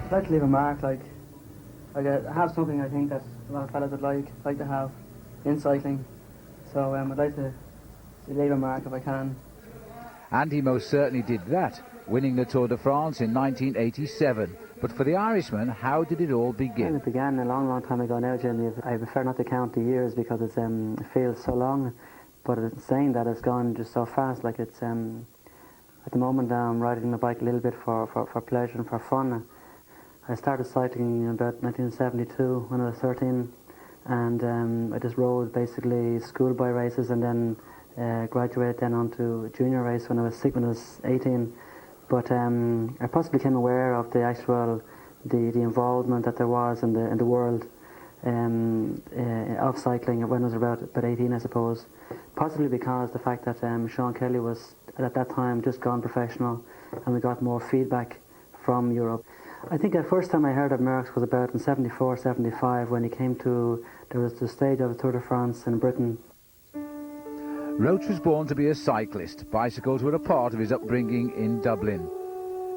I'd like to leave a mark, like have something I think that a lot of fellas would like to have in cycling. So I'd like to leave a mark if I can. And he most certainly did that, winning the Tour de France in 1987. But for the Irishman, how did it all begin? Well, it began a long time ago now, Jimmy. I prefer not to count the years because it feels so long. But it's saying that it's gone just so fast. Like it's at the moment I'm riding my bike a little bit for pleasure and for fun. I started cycling in about 1972 when I was 13, and I just rode basically schoolboy races, and then graduated then onto junior race when I was 18. But I possibly became aware of the actual the involvement that there was in the world of cycling when I was about 18, I suppose. Possibly because the fact that Sean Kelly was at that time just gone professional, and we got more feedback from Europe. I think the first time I heard of Merckx was about in 74, 75 when he came to, there was the stage of the Tour de France in Britain. Roche was born to be a cyclist. Bicycles were a part of his upbringing in Dublin.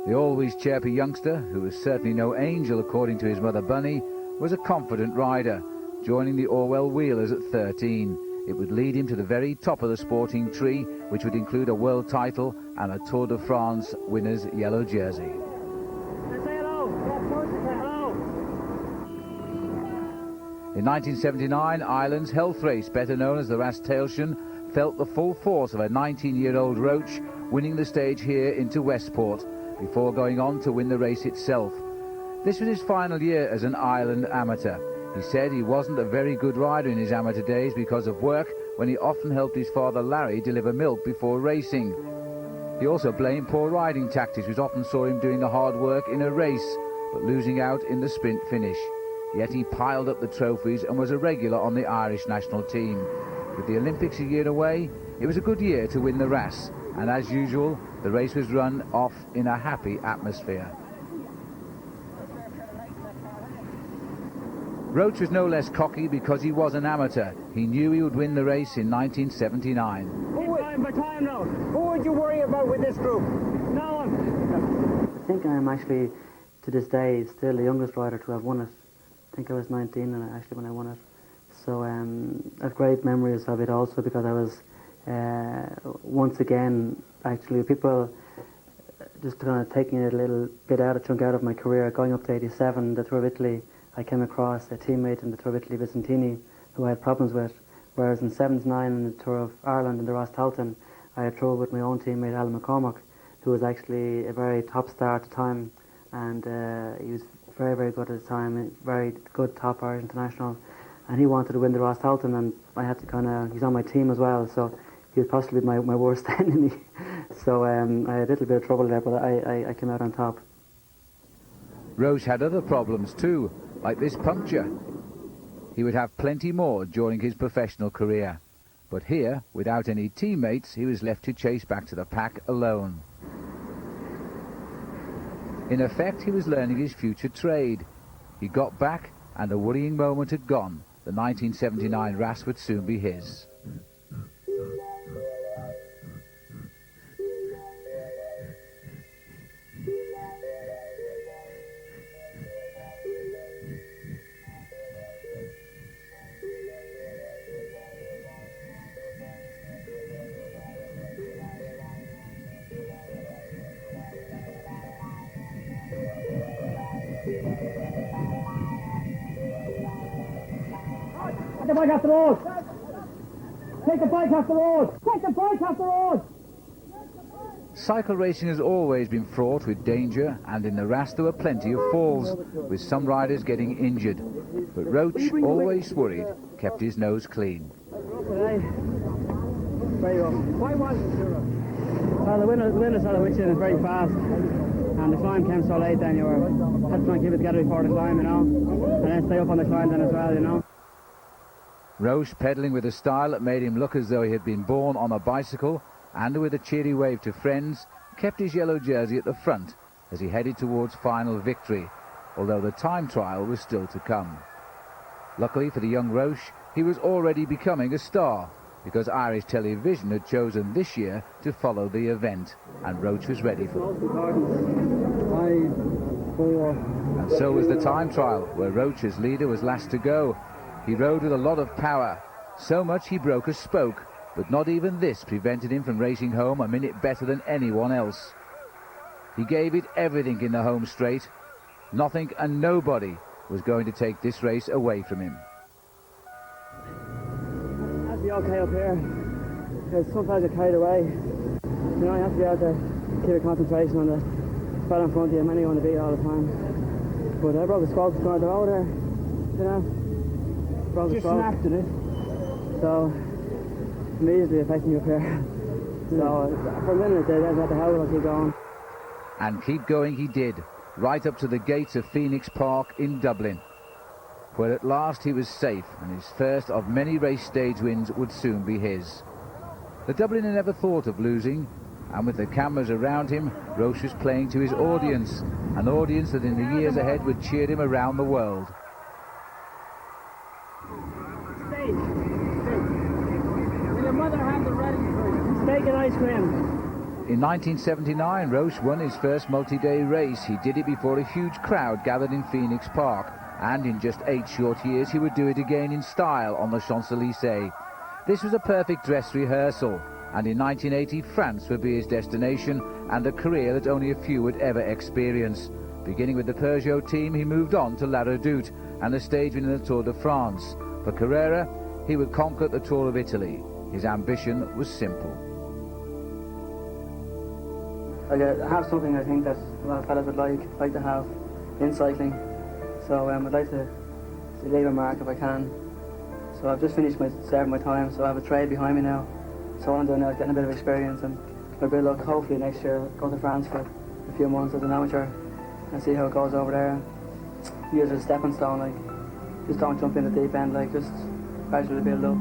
The always chirpy youngster, who was certainly no angel according to his mother Bunny, was a confident rider, joining the Orwell Wheelers at 13. It would lead him to the very top of the sporting tree, which would include a world title and a Tour de France winner's yellow jersey. In 1979, Ireland's health race, better known as the Rastailshire, felt the full force of a 19-year-old Roche, winning the stage here into Westport, before going on to win the race itself. This was his final year as an Ireland amateur. He said he wasn't a very good rider in his amateur days because of work, when he often helped his father Larry deliver milk before racing. He also blamed poor riding tactics, which often saw him doing the hard work in a race, but losing out in the sprint finish. Yet he piled up the trophies and was a regular on the Irish national team. With the Olympics a year away, it was a good year to win the Ras, and as usual, the race was run off in a happy atmosphere. Roche was no less cocky because he was an amateur. He knew he would win the race in 1979. Who would you worry about with this group? No one. I think I'm actually, to this day, still the youngest rider to have won it. I think I was 19 when I won it. So I have great memories of it also because I was, once again, actually, people just kind of taking it a little bit chunk out of my career. Going up to 87, the Tour of Italy, I came across a teammate in the Tour of Italy, Vicentini, who I had problems with. Whereas in 79, in the Tour of Ireland, in the Rostalton, I had trouble with my own teammate, Alan McCormack, who was actually a very top star at the time. And he was very, very good at the time, very good top Irish international. And he wanted to win the Rostalton, and I had to he's on my team as well, so he was possibly my worst enemy. So I had a little bit of trouble there, but I came out on top. Roche had other problems too, like this puncture. He would have plenty more during his professional career. But here, without any teammates, he was left to chase back to the pack alone. In effect, he was learning his future trade. He got back, and the worrying moment had gone. The 1979 Ras would soon be his. Take the bike off the road! Take the bike off the road! Take the bike off the road! Cycle racing has always been fraught with danger, and in the Ras there were plenty of falls, with some riders getting injured. But Roche, always worried, kept his nose clean. Today, very rough. Why was it so rough? Well, the wind sort of whipped in very fast, and the climb came so late. Then you had to try and keep it together before the climb, you know, and then stay up on the climb then as well, you know. Roche pedalling with a style that made him look as though he had been born on a bicycle, and with a cheery wave to friends, kept his yellow jersey at the front as he headed towards final victory, although the time trial was still to come. Luckily for the young Roche, he was already becoming a star, because Irish television had chosen this year to follow the event, and Roche was ready for it. 5, 4. And so was the time trial, where Roche, as leader, was last to go. He rode with a lot of power, so much he broke a spoke, but not even this prevented him from racing home a minute better than anyone else. He gave it everything in the home straight. Nothing and nobody was going to take this race away from him. Have to be okay up here, because sometimes you're carried away. You know, you have to be able to keep your concentration on the spot in front of you, and you want to beat all the time. But I broke the spoke going over there, you know. Broke the spoke. Snapped it. So, immediately affecting you up here. So, for a minute there, what the hell will I keep going? And keep going he did, right up to the gates of Phoenix Park in Dublin, where at last he was safe, and his first of many race stage wins would soon be his. The Dubliner never thought of losing, and with the cameras around him, Roche was playing to his audience, an audience that in the years ahead would cheer him around the world. Steak. Will your mother have the ready for you? Steak and ice cream. In 1979, Roche won his first multi-day race. He did it before a huge crowd gathered in Phoenix Park, and in just 8 short years he would do it again in style on the Champs-Élysées. This was a perfect dress rehearsal, and in 1980 France would be his destination, and a career that only a few would ever experience. Beginning with the Peugeot team, he moved on to La Redoute and the stage winning the Tour de France. For Carrera, he would conquer the Tour of Italy. His ambition was simple. I have something I think that a lot of fellas would like to have in cycling. So I'd like to leave a mark if I can. So I've just finished serving my time, so I have a trade behind me now. So what I'm doing now is getting a bit of experience, and my good luck, hopefully next year go to France for a few months as an amateur and see how it goes over there. Use it as a stepping stone, like just don't jump in the deep end, like just gradually build up.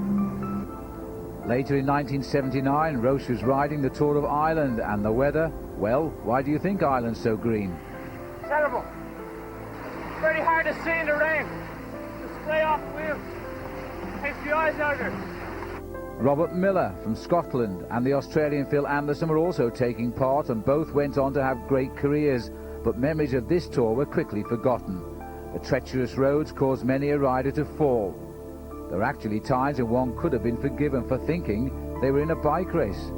Later in 1979, Roche was riding the Tour of Ireland, and the weather, well, why do you think Ireland's so green? Terrible. Very hard to see in the rain. The spray off the wheels. Takes the eyes out of it. Robert Miller from Scotland and the Australian Phil Anderson were also taking part, and both went on to have great careers, but memories of this tour were quickly forgotten. The treacherous roads caused many a rider to fall. There were actually times when one could have been forgiven for thinking they were in a bike race.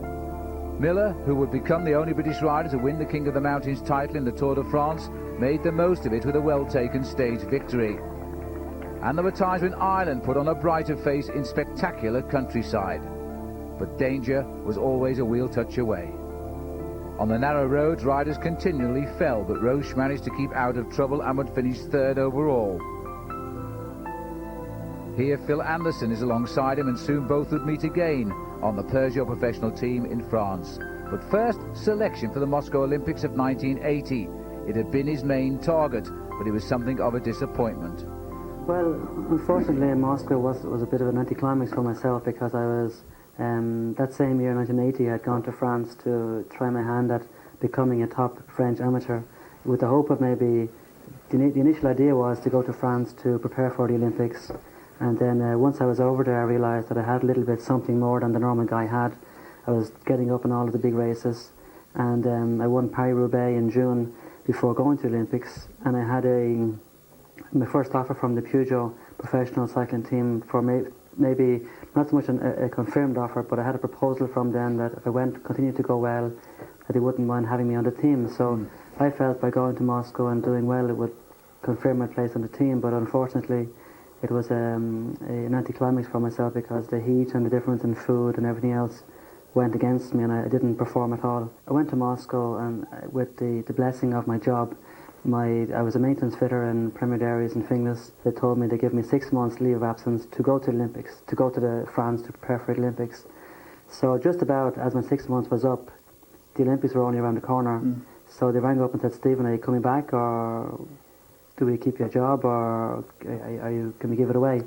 Miller, who would become the only British rider to win the King of the Mountains title in the Tour de France, made the most of it with a well-taken stage victory. And there were times when Ireland put on a brighter face in spectacular countryside. But danger was always a wheel touch away. On the narrow roads, riders continually fell, but Roche managed to keep out of trouble and would finish third overall. Here Phil Anderson is alongside him, and soon both would meet again on the Peugeot professional team in France. But first, selection for the Moscow Olympics of 1980. It had been his main target, but it was something of a disappointment. Well, unfortunately, Moscow was a bit of an anticlimax for myself, because I was, that same year, 1980, I had gone to France to try my hand at becoming a top French amateur, with the hope of maybe, the initial idea was to go to France to prepare for the Olympics. And then once I was over there, I realised that I had a little bit something more than the normal guy had. I was getting up in all of the big races, and I won Paris-Roubaix in June before going to the Olympics, and I had my first offer from the Peugeot professional cycling team for maybe not so much a confirmed offer, but I had a proposal from them that if I continued to go well, that they wouldn't mind having me on the team. So I felt by going to Moscow and doing well, it would confirm my place on the team, but unfortunately it was an anticlimax for myself, because the heat and the difference in food and everything else went against me, and I didn't perform at all. I went to Moscow, and with the blessing of my job, I was a maintenance fitter in Premier Dairies in Finglas. They told me they give me 6 months leave of absence to go to the Olympics, to go to France to prepare for the Olympics. So just about as my 6 months was up, the Olympics were only around the corner. So they rang up and said, Stephen, are you coming back, or do we keep your job, or can we give it away?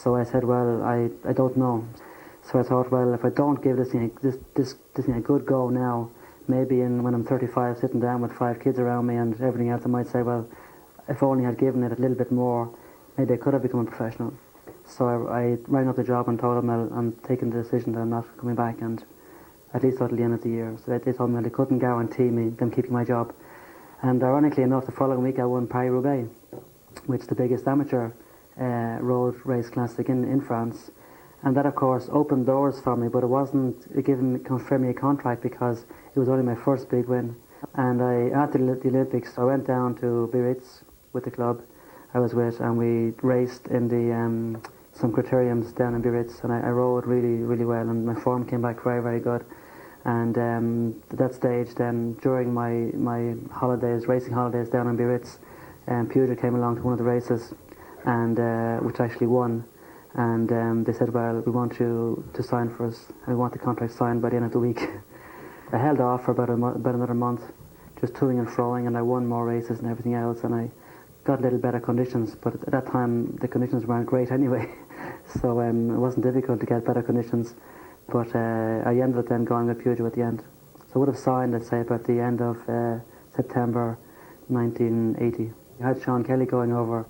So I said, well, I don't know. So I thought, well, if I don't give this thing a good go now, maybe when I'm 35, sitting down with 5 kids around me and everything else, I might say, well, if only I'd given it a little bit more, maybe I could have become a professional. So I rang up the job and told them I'm taking the decision that I'm not coming back, and at least until the end of the year. So they told me they couldn't guarantee me them keeping my job. And ironically enough, the following week I won Paris-Roubaix, which is the biggest amateur road race classic in France. And that, of course, opened doors for me, but it conferred me a contract because it was only my first big win. And after the Olympics, I went down to Biarritz with the club I was with, and we raced in some criteriums down in Biarritz, and I rode really, really well, and my form came back very, very good. And at that stage, then, during my racing holidays down in Biarritz, Peugeot came along to one of the races, and which I actually won. And they said, well, we want you to sign for us, and we want the contract signed by the end of the week. I held off for about another month, just toing and froing, and I won more races and everything else, and I got a little better conditions, but at that time the conditions weren't great anyway, so it wasn't difficult to get better conditions. But I ended up then going with Peugeot at the end. So I would have signed, let's say, about the end of September 1980. I had Sean Kelly going over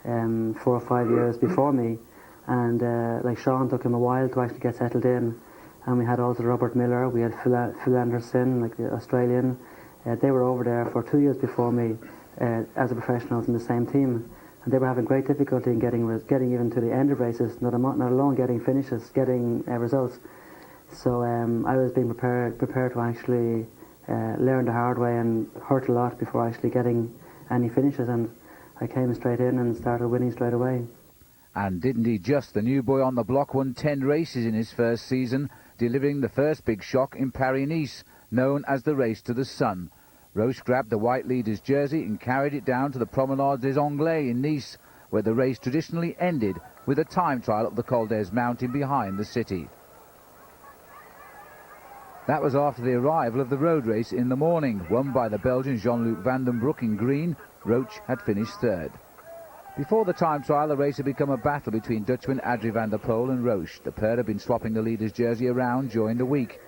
4 or 5 years before me, and like Sean took him a while to actually get settled in. And we had also Robert Miller, we had Phil Anderson, like the Australian. They were over there for 2 years before me as a professionals in the same team. And they were having great difficulty in getting even to the end of races, not alone getting finishes, getting results. So I was being prepared to actually learn the hard way and hurt a lot before actually getting any finishes. And I came straight in and started winning straight away. And didn't he just, the new boy on the block won 10 races in his first season, delivering the first big shock in Paris-Nice, known as the Race to the Sun. Roche grabbed the white leader's jersey and carried it down to the Promenade des Anglais in Nice, where the race traditionally ended with a time trial up the Col des Mountain behind the city. That was after the arrival of the road race in the morning. Won by the Belgian Jean-Luc Van den Broek in green, Roche had finished third. Before the time trial, the race had become a battle between Dutchman Adrie van der Poel and Roche. The pair had been swapping the leader's jersey around during the week.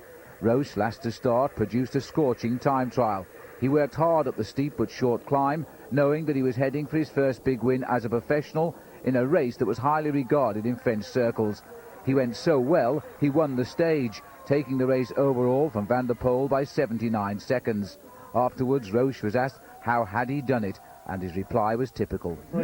Roche, last to start, produced a scorching time trial. He worked hard up the steep but short climb, knowing that he was heading for his first big win as a professional in a race that was highly regarded in French circles. He went so well, he won the stage, taking the race overall from Van der Poel by 79 seconds. Afterwards, Roche was asked how had he done it, and his reply was typical. In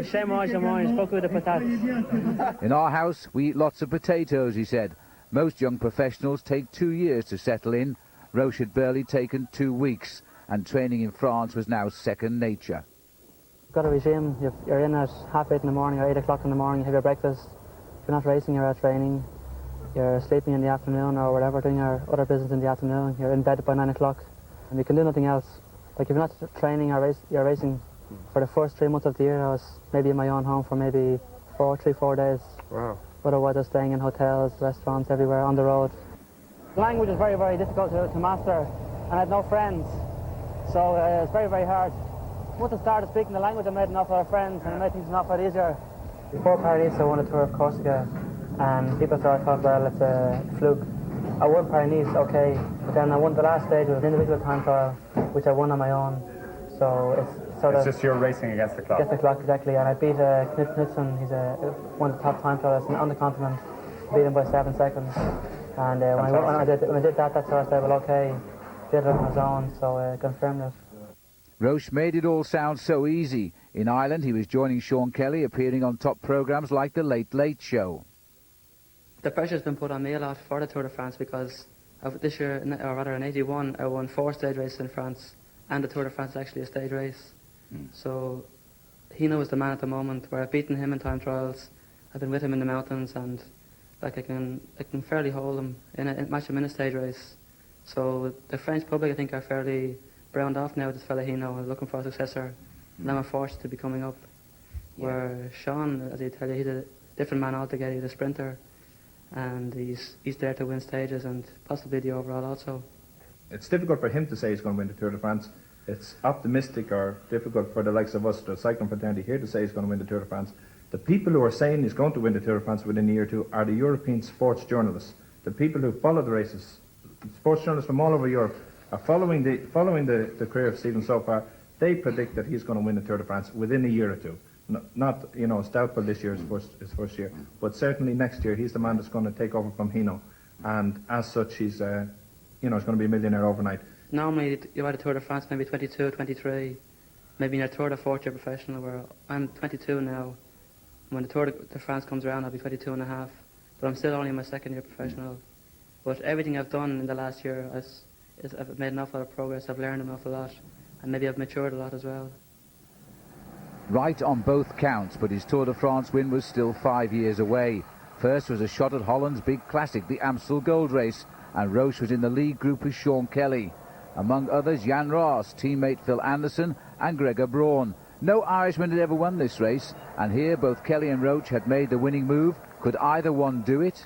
our house, we eat lots of potatoes, he said. Most young professionals take 2 years to settle in. Roche had barely taken 2 weeks, and training in France was now second nature. Got a regime. You're in at 8:30 in the morning or 8 o'clock in the morning, you have your breakfast. If you're not racing, you're out training. You're sleeping in the afternoon or whatever, doing your other business in the afternoon. You're in bed by 9 o'clock, and you can do nothing else. Like if you're not training or you're racing, for the first 3 months of the year, I was maybe in my own home for maybe 4 days. Wow. Otherwise I was staying in hotels, restaurants, everywhere, on the road. Language is very, very difficult to master, and I had no friends. So it's very, very hard. Once I started speaking the language, I made an awful lot of friends, and it made things an awful lot easier. Before Paris, I won a tour of Corsica, and people thought, well, it's a fluke. I won Paris, okay, but then I won the last stage with an individual time trial, which I won on my own. So it's just you're racing against the clock. Against the clock, exactly. And I beat Knut Knudsen. He's one of the top time trialists on the continent. Beat him by 7 seconds. And when I did that, that's how I said, well, okay, did it on his own. So confirmed it. Roche made it all sound so easy. In Ireland, he was joining Sean Kelly, appearing on top programmes like The Late Late Show. The pressure's been put on me a lot for the Tour de France because this year, or rather in '81, I won 4 stage races in France, and the Tour de France is actually a stage race. So he knows the man at the moment, where I've beaten him in time trials. I've been with him in the mountains, and like I can fairly hold him in a match him in a stage race. So the French public, I think, are fairly browned off now with this fella Hino, looking for a successor. Now I'm forced to be coming up. Where Sean, as I tell you, he's a different man altogether. He's a sprinter, and he's there to win stages and possibly the overall also. It's difficult for him to say he's going to win the Tour de France. It's optimistic or difficult for the likes of us, the cycling fraternity here, to say he's going to win the Tour de France. The people who are saying he's going to win the Tour de France within a year or two are the European sports journalists, the people who follow the races. Sports journalists from all over Europe are following the career of Stephen so far. They predict that he's going to win the Tour de France within a year or two. Not it's doubtful this year, his first year, but certainly next year he's the man that's going to take over from Hino, and as such he's going to be a millionaire overnight. Normally you're at a Tour de France maybe 22, 23, maybe in your third or fourth year professional, where I'm 22 now. When the Tour de France comes around I'll be 22 and a half, but I'm still only in my second year professional. But everything I've done in the last year, I've made an awful lot of progress, I've learned an awful lot, and maybe I've matured a lot as well. Right on both counts, but his Tour de France win was still 5 years away. First was a shot at Holland's big classic, the Amstel Gold Race, and Roche was in the lead group with Sean Kelly. Among others, Jan Roos, teammate Phil Anderson and Gregor Braun. No Irishman had ever won this race, and here both Kelly and Roche had made the winning move. Could either one do it?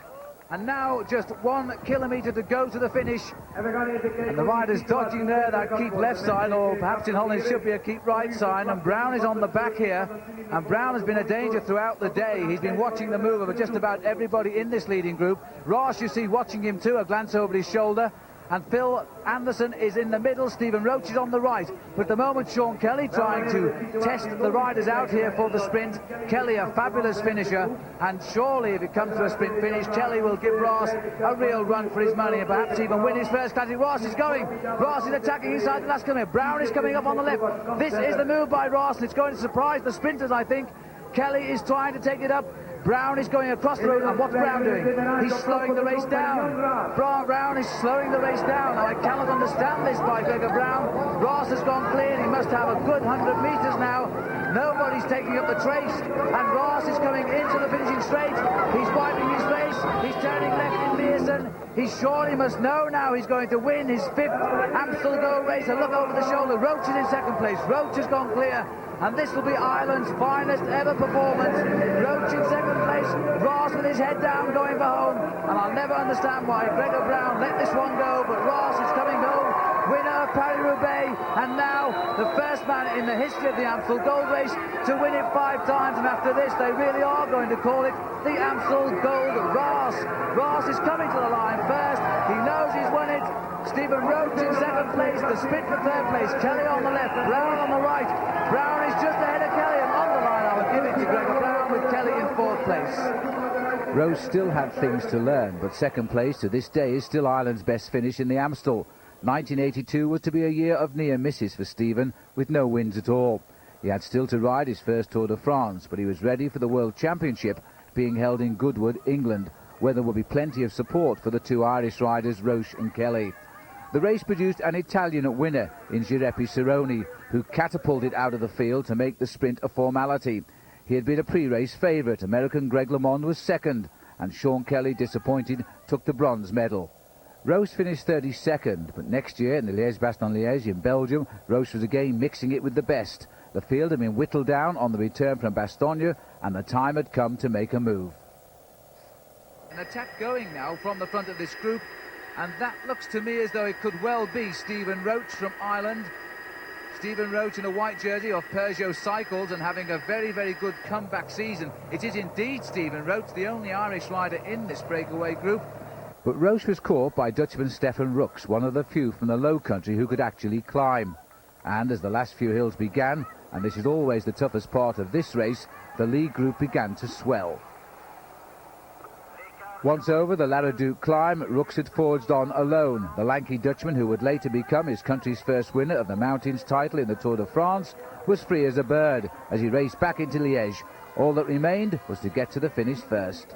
And now just 1 kilometre to go to the finish, and the riders dodging there that keep left side, or perhaps in Holland it should be a keep right sign, and Brown is on the back here, and Brown has been a danger throughout the day. He's been watching the move of just about everybody in this leading group. Roche, you see, watching him too, a glance over his shoulder, and Phil Anderson is in the middle, Stephen Roche is on the right. But at the moment, Sean Kelly trying to test the riders out here for the sprint. Kelly, a fabulous finisher, and surely if it comes to a sprint finish, Kelly will give Ross a real run for his money and perhaps even win his first classic. Ross is going, Ross is attacking inside the last kilometre. Brown is coming up on the left. This is the move by Ross, and it's going to surprise the sprinters, I think. Kelly is trying to take it up. Brown is going across the road, and what's Brown doing? He's slowing the race down. Brown is slowing the race down. Now, I cannot understand this by Gregor Brown. Ross has gone clear. He must have a good 100 metres now. Nobody's taking up the trace, and Ross is coming into the finishing straight. He's wiping his face. He's turning left in Meersen. He surely must know now he's going to win his 5th Amstel Gold Race. A look over the shoulder. Roche is in second place. Roche has gone clear. And this will be Ireland's finest ever performance. Roche in second place, Ross with his head down going for home. And I'll never understand why Gregor Brown let this one go, but Ross is coming home, winner of Paris-Roubaix, and now the first man in the history of the Amstel Gold Race to win it 5 times. And after this, they really are going to call it the Amstel Gold Ross. Ross is coming to the line first. He knows he's won it. Stephen Roche in second place, the sprint for third place. Kelly on the left, Brown on the right. Brown is just ahead of Kelly, and on the line I would give it to Gregor Brown with Kelly in 4th place. Roche still had things to learn, but second place to this day is still Ireland's best finish in the Amstel. 1982 was to be a year of near misses for Stephen, with no wins at all. He had still to ride his first Tour de France, but he was ready for the World Championship being held in Goodwood, England, where there will be plenty of support for the 2 Irish riders, Roche and Kelly. The race produced an Italian winner in Giuseppe Cerrone, who catapulted out of the field to make the sprint a formality. He had been a pre-race favourite. American Greg LeMond was second, and Sean Kelly, disappointed, took the bronze medal. Roche finished 32nd, but next year in the Liège-Bastogne-Liège in Belgium, Roche was again mixing it with the best. The field had been whittled down on the return from Bastogne, and the time had come to make a move. An attack going now from the front of this group, and that looks to me as though it could well be Stephen Roche from Ireland. Stephen Roche in a white jersey of Peugeot Cycles and having a very, very good comeback season. It is indeed Stephen Roche, the only Irish rider in this breakaway group. But Roche was caught by Dutchman Stephen Roche, one of the few from the Low Country who could actually climb. And as the last few hills began, and this is always the toughest part of this race, the lead group began to swell. Once over the Laraduc climb, Roche had forged on alone. The lanky Dutchman, who would later become his country's first winner of the mountains title in the Tour de France, was free as a bird as he raced back into Liège. All that remained was to get to the finish first.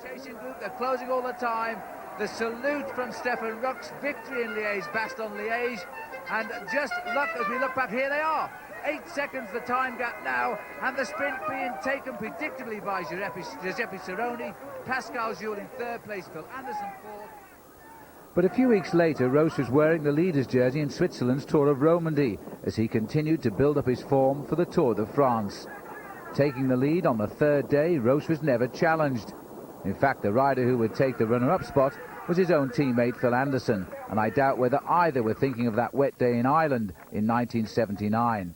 Chasing group, they're closing all the time. The salute from Stephen Roche, victory in Liège-Bastogne-Liège, and just luck as we look back, here they are. 8 seconds the time gap now, and the sprint being taken predictably by Giuseppe Cerrone. Pascal Jules in 3rd place, Phil Anderson 4th. But a few weeks later, Roche was wearing the leader's jersey in Switzerland's Tour of Romandy as he continued to build up his form for the Tour de France. Taking the lead on the third day, Roche was never challenged. In fact, the rider who would take the runner-up spot was his own teammate Phil Anderson, and I doubt whether either were thinking of that wet day in Ireland in 1979.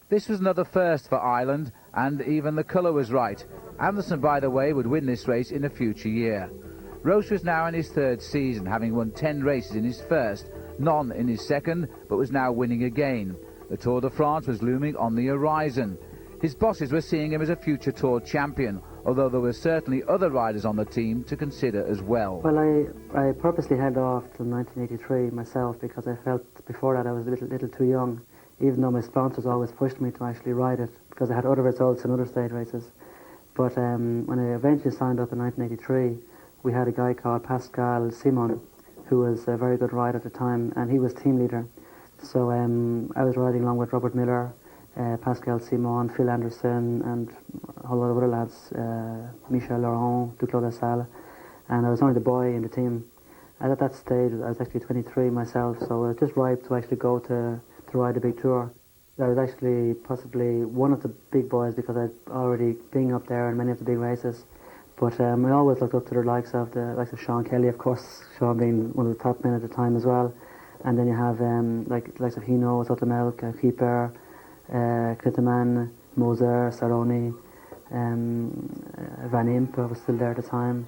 This was another first for Ireland, and even the colour was right. Anderson, by the way, would win this race in a future year. Roche was now in his third season, having won 10 races in his first, none in his second, but was now winning again. The Tour de France was looming on the horizon. His bosses were seeing him as a future Tour champion, although there were certainly other riders on the team to consider as well. Well, I purposely held off till 1983 myself because I felt before that I was a little too young, even though my sponsors always pushed me to actually ride it because I had other results in other stage races. But when I eventually signed up in 1983, we had a guy called Pascal Simon, who was a very good rider at the time, and he was team leader. So I was riding along with Robert Miller, Pascal Simon, Phil Anderson, and a whole lot of other lads, Michel Laurent, Duclos Lassalle, and I was only the boy in the team. And at that stage, I was actually 23 myself, so I was just ripe to actually go to ride a big tour. I was actually possibly one of the big boys because I'd already been up there in many of the big races. But I always looked up to the likes of Sean Kelly, of course, Sean being one of the top men at the time as well. And then you have like the likes of Hino, Sotomelk, Kieper, Klittemann, Moser, Saroni, Van Impe was still there at the time.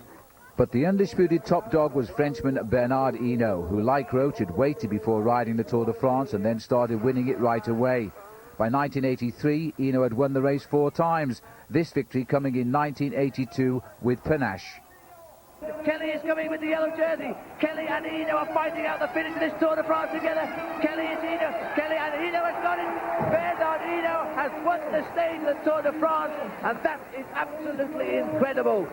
But the undisputed top dog was Frenchman Bernard Hinault, who, like Roche, had waited before riding the Tour de France and then started winning it right away. By 1983, Hinault had won the race 4 times, this victory coming in 1982 with panache. Kelly is coming with the yellow jersey. Kelly and Hinault are fighting out the finish of this Tour de France together. Kelly is Hinault. Kelly and Hinault has got it. Bernard Hinault has won the stage of the Tour de France, and that is absolutely incredible.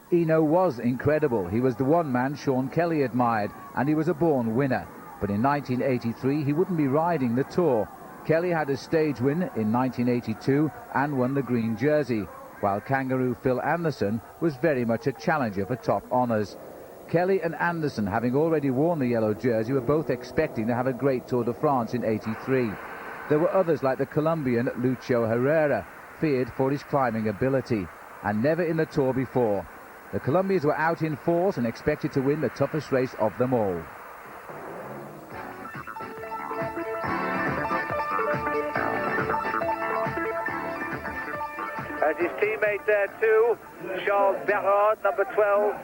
Hinault was incredible. He was the one man Sean Kelly admired, and he was a born winner. But in 1983, he wouldn't be riding the Tour. Kelly had a stage win in 1982 and won the green jersey, while Kangaroo Phil Anderson was very much a challenger for top honours. Kelly and Anderson, having already worn the yellow jersey, were both expecting to have a great Tour de France in '83. There were others like the Colombian Lucio Herrera, feared for his climbing ability, and never in the Tour before. The Colombians were out in force and expected to win the toughest race of them all. As his teammate there too, Charles Berard, number 12.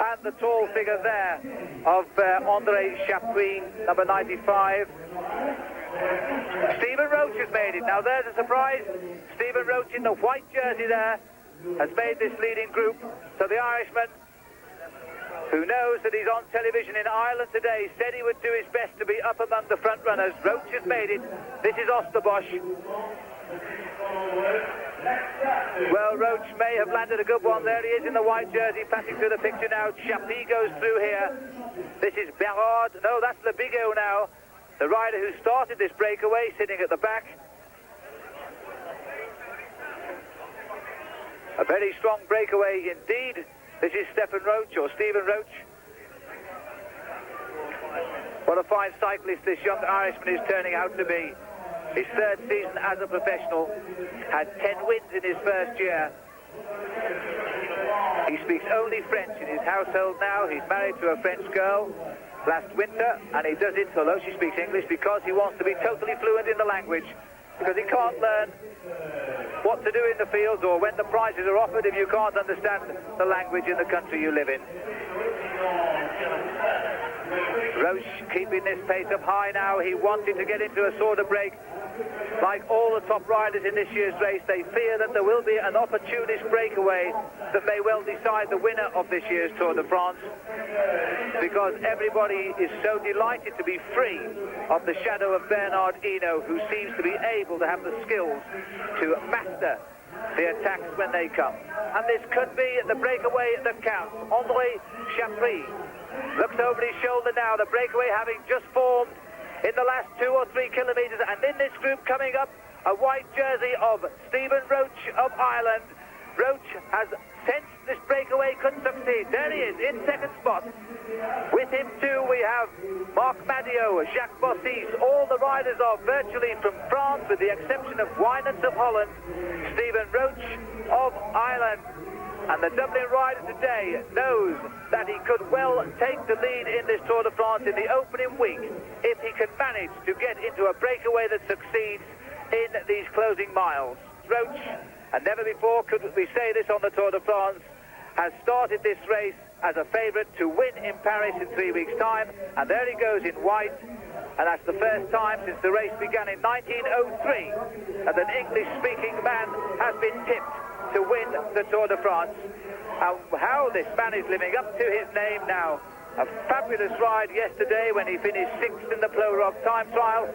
And the tall figure there of André Chapuis, number 95. Stephen Roche has made it. Now there's a surprise. Stephen Roche in the white jersey there has made this leading group. So the Irishman, who knows that he's on television in Ireland today, said he would do his best to be up among the front runners. Roche has made it. This is Osterbosch. Well, Roche may have landed a good one. There he is in the white jersey, passing through the picture now. Chapuis goes through here. This is Berard. No, that's Le Bigot now, the rider who started this breakaway, sitting at the back. A very strong breakaway indeed. This is Stephen Roche, or Stephen Roche. What a fine cyclist this young Irishman is turning out to be. His third season as a professional, had 10 wins in his first year. He speaks only French in his household now. He's married to a French girl last winter, and he does it, although she speaks English, because he wants to be totally fluent in the language, because he can't learn what to do in the fields or when the prizes are offered if you can't understand the language in the country you live in. Roche keeping this pace up high now. He wanted to get into a sort of break. Like all the top riders in this year's race, they fear that there will be an opportunist breakaway that may well decide the winner of this year's Tour de France, because everybody is so delighted to be free of the shadow of Bernard Hinault, who seems to be able to have the skills to master the attacks when they come. And this could be the breakaway that counts. André Chapuis looks over his shoulder now, the breakaway having just formed in the last 2 or 3 kilometres, and in this group coming up, a white jersey of Stephen Roche of Ireland, Roche has sensed this breakaway couldn't succeed. There he is, in second spot. With him too we have Marc Madiot, Jacques Bossis. All the riders are virtually from France with the exception of Wynants of Holland, Stephen Roche of Ireland. And the Dublin rider today knows that he could well take the lead in this Tour de France in the opening week if he can manage to get into a breakaway that succeeds in these closing miles. Roche, and never before could we say this on the Tour de France, has started this race as a favourite to win in Paris in 3 weeks' time, and there he goes in white, and that's the first time since the race began in 1903 that an English-speaking man has been tipped to win the Tour de France. And how this man is living up to his name now. A fabulous ride yesterday when he finished 6th in the Plo-Rog time trial.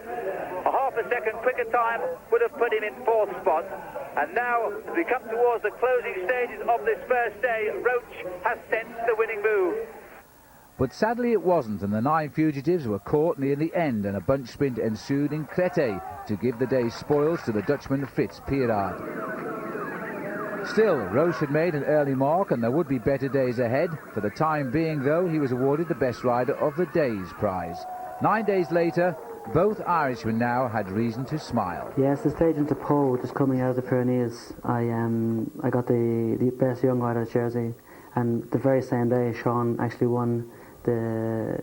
A half a second quicker time would have put him in 4th spot. And now, as we come towards the closing stages of this first day, Roche has sensed the winning move. But sadly it wasn't, and the 9 fugitives were caught near the end, and a bunch sprint ensued in Créteil to give the day's spoils to the Dutchman Fritz Pierard. Still, Roche had made an early mark, and there would be better days ahead. For the time being, though, he was awarded the best rider of the day's prize. 9 days later, both Irishmen now had reason to smile. Yes, the stage into Pau, just coming out of the Pyrenees, I got the best young rider's jersey, and the very same day, Sean actually won the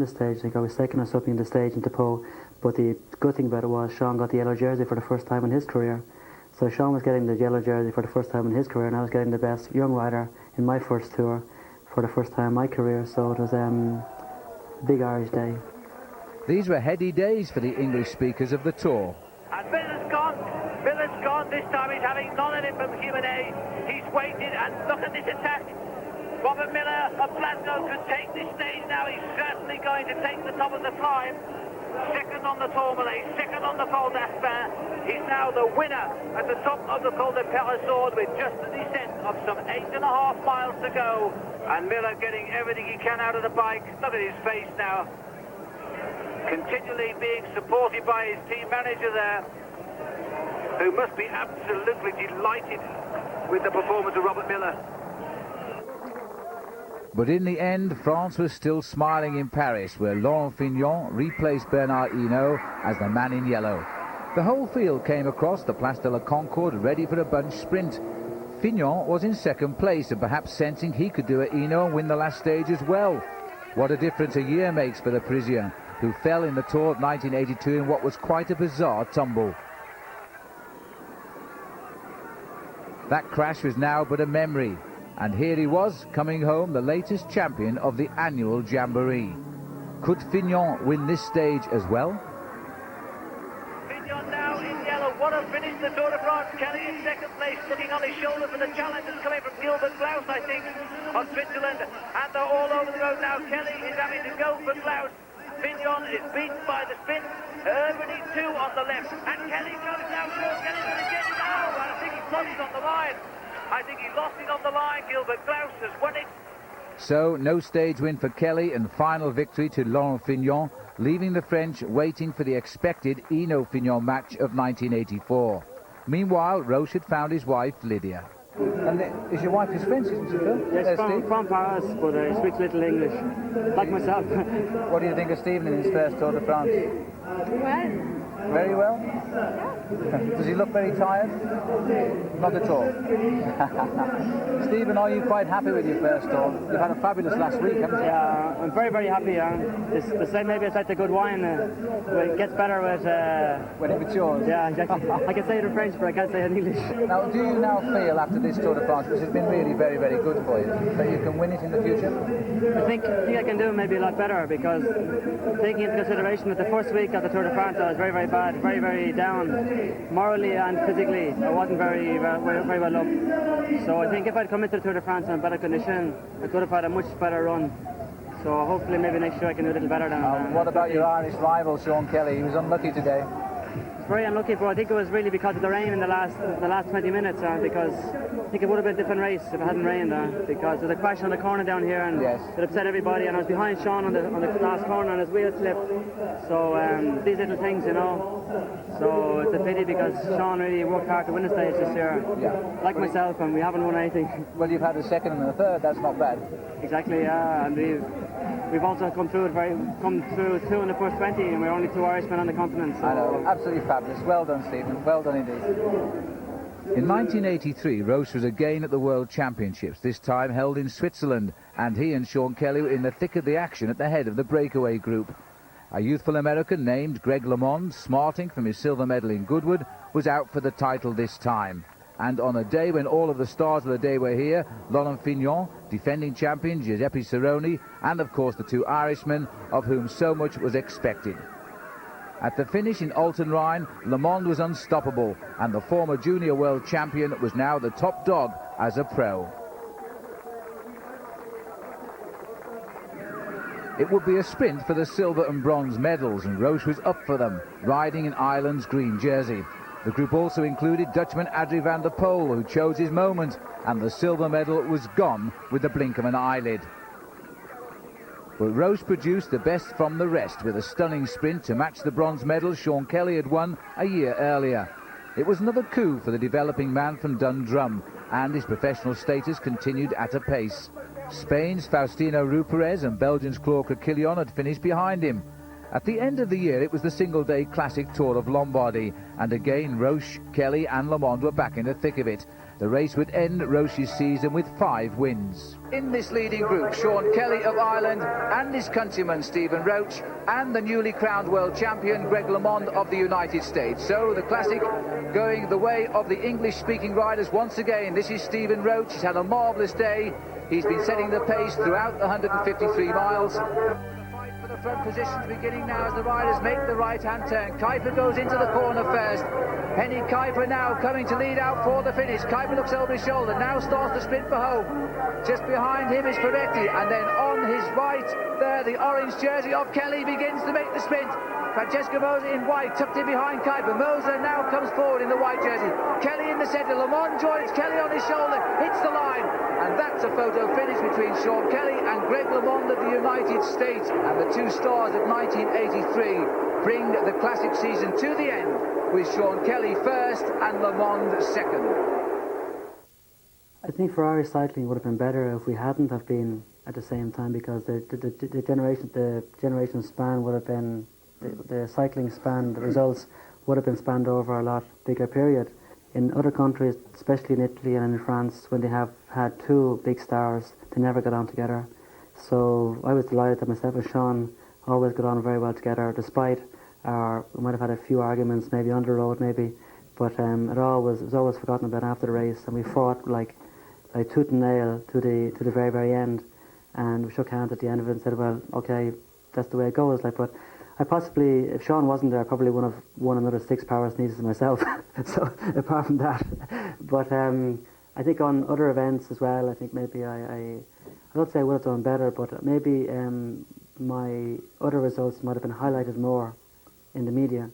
stage. I think I was second or something in the stage into Pau. But the good thing about it was Sean got the yellow jersey for the first time in his career. So Sean was getting the yellow jersey for the first time in his career, and I was getting the best young rider in my first tour for the first time in my career. So it was a big Irish day. These were heady days for the English speakers of the Tour. And Miller's gone. Miller's gone. This time he's having none of it from Humanet. He's waited, and look at this attack. Robert Miller of Glasgow could take this stage now. He's certainly going to take the top of the climb. Second on the Tourmalet, second on the Col d'Aspin. He's now the winner at the top of the Col de Peyresourde with just a descent of some 8.5 miles to go. And Miller getting everything he can out of the bike. Look at his face now. Continually being supported by his team manager there, who must be absolutely delighted with the performance of Robert Miller. But in the end, France was still smiling in Paris, where Laurent Fignon replaced Bernard Hinault as the man in yellow. The whole field came across the Place de la Concorde ready for a bunch sprint. Fignon was in second place, and perhaps sensing he could do a Hinault and win the last stage as well. What a difference a year makes for the Parisien, who fell in the Tour of 1982 in what was quite a bizarre tumble. That crash was now but a memory. And here he was, coming home the latest champion of the annual Jamboree. Could Fignon win this stage as well? Fignon now in yellow. What a finish the Tour de France. Kelly in second place, looking on his shoulder for the challenge that's coming from Gilbert Klaus, I think, of Switzerland. And they're all over the road now. Kelly is having to go for Klaus. Fignon is beaten by the sprint. Irvine too on the left. And Kelly goes now. Kelly's going to get it now. I think he's lost it on the line. I think he lost it on the line. Gilbert Klaus has won it. So, no stage win for Kelly and final victory to Laurent Fignon, leaving the French waiting for the expected Hinault-Fignon match of 1984. Meanwhile, Roche had found his wife, Lydia. And is your wife his French, isn't she, Phil? Yes, from Paris, but he speaks little English, like myself. What do you think of Stephen in his first Tour de France? Well. Very well? Does he look very tired? Not at all. Stephen, are you quite happy with your first tour? You've had a fabulous last week, haven't you? Yeah, I'm very, very happy. Maybe it's like the good wine. It gets better with... when it matures. Yeah, exactly. I can say it in French, but I can't say it in English. Now, do you now feel, after this Tour de France, which has been really very, very good for you, that you can win it in the future? I think I can do maybe a lot better, because taking into consideration that the first week of the Tour de France I was very, very bad, very, very down, morally and physically. I wasn't very well up. So I think if I'd come into the Tour de France in better condition, I could have had a much better run. So hopefully maybe next year I can do a little better than... What about your Irish rival, Sean Kelly? He was unlucky today. very unlucky, but I think it was really because of the rain in the last 20 minutes, because I think it would have been a different race if it hadn't rained, because there's a crash on the corner down here and it upset everybody, and I was behind Sean on the last corner and his wheel slipped. So these little things, you know. So it's a pity because Sean really worked hard to win the stage this year, like myself, and we haven't won anything. Well, you've had a second and a third, that's not bad. Exactly, yeah, and we've also come through two in the first 20, and we're only two Irishmen on the continent. So. I know, absolutely fabulous. Well done, Stephen. Well done indeed. In 1983, Roche was again at the World Championships, this time held in Switzerland, and he and Sean Kelly were in the thick of the action at the head of the breakaway group. A youthful American named Greg LeMond, smarting from his silver medal in Goodwood, was out for the title this time. And on a day when all of the stars of the day were here, Laurent Fignon, defending champion Giuseppe Cerrone, and of course the two Irishmen, of whom so much was expected. At the finish in Alton Rhine, LeMond was unstoppable, and the former junior world champion was now the top dog as a pro. It would be a sprint for the silver and bronze medals, and Roche was up for them, riding in Ireland's green jersey. The group also included Dutchman Adrie van der Poel, who chose his moment, and the silver medal was gone with the blink of an eyelid. But Roche produced the best from the rest with a stunning sprint to match the bronze medal Sean Kelly had won a year earlier. It was another coup for the developing man from Dundrum, and his professional status continued at a pace. Spain's Faustino Ruperez and Belgium's Claude Quillion had finished behind him. At the end of the year, it was the single-day classic Tour of Lombardy, and again Roche, Kelly and LeMond were back in the thick of it. The race would end Roche's season with 5 wins. In this leading group, Sean Kelly of Ireland and his countryman Stephen Roche, and the newly crowned world champion Greg LeMond of the United States. So the classic going the way of the English-speaking riders once again. This is Stephen Roche. He's had a marvellous day. He's been setting the pace throughout the 153 miles. The front positions beginning now as the riders make the right-hand turn. Kuiper goes into the corner first. Henny Kuiper now coming to lead out for the finish. Kuiper looks over his shoulder, now starts to sprint for home. Just behind him is Ferretti, and then on his right there, the orange jersey of Kelly begins to make the sprint. Francesco Moser in white, tucked in behind Kuiper. Moser now comes forward in the white jersey. Kelly in the centre. LeMond joins Kelly on his shoulder, hits the line, and that's a photo finish between Sean Kelly and Greg LeMond of the United States. And the two stars of 1983 bring the classic season to the end, with Sean Kelly first and LeMond second. I think for Irish cycling it would have been better if we hadn't have been at the same time, because the generation span would have been, the cycling span, the results would have been spanned over a lot bigger period. In other countries, especially in Italy and in France, when they have had 2 big stars, they never got on together. So I was delighted that myself and Sean always got on very well together, despite we might have had a few arguments, maybe on the road, but it was always forgotten about after the race, and we fought like tooth and nail to the very, very end, and we shook hands at the end of it and said, well, okay, that's the way it goes. But I possibly, if Sean wasn't there, I probably would have won another 6 power sneezes myself. So apart from that, but I think on other events as well, I think maybe I don't say I would have done better, but maybe my other results might have been highlighted more in the media,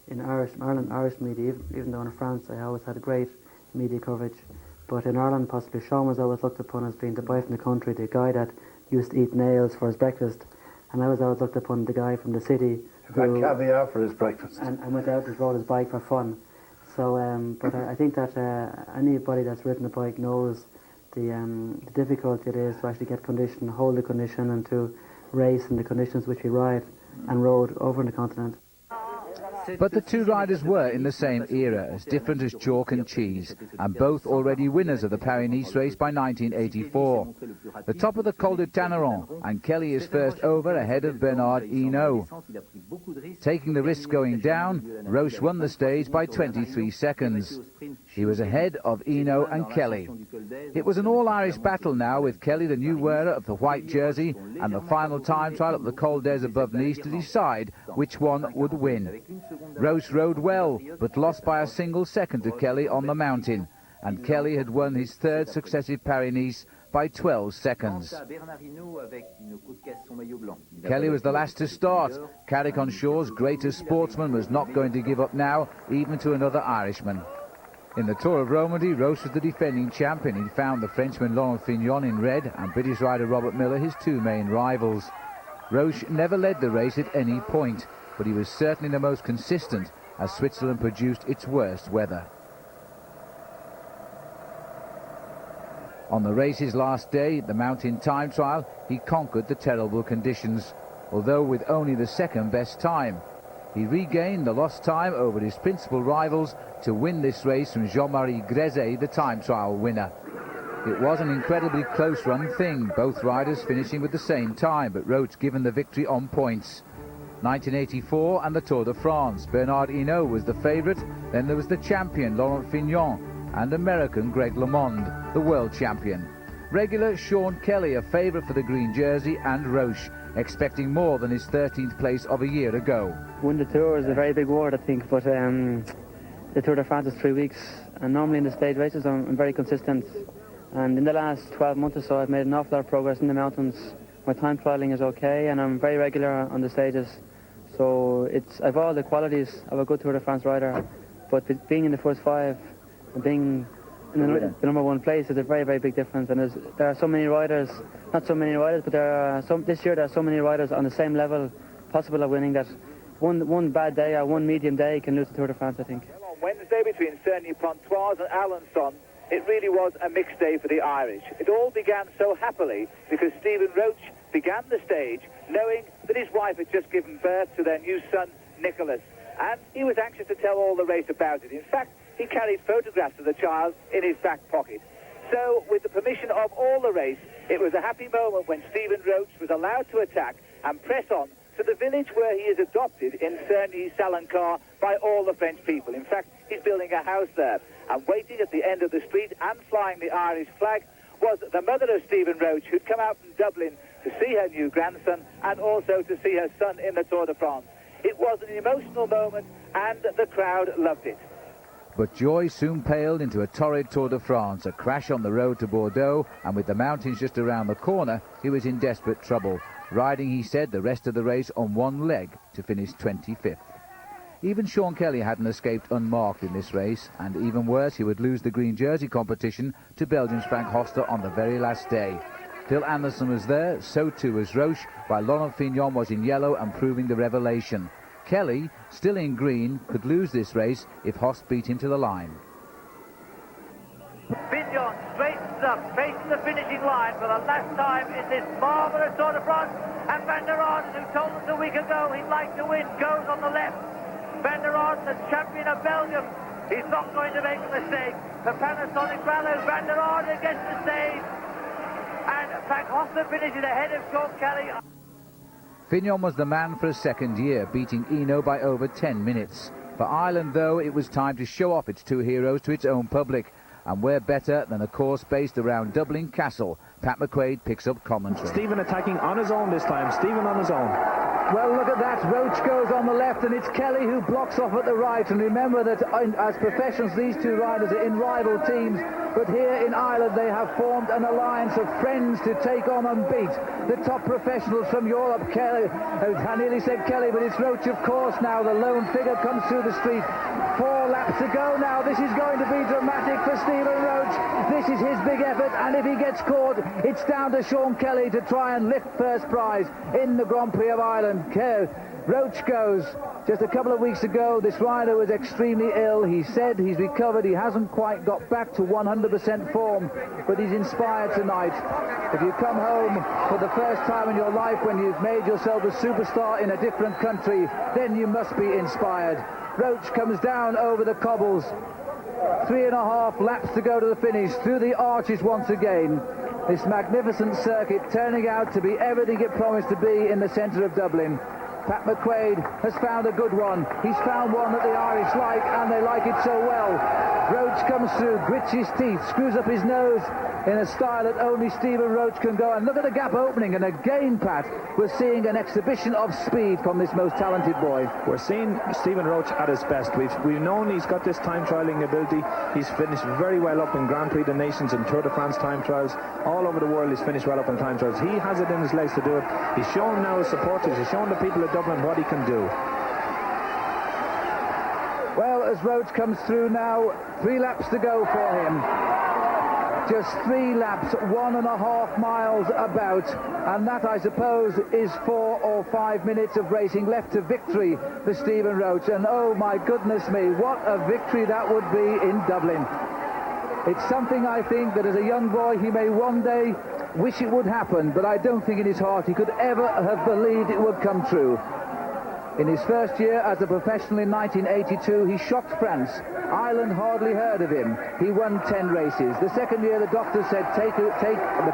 in Ireland Irish media, even though in France I always had a great media coverage. But in Ireland, possibly Sean was always looked upon as being the boy from the country, the guy that used to eat nails for his breakfast, and I was always looked upon the guy from the city who had caviar for his breakfast and went out and rode his bike for fun. So, but I think that anybody that's ridden a bike knows the difficulty it is to actually get condition, hold the condition, and to race in the conditions which we ride and rode over in the continent. But the two riders were in the same era, as different as chalk and cheese, and both already winners of the Paris-Nice race by 1984. The top of the Col de Tanneron, and Kelly is first over ahead of Bernard Hinault. Taking the risk going down, Roche won the stage by 23 seconds. He was ahead of Hinault and Kelly. It was an all-Irish battle now, with Kelly the new wearer of the white jersey, and the final time trial at the Col d'Ez above Nice to decide which one would win. Roche rode well, but lost by a single second to Kelly on the mountain, and Kelly had won his 3rd successive Paris-Nice by 12 seconds. Kelly was the last to start. Carrick-on-Shore's greatest sportsman was not going to give up now, even to another Irishman. In the Tour of Romandy, Roche was the defending champion. He found the Frenchman Laurent Fignon in red and British rider Robert Miller his two main rivals. Roche never led the race at any point, but he was certainly the most consistent as Switzerland produced its worst weather. On the race's last day, the mountain time trial, he conquered the terrible conditions, although with only the second best time. He regained the lost time over his principal rivals to win this race from Jean-Marie Grezet, the time trial winner. It was an incredibly close-run thing, both riders finishing with the same time, but Roche given the victory on points. 1984 and the Tour de France. Bernard Hinault was the favourite, then there was the champion Laurent Fignon and American Greg LeMond, the world champion. Regular Sean Kelly, a favourite for the green jersey, and Roche, expecting more than his 13th place of a year ago. Win the Tour is a very big word, I think, but the Tour de France is 3 weeks, and normally in the stage races I'm very consistent, and in the last 12 months or so I've made an awful lot of progress in the mountains. My time trialling is okay, and I'm very regular on the stages, so I've all the qualities of a good Tour de France rider, but being in the first five and being in the number one place is a very, very big difference. And there are so many riders, not so many riders, but this year there are so many riders on the same level possible of winning that one bad day or one medium day can lose the Tour de France, I think. On Wednesday between Cerny-Pontoise and Alençon, it really was a mixed day for the Irish. It all began so happily because Stephen Roche began the stage knowing that his wife had just given birth to their new son, Nicholas, and he was anxious to tell all the race about it. In fact, he carried photographs of the child in his back pocket. So, with the permission of all the race, it was a happy moment when Stephen Roche was allowed to attack and press on to the village where he is adopted in Cerny-Salancar by all the French people. In fact, he's building a house there. And waiting at the end of the street and flying the Irish flag was the mother of Stephen Roche, who'd come out from Dublin to see her new grandson and also to see her son in the Tour de France. It was an emotional moment, and the crowd loved it. But joy soon paled into a torrid Tour de France, a crash on the road to Bordeaux, and with the mountains just around the corner, he was in desperate trouble, riding, he said, the rest of the race on one leg to finish 25th. Even Sean Kelly hadn't escaped unmarked in this race, and even worse, he would lose the green jersey competition to Belgium's Frank Hoster on the very last day. Phil Anderson was there, so too was Roche, while Laurent Fignon was in yellow and proving the revelation. Kelly, still in green, could lose this race if Host beat him to the line. Fignon straightens up, facing the finishing line for the last time in this marvellous Tour de France, and Van der Orden, who told us a week ago he'd like to win, goes on the left. Van der Orden, the champion of Belgium, he's not going to make a mistake. The Panasonic Rallo, Van der Orden against the stage, and Frank Hoster finishes ahead of Sean Kelly. Fignon was the man for a second year, beating Hinault by over 10 minutes. For Ireland, though, it was time to show off its two heroes to its own public. And where better than a course based around Dublin Castle? Pat McQuaid picks up commentary. Stephen attacking on his own this time. Stephen on his own. Well, look at that. Roche goes on the left, and it's Kelly who blocks off at the right. And remember that as professionals, these two riders are in rival teams. But here in Ireland, they have formed an alliance of friends to take on and beat the top professionals from Europe. Kelly, I nearly said Kelly, but it's Roche, of course, now. The lone figure comes through the street. 4 laps to go now. This is going to be dramatic for Stephen Roche. This is his big effort, and if he gets caught, it's down to Sean Kelly to try and lift first prize in the Grand Prix of Ireland. Roche goes. Just a couple of weeks ago, this rider was extremely ill. He said he's recovered. He hasn't quite got back to 100% form, but he's inspired tonight. If you come home for the first time in your life when you've made yourself a superstar in a different country, then you must be inspired. Roche comes down over the cobbles. 3.5 laps to go to the finish, through the arches once again. This magnificent circuit turning out to be everything it promised to be in the centre of Dublin. Pat McQuaid has found a good one. He's found one that the Irish like, and they like it so well. Roche comes through, grits his teeth, screws up his nose in a style that only Stephen Roche can go. And look at the gap opening, and again, Pat, we're seeing an exhibition of speed from this most talented boy. We're seeing Stephen Roche at his best. We've known he's got this time trialling ability. He's finished very well up in Grand Prix of Nations and Tour de France time trials. All over the world he's finished well up in time trials. He has it in his legs to do it. He's shown now his supporters, he's shown the people of Dublin what he can do. Well, as Roche comes through now, 3 laps to go for him. Just 3 laps, 1.5 miles about, and that, I suppose, is 4 or 5 minutes of racing left to victory for Stephen Roche. And oh my goodness me, what a victory that would be in Dublin. It's something, I think, that as a young boy he may one day wish it would happen, but I don't think in his heart he could ever have believed it would come true. In his first year as a professional in 1982, he shocked France. Ireland hardly heard of him. He won 10 races. The second year, the doctor said, take the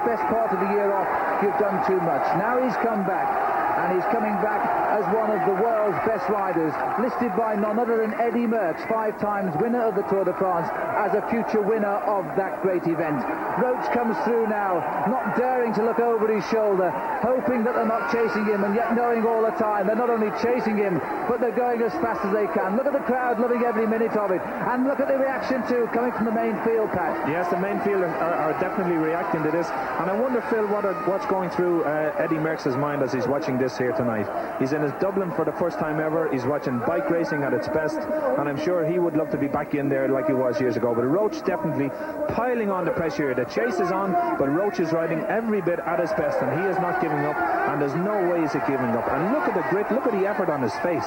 best part of the year off. You've done too much. Now he's come back, and he's coming back as one of the world's best riders, listed by none other than Eddie Merckx, 5 times winner of the Tour de France, as a future winner of that great event. Roche comes through now, not daring to look over his shoulder, hoping that they're not chasing him, and yet knowing all the time they're not only chasing him, but they're going as fast as they can. Look at the crowd loving every minute of it, and look at the reaction too, coming from the main field, Pat. Yes, the main field are definitely reacting to this, and I wonder, Phil, what's going through Eddie Merckx's mind as he's watching this here tonight. He's in his Dublin for the first time ever. He's watching bike racing at its best, and I'm sure he would love to be back in there like he was years ago. But Roche definitely piling on the pressure here. The chase is on, but Roche is riding every bit at his best, and he is not giving up, and there's no way he's giving up. And look at the grit, look at the effort on his face.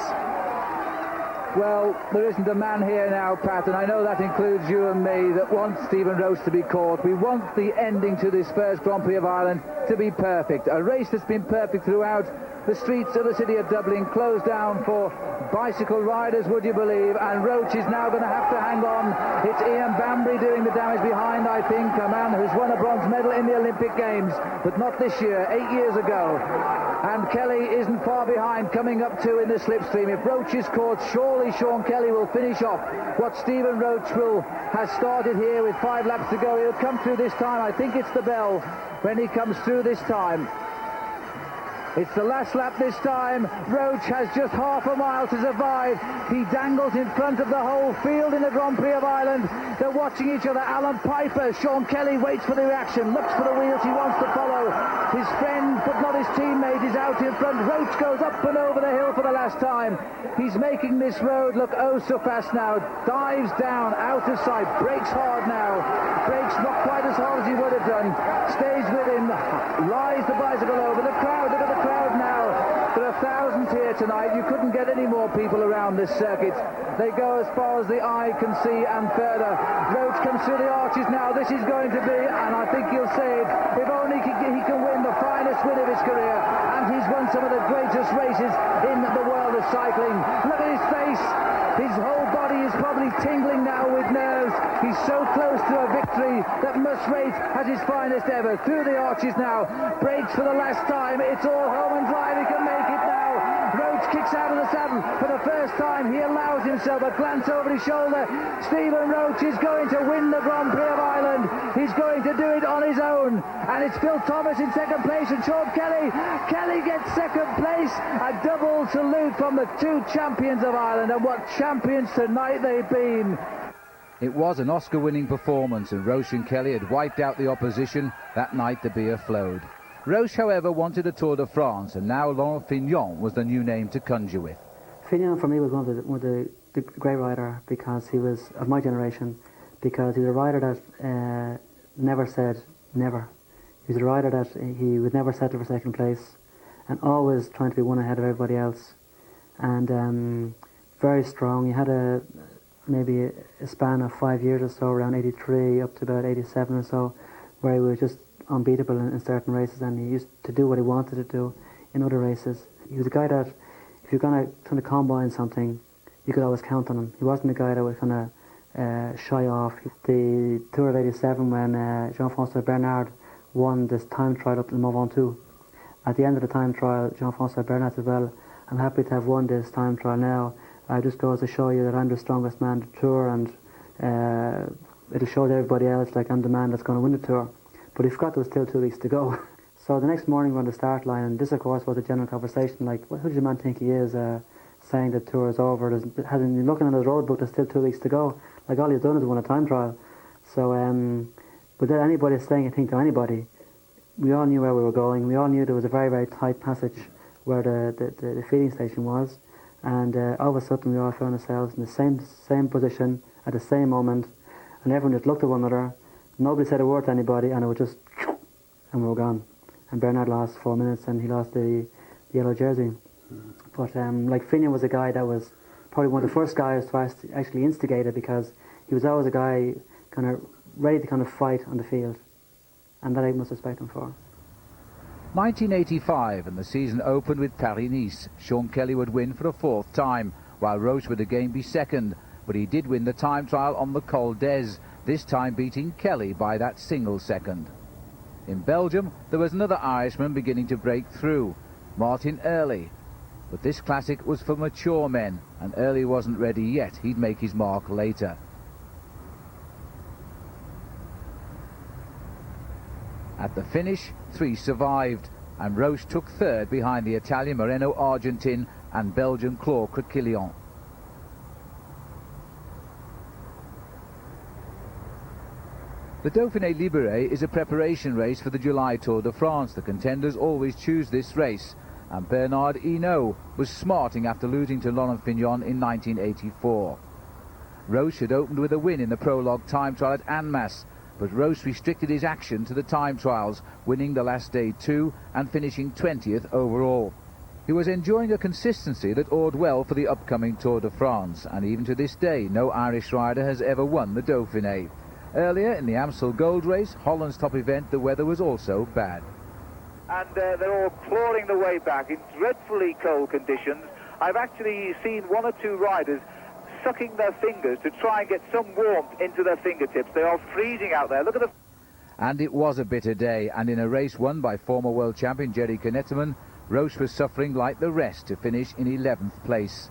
Well, there isn't a man here now, Pat, and I know that includes you and me, that wants Stephen Roche to be caught. We want the ending to this first Grand Prix of Ireland to be perfect. A race that's been perfect throughout. The streets of the city of Dublin closed down for bicycle riders, would you believe? And Roche is now going to have to hang on. It's Ian Bambury doing the damage behind, I think, a man who's won a bronze medal in the Olympic Games, but not this year, 8 years ago. And Kelly isn't far behind, coming up too in the slipstream. If Roche is caught, surely Sean Kelly will finish off what Stephen Roche has started here with 5 laps to go. He'll come through this time. I think it's the bell when he comes through this time. It's the last lap this time. Roche has just half a mile to survive. He dangles in front of the whole field in the Grand Prix of Ireland. They're watching each other. Alan Piper, Sean Kelly waits for the reaction, looks for the wheels he wants to follow. His friend, but not his teammate, is out in front. Roche goes up and over the hill for the last time. He's making this road look oh so fast now. Dives down, out of sight, brakes hard now. Brakes not quite as hard as he would have done. Stays with him, rides the bicycle over. The crowd, look at the crowd now. There are thousands here tonight. You couldn't get any more people around this circuit. They go as far as the eye can see and further. Roche comes through the arches now. This is going to be, and I think he'll say it, if only he can win the finest win of his career. And he's won some of the greatest races in the world of cycling. Look at his face. His whole body is probably tingling now with nerves. He's so close to a victory that must rate as his finest ever. Through the arches now, brakes for the last time. It's all home and dry. He can make it now. Roche kicks out of the saddle for the first time. He allows himself a glance over his shoulder. Stephen Roche is going to win the Grand Prix of Ireland. He's going to do it on his own. And it's Phil Thomas in second place and Sean Kelly. Kelly gets second place. A double salute from the 2 champions of Ireland. And what champions tonight they've been. It was an Oscar-winning performance, and Roche and Kelly had wiped out the opposition. That night the beer flowed. Roche, however, wanted a Tour de France, and now Laurent Fignon was the new name to conjure with. Fignon for me was one of the great rider, because he was of my generation, because he was a rider that never said never. He was a rider that he would never settle for second place, and always trying to be one ahead of everybody else, and very strong. He had maybe a span of 5 years or so, around 83 up to about 87 or so, where he was just unbeatable in certain races, and he used to do what he wanted to do in other races. He was a guy that, if you're going to combine something, you could always count on him. He wasn't a guy that was kind of shy off. The Tour of 87, when Jean-François Bernard won this time trial up in Mont Ventoux, at the end of the time trial, Jean-François Bernard said, well, I'm happy to have won this time trial now. It just goes to show you that I'm the strongest man on the Tour, and it'll show to everybody else, like, I'm the man that's going to win the Tour. But he forgot there was still 2 weeks to go. So the next morning we're on the start line, and this, of course, was a general conversation, like, well, who does your man think he is, saying the Tour is over? Hasn't been looking at his road book, there's still 2 weeks to go. Like, all he's done is won a time trial. So, without anybody saying anything to anybody, we all knew where we were going. We all knew there was a very, very tight passage where the feeding station was. And all of a sudden we all found ourselves in the same position at the same moment, and everyone just looked at one another. Nobody said a word to anybody, and it was just, and we were gone. And Bernard lost 4 minutes, and he lost the yellow jersey. But like, Finian was a guy that was probably one of the first guys to actually instigate it, because he was always a guy kind of ready to kind of fight on the field, and that I must respect him for. 1985, and the season opened with Paris-Nice. Sean Kelly would win for a 4th time, while Roche would again be 2nd, but he did win the time trial on the Col d'Ez, this time beating Kelly by that single second. In Belgium, there was another Irishman beginning to break through, Martin Early. But this classic was for mature men, and Early wasn't ready yet. He'd make his mark later. At the finish, 3 survived, and Roche took 3rd behind the Italian Moreno Argentin and Belgian Claude Crequillion. The Dauphiné Libéré is a preparation race for the July Tour de France. The contenders always choose this race, and Bernard Hinault was smarting after losing to Laurent Fignon in 1984. Roche had opened with a win in the prologue time trial at Annemasse, but Roche restricted his action to the time trials, winning the last day 2 and finishing 20th overall. He was enjoying a consistency that augured well for the upcoming Tour de France, and even to this day no Irish rider has ever won the Dauphiné. Earlier in the Amstel Gold Race, Holland's top event, the weather was also bad. And they're all clawing the way back in dreadfully cold conditions. I've actually seen 1 or 2 riders sucking their fingers to try and get some warmth into their fingertips. They are freezing out there. Look at the... And it was a bitter day, and in a race won by former world champion Jerry Knetterman, Roche was suffering like the rest to finish in 11th place.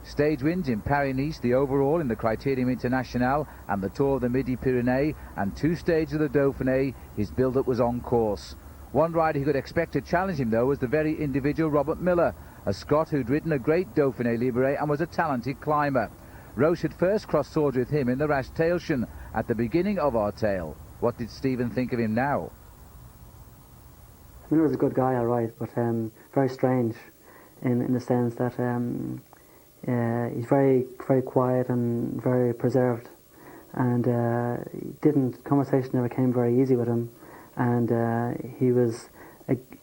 Stage wins in Paris-Nice, the overall in the Criterium International and the Tour of the Midi-Pyrénées, and 2 stages of the Dauphiné, his build-up was on course. One rider who could expect to challenge him, though, was the very individual Robert Miller, a Scot who'd ridden a great Dauphiné Libéré and was a talented climber. Roche had first crossed swords with him in the Rash Tailshan at the beginning of our tale. What did Stephen think of him now? Miller was a good guy, all right, but very strange in the sense that he's very, very quiet and very preserved, and conversation never came very easy with him, and he was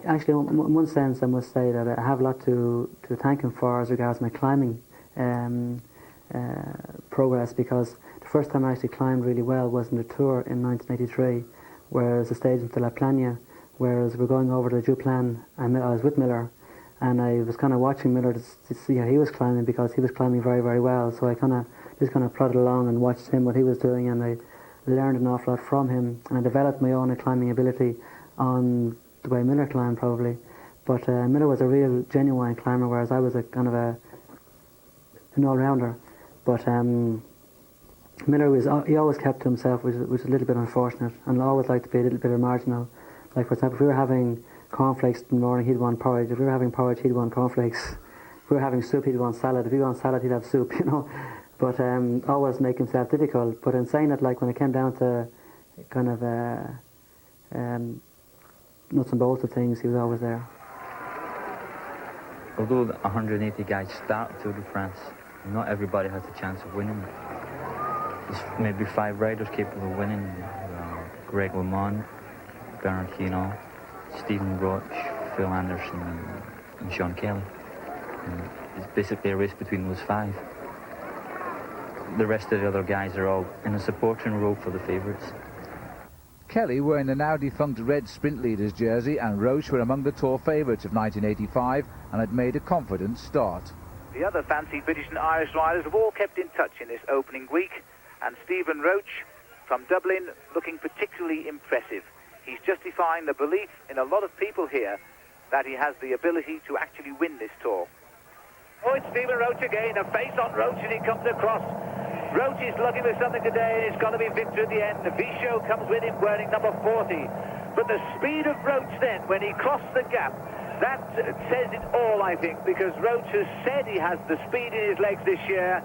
actually, in one sense, I must say that I have a lot to thank him for as regards my climbing progress, because the first time I actually climbed really well was in the Tour in 1983, whereas the stage into La Plagne, whereas we're going over the Duplan, and I was with Miller, and I was kind of watching Miller to see how he was climbing, because he was climbing very, very well. So I just plodded along and watched him, what he was doing, and I learned an awful lot from him, and I developed my own climbing ability on the way Miller climbed, probably. But Miller was a real genuine climber, whereas I was a kind of an all-rounder. But Miller he always kept to himself, which is a little bit unfortunate, and I always liked to be a little bit marginal. Like, for example, if we were having cornflakes in the morning, he'd want porridge. If we were having porridge, he'd want cornflakes. If we were having soup, he'd want salad. If he wanted salad, he'd have soup, you know. But always make himself difficult. But in saying that, like, when it came down to kind of nuts and bolts of things, he was always there. Although the 180 guys start Tour de France, not everybody has the chance of winning. There's maybe 5 riders capable of winning. Greg LeMond, Bernard Hinault, Stephen Roche, Phil Anderson, and Sean Kelly. And it's basically a race between those 5. The rest of the other guys are all in a supporting role for the favourites. Kelly were in the now defunct red Sprint Leaders jersey, and Roche were among the Tour favourites of 1985 and had made a confident start. The other fancy British and Irish riders have all kept in touch in this opening week, and Stephen Roche from Dublin looking particularly impressive. He's justifying the belief in a lot of people here that he has the ability to actually win this Tour. Oh, it's Stephen Roche again, a face on Roche, and he comes across. Roche is looking for something today, and it's got to be victory at the end. The Vichot comes with him wearing number 40. But the speed of Roche then, when he crossed the gap, that says it all, I think, because Roche has said he has the speed in his legs this year,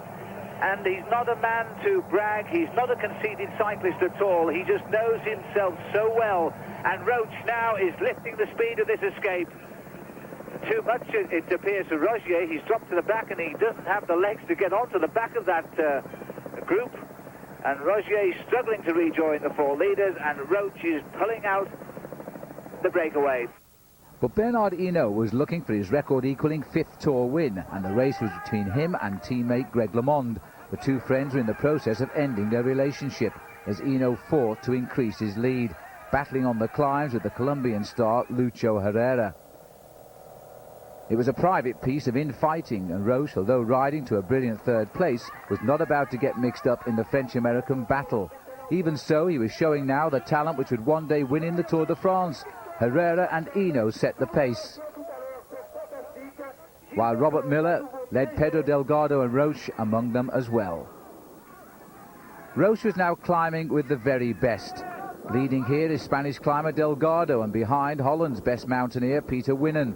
and he's not a man to brag. He's not a conceited cyclist at all. He just knows himself so well, and Roche now is lifting the speed of this escape. Too much, it appears, to Rogier. He's dropped to the back, and he doesn't have the legs to get onto the back of that group. And Rogier is struggling to rejoin the four leaders, and Roche is pulling out the breakaway. But Bernard Hinault was looking for his record-equaling 5th Tour win, and the race was between him and teammate Greg LeMond. The two friends were in the process of ending their relationship, as Hinault fought to increase his lead, battling on the climbs with the Colombian star Lucho Herrera. It was a private piece of infighting, and Roche, although riding to a brilliant 3rd place, was not about to get mixed up in the French-American battle. Even so, he was showing now the talent which would one day win in the Tour de France. Herrera and Hinault set the pace, while Robert Miller led Pedro Delgado and Roche among them as well. Roche was now climbing with the very best. Leading here is Spanish climber Delgado, and behind Holland's best mountaineer Peter Winnen.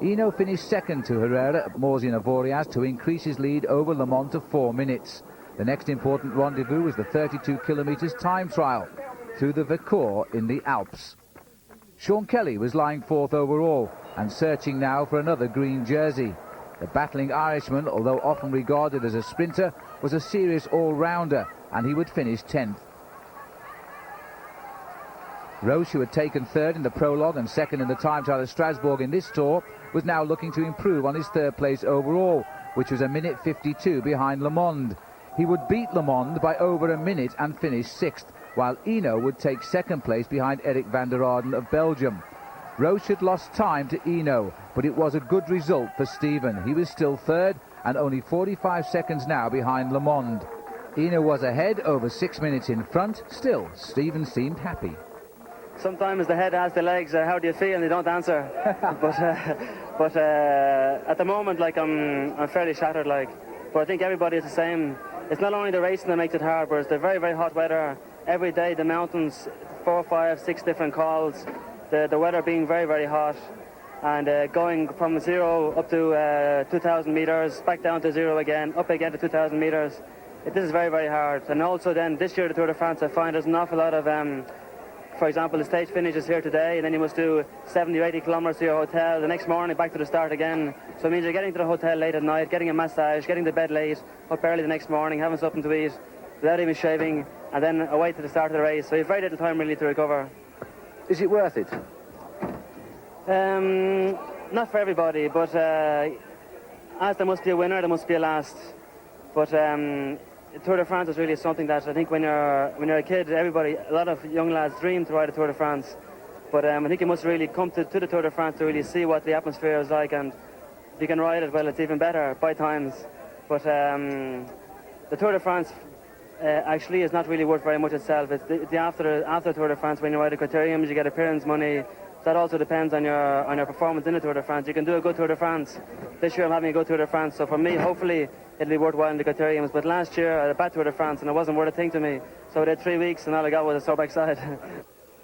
Hinault finished 2nd to Herrera at Morzine-Avoriaz to increase his lead over Le Mans to 4 minutes. The next important rendezvous was the 32 kilometres time trial through the Vercors in the Alps. Sean Kelly was lying 4th overall and searching now for another green jersey. The battling Irishman, although often regarded as a sprinter, was a serious all-rounder, and he would finish 10th. Roche, who had taken 3rd in the prologue and 2nd in the time trial at Strasbourg in this tour, was now looking to improve on his 3rd place overall, which was a minute 52 behind Le Mans. He would beat Le Mans by over a minute and finish 6th, while Hinault would take 2nd place behind Eric van der Arden of Belgium. Roche had lost time to Hinault, but it was a good result for Stephen. He was still 3rd and only 45 seconds now behind Le Mans. Hinault was ahead, over 6 minutes in front. Still, Stephen seemed happy. Sometimes the head asks the legs, how do you feel, and they don't answer. but at the moment, like, I'm fairly shattered, like. But I think everybody is the same. It's not only the racing that makes it hard, but it's the very, very hot weather. Every day, the mountains, 4, 5, 6 different calls. The weather being very, very hot. And going from 0 up to 2,000 metres, back down to 0 again, up again to 2,000 metres. This is very, very hard. And also then, this year, the Tour de France, I find there's an awful lot of... for example, the stage finishes here today, and then you must do 70 or 80 kilometres to your hotel. The next morning, back to the start again. So it means you're getting to the hotel late at night, getting a massage, getting to bed late, up early the next morning, having something to eat, without even shaving, and then away to the start of the race. So you have very little time really to recover. Is it worth it? Not for everybody, but as there must be a winner, there must be a last. But Tour de France is really something that I think when you're a kid, a lot of young lads dream to ride a Tour de France. But I think you must really come to the Tour de France to really see what the atmosphere is like, and if you can ride it, well, it's even better by times. But the Tour de France actually is not really worth very much itself. It's the after Tour de France, when you ride the criteriums, you get appearance money. That also depends on your performance in the Tour de France. You can do a good Tour de France. This year I'm having a good Tour de France, so for me, hopefully, it'll be worthwhile in the criteriums. But last year I had a bad Tour de France, and it wasn't worth a thing to me. So I did 3 weeks, and all I got was a sore backside.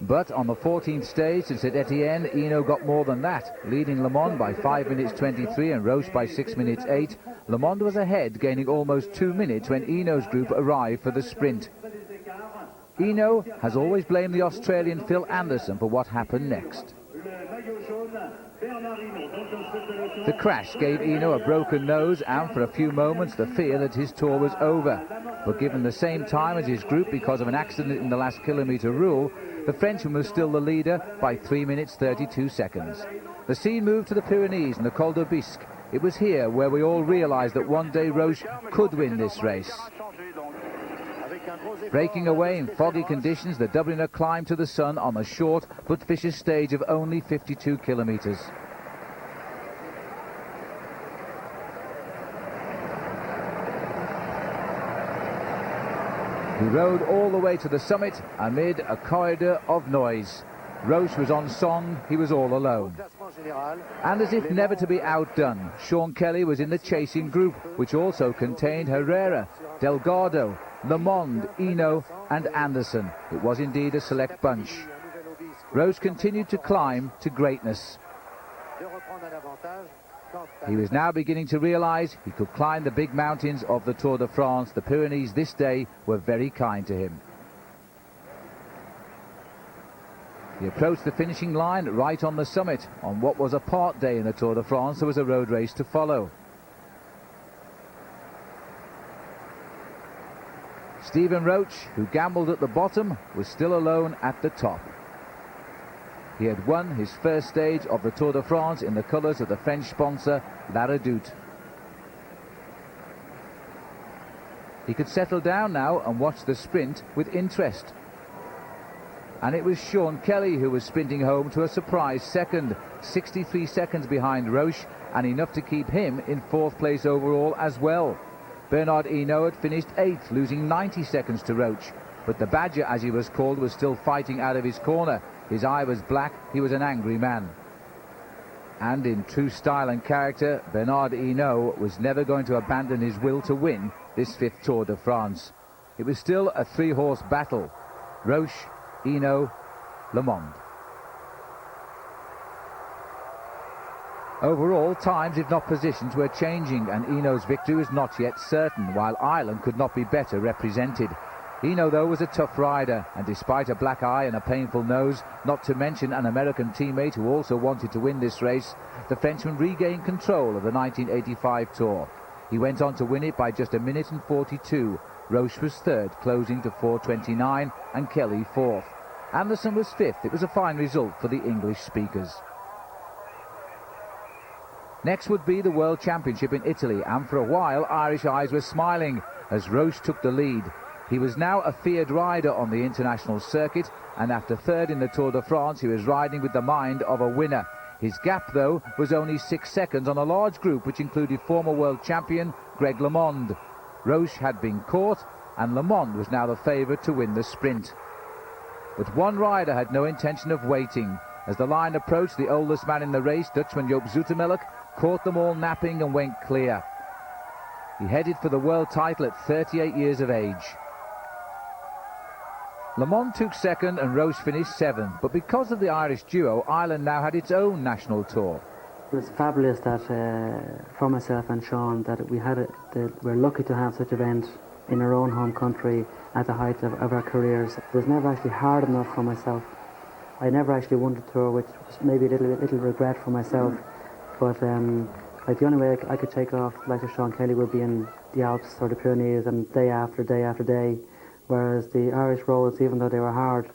But on the 14th stage at St Etienne, Hinault got more than that, leading Le Mans by 5 minutes 23 and Roche by 6 minutes 8. Le Mans was ahead, gaining almost 2 minutes when Hinault's group arrived for the sprint. Hinault has always blamed the Australian Phil Anderson for what happened next. The crash gave Hinault a broken nose and for a few moments the fear that his tour was over. But given the same time as his group because of an accident in the last kilometre rule, the Frenchman was still the leader by 3 minutes 32 seconds. The scene moved to the Pyrenees and the Col de Bisque. It was here where we all realised that one day Roche could win this race. Breaking away in foggy conditions, the Dubliner climbed to the sun on a short but vicious stage of only 52 kilometres. He rode all the way to the summit amid a corridor of noise. Roche was on song, he was all alone. And as if never to be outdone, Sean Kelly was in the chasing group, which also contained Herrera, Delgado, Lamond, Eno and Anderson. It was indeed a select bunch. Roche continued to climb to greatness. He was now beginning to realise he could climb the big mountains of the Tour de France. The Pyrenees this day were very kind to him. He approached the finishing line right on the summit. On what was a part day in the Tour de France, there was a road race to follow. Stephen Roche, who gambled at the bottom, was still alone at the top. He had won his first stage of the Tour de France in the colours of the French sponsor La Redoute. He could settle down now and watch the sprint with interest. And it was Sean Kelly who was sprinting home to a surprise second, 63 seconds behind Roche, and enough to keep him in fourth place overall as well. Bernard Hinault had finished 8th, losing 90 seconds to Roche, but the Badger, as he was called, was still fighting out of his corner. His eye was black, he was an angry man. And in true style and character, Bernard Hinault was never going to abandon his will to win this 5th Tour de France. It was still a 3-horse battle. Roche, Hinault, Lamond. Overall, times, if not positions, were changing, and Hinault's victory was not yet certain, while Ireland could not be better represented. Hinault, though, was a tough rider, and despite a black eye and a painful nose, not to mention an American teammate who also wanted to win this race, the Frenchman regained control of the 1985 Tour. He went on to win it by just 1 minute and 42. Roche was 3rd, closing to 4:29, and Kelly 4th. Anderson was 5th. It was a fine result for the English speakers. Next would be the World Championship in Italy, and for a while Irish eyes were smiling as Roche took the lead. He was now a feared rider on the international circuit, and after 3rd in the Tour de France he was riding with the mind of a winner. His gap, though, was only 6 seconds on a large group which included former world champion Greg LeMond. Roche had been caught, and LeMond was now the favourite to win the sprint. But one rider had no intention of waiting. As the line approached, the oldest man in the race, Dutchman Joop Zoetemelk, caught them all napping and went clear. He headed for the world title at 38 years of age. LeMond took 2nd and Roche finished 7th, but because of the Irish duo, Ireland now had its own national tour. It was fabulous that for myself and Sean that we're lucky to have such an event in our own home country at the height of our careers. It was never actually hard enough for myself. I never actually won the tour, which was maybe a little regret for myself. But like the only way I could take off like Sean Kelly would be in the Alps or the Pyrenees, and day after day after day. Whereas the Irish roads, even though they were hard,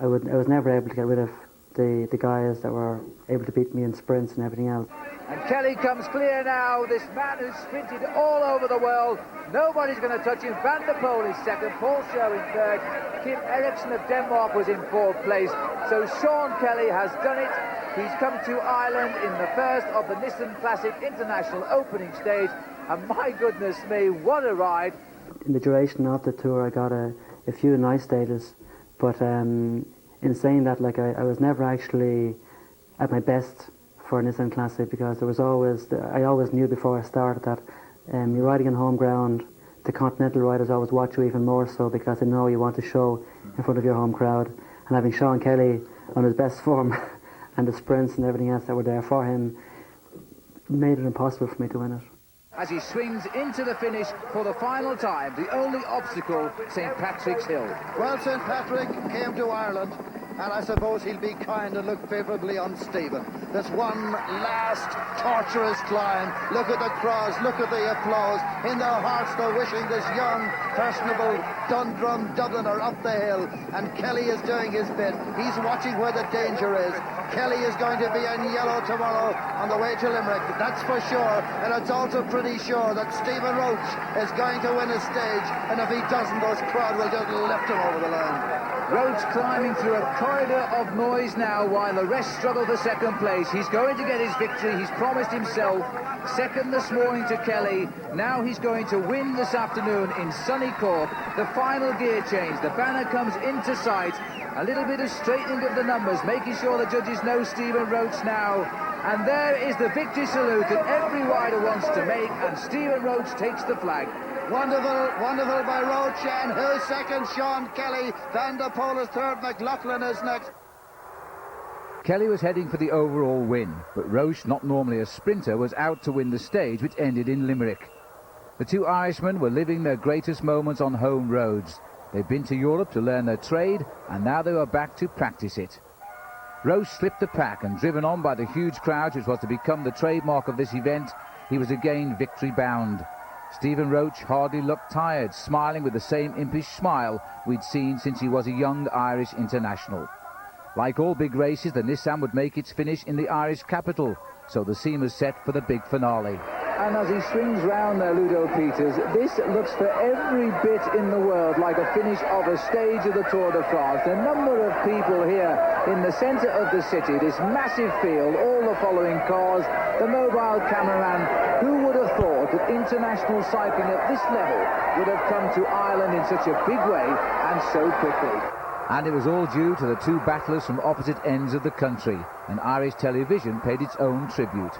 I was never able to get rid of the guys that were able to beat me in sprints and everything else. And Kelly comes clear now, this man who's sprinted all over the world. Nobody's going to touch him. Van der Poel is 2nd, Paul Schoen in 3rd, Kim Eriksen of Denmark was in 4th place. So Sean Kelly has done it. He's come to Ireland in the first of the Nissan Classic International opening stage, and my goodness me, what a ride. In the duration of the tour I got a few nice stages, but in saying that, like I was never actually at my best for a Nissan Classic, because I always knew before I started that you're riding on home ground. The continental riders always watch you even more so, because they know you want to show in front of your home crowd, and having Sean Kelly on his best form and the sprints and everything else that were there for him made it impossible for me to win it. As he swings into the finish for the final time, the only obstacle, St. Patrick's Hill. Well, St. Patrick came to Ireland, and I suppose he'll be kind and look favourably on Stephen. There's one last torturous climb. Look at the crowds, look at the applause. In their hearts they're wishing this young, personable Dundrum Dubliner up the hill, and Kelly is doing his bit. He's watching where the danger is. Kelly is going to be in yellow tomorrow on the way to Limerick, that's for sure, and it's also pretty sure that Stephen Roche is going to win a stage, and if he doesn't, those crowd will just lift him over the line. Roche climbing through a corridor of noise now while the rest struggle for second place. He's going to get his victory. He's promised himself second this morning to Kelly. Now he's going to win this afternoon in sunny Cork. The final gear change. The banner comes into sight. A little bit of straightening of the numbers, making sure the judges know Stephen Roche now. And there is the victory salute that every rider wants to make, and Stephen Roche takes the flag. Wonderful, wonderful by Roche, and Hill second, Sean Kelly. Van der Poel is third, McLaughlin is next. Kelly was heading for the overall win, but Roche, not normally a sprinter, was out to win the stage, which ended in Limerick. The two Irishmen were living their greatest moments on home roads. They'd been to Europe to learn their trade, and now they were back to practice it. Roche slipped the pack, and driven on by the huge crowd which was to become the trademark of this event, he was again victory bound. Stephen Roche hardly looked tired, smiling with the same impish smile we'd seen since he was a young Irish international. Like all big races, the Nissan would make its finish in the Irish capital, so the scene was set for the big finale. And as he swings round there, Ludo Peters, this looks for every bit in the world like a finish of a stage of the Tour de France. The number of people here in the centre of the city, this massive field, all the following cars, the mobile cameraman. Who would have thought that international cycling at this level would have come to Ireland in such a big way and so quickly? And it was all due to the two battlers from opposite ends of the country, and Irish television paid its own tribute.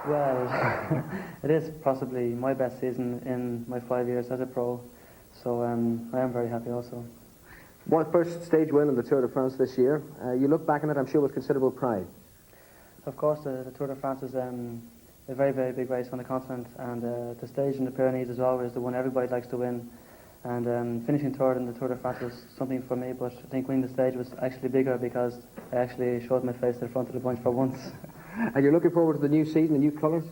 Well, it is possibly my best season in my 5 years as a pro, so I am very happy also. What first stage win in the Tour de France this year? You look back on it, I'm sure, with considerable pride. Of course, the Tour de France is a very, very big race on the continent, and the stage in the Pyrenees is always the one everybody likes to win. And finishing third in the Tour de France was something for me, but I think winning the stage was actually bigger because I actually showed my face to the front of the bunch for once. And you're looking forward to the new season, the new colours?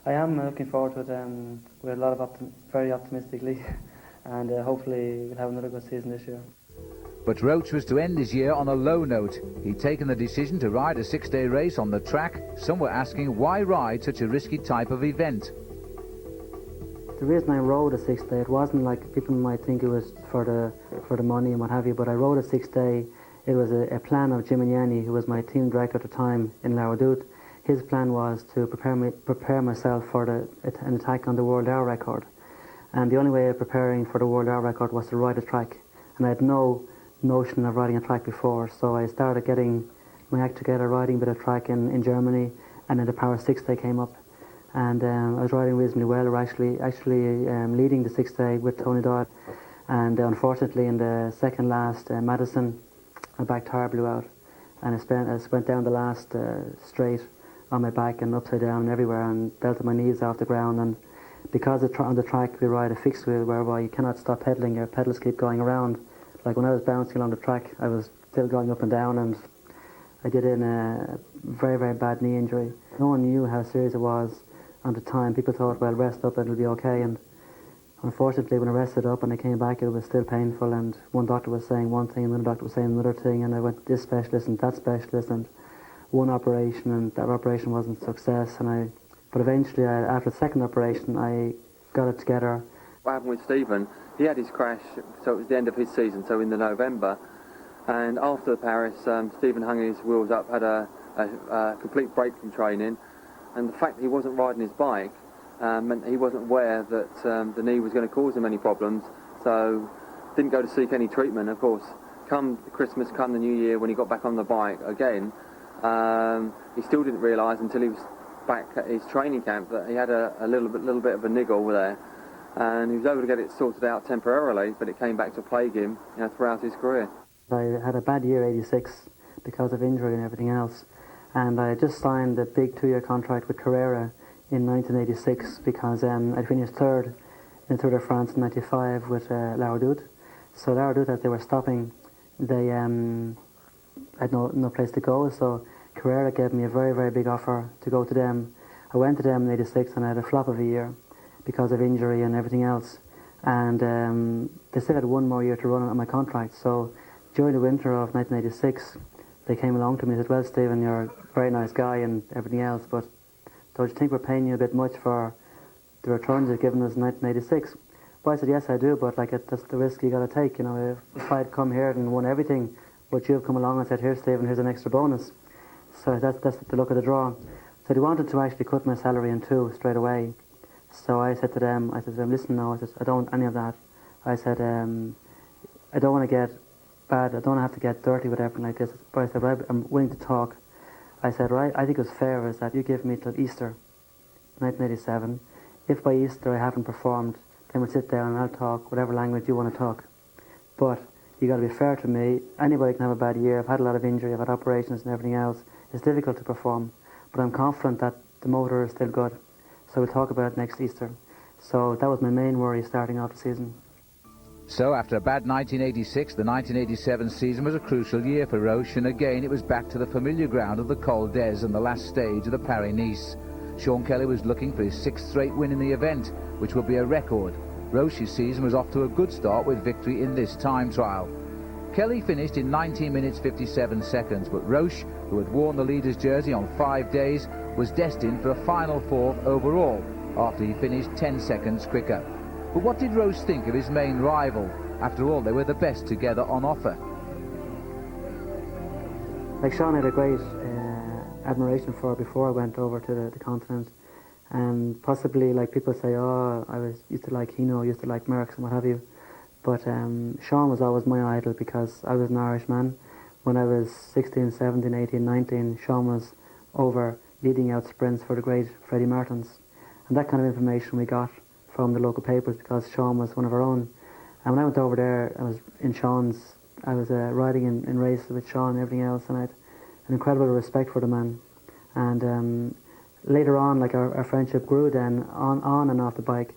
I am looking forward to it with a lot of very optimistically, and hopefully we'll have another good season this year. But Roche was to end his year on a low note. He'd taken the decision to ride a 6-day race on the track. Some were asking why ride such a risky type of event. The reason I rode a 6-day, it wasn't like people might think it was for the money and what have you, but I rode a 6-day. It was a plan of Jim Yanni, who was my team director at the time in Laredoute. His plan was to prepare myself for an attack on the world hour record. And the only way of preparing for the world hour record was to ride a track. And I had no notion of riding a track before, so I started getting my act together, riding a bit of track in Germany, and then the Paris 6-day came up. And I was riding reasonably well. We were actually leading the 6-day with Tony Dodd. And unfortunately in the second last Madison, my back tyre blew out, and I went down the last straight on my back and upside down and everywhere, and belted my knees off the ground. And because on the track we ride a fixed wheel whereby you cannot stop pedaling, your pedals keep going around. Like when I was bouncing along the track, I was still going up and down, and I did it in a very, very bad knee injury. No one knew how serious it was at the time. People thought, well, rest up and it'll be okay. And unfortunately, when I rested up and I came back, it was still painful, and one doctor was saying one thing and another doctor was saying another thing, and I went to this specialist and that specialist and one operation, and that operation wasn't a success. But eventually, after the second operation, I got it together. What happened with Stephen, he had his crash, so it was the end of his season, so in the November, and after the Paris, Stephen hung his wheels up, had a complete break from training, and the fact that he wasn't riding his bike meant he wasn't aware that the knee was going to cause him any problems, so didn't go to seek any treatment. Of course, come Christmas, come the New Year, when he got back on the bike again, he still didn't realise until he was back at his training camp that he had a little bit of a niggle there, and he was able to get it sorted out temporarily, but it came back to plague him, throughout his career. I had a bad year, 86, because of injury and everything else, and I just signed a big 2-year contract with Carrera in 1986 because I finished third in the Tour de France in 95 with Laredoute. So Laredoute, as they were stopping, they had no place to go, so Carrera gave me a very, very big offer to go to them. I went to them in 86 and I had a flop of a year because of injury and everything else, and they still had one more year to run on my contract. So during the winter of 1986 they came along to me and said, well, Stephen, you're a very nice guy and everything else, but don't you think we're paying you a bit much for the returns you've given us in 1986? Well, I said, yes, I do, but that's the risk you got to take. If I'd come here and won everything, but you've come along and said, here, Stephen, here's an extra bonus. So that's the luck of the draw. So they wanted to actually cut my salary in two straight away. So I said to them, listen, no, I said, I don't want any of that. I said, I don't want to get bad, I don't have to get dirty with everything like this. But I said, right, I'm willing to talk. I said, right, I think it was fair is that you give me till Easter, 1987. If by Easter I haven't performed, then we'll sit down and I'll talk whatever language you want to talk. But you got to be fair to me. Anybody can have a bad year. I've had a lot of injury, I've had operations and everything else. It's difficult to perform, but I'm confident that the motor is still good. So we'll talk about it next Easter. So that was my main worry starting off the season. So after a bad 1986, the 1987 season was a crucial year for Roche, and again it was back to the familiar ground of the Col d'Ez and the last stage of the Paris-Nice. Sean Kelly was looking for his 6th straight win in the event, which would be a record. Roche's season was off to a good start with victory in this time trial. Kelly finished in 19 minutes 57 seconds, but Roche, who had worn the leader's jersey on 5 days, was destined for a final 4th overall after he finished 10 seconds quicker. But what did Roche think of his main rival? After all, they were the best together on offer. Like Sean had a great admiration for before I went over to the continent, and possibly like people say, oh, I used to like Hino, used to like Merckx and what have you. But Sean was always my idol because I was an Irishman. When I was 16, 17, 18, 19, Sean was over leading out sprints for the great Freddie Martins. And that kind of information we got from the local papers because Sean was one of our own. And when I went over there, I was riding in races with Sean and everything else, and I had an incredible respect for the man. And later on, like our friendship grew then on and off the bike.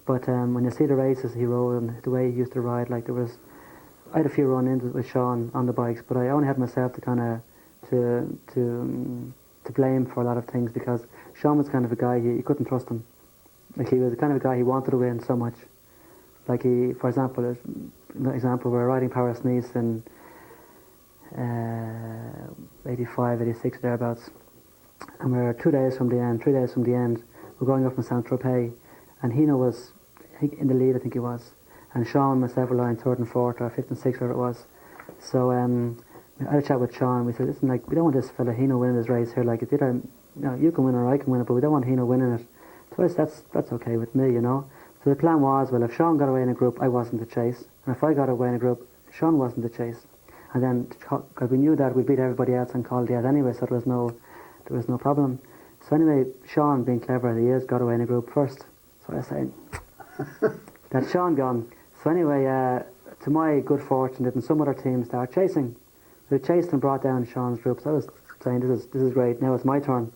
But when you see the races he rode and the way he used to ride, like I had a few run-ins with Sean on the bikes, but I only had myself to kind of to blame for a lot of things because Sean was kind of a guy you couldn't trust him. Like he was the kind of a guy he wanted to win so much. Like for example, we're riding Paris-Nice in 85, 86 thereabouts, and we're 3 days from the end. We're going up from Saint-Tropez, and Hino was in the lead, I think he was, and Sean and myself were lying 3rd and 4th or 5th and 6th, whatever it was. So I had a chat with Sean. We said, listen, like we don't want this fella Hino winning this race here. Like it's either you can win or I can win it, but we don't want Hino winning it. So that's okay with me, you know. So the plan was, well, if Sean got away in a group, I wasn't the chase, and if I got away in a group, Sean wasn't the chase. And then because we knew that we beat everybody else on Col d'Ez anyway, so there was no problem. So anyway, Sean, being clever as he is, got away in a group first. So I said, that's Sean gone. So anyway, to my good fortune, didn't some other team start chasing? They chased and brought down Sean's group. So I was saying, this is great, now it's my turn.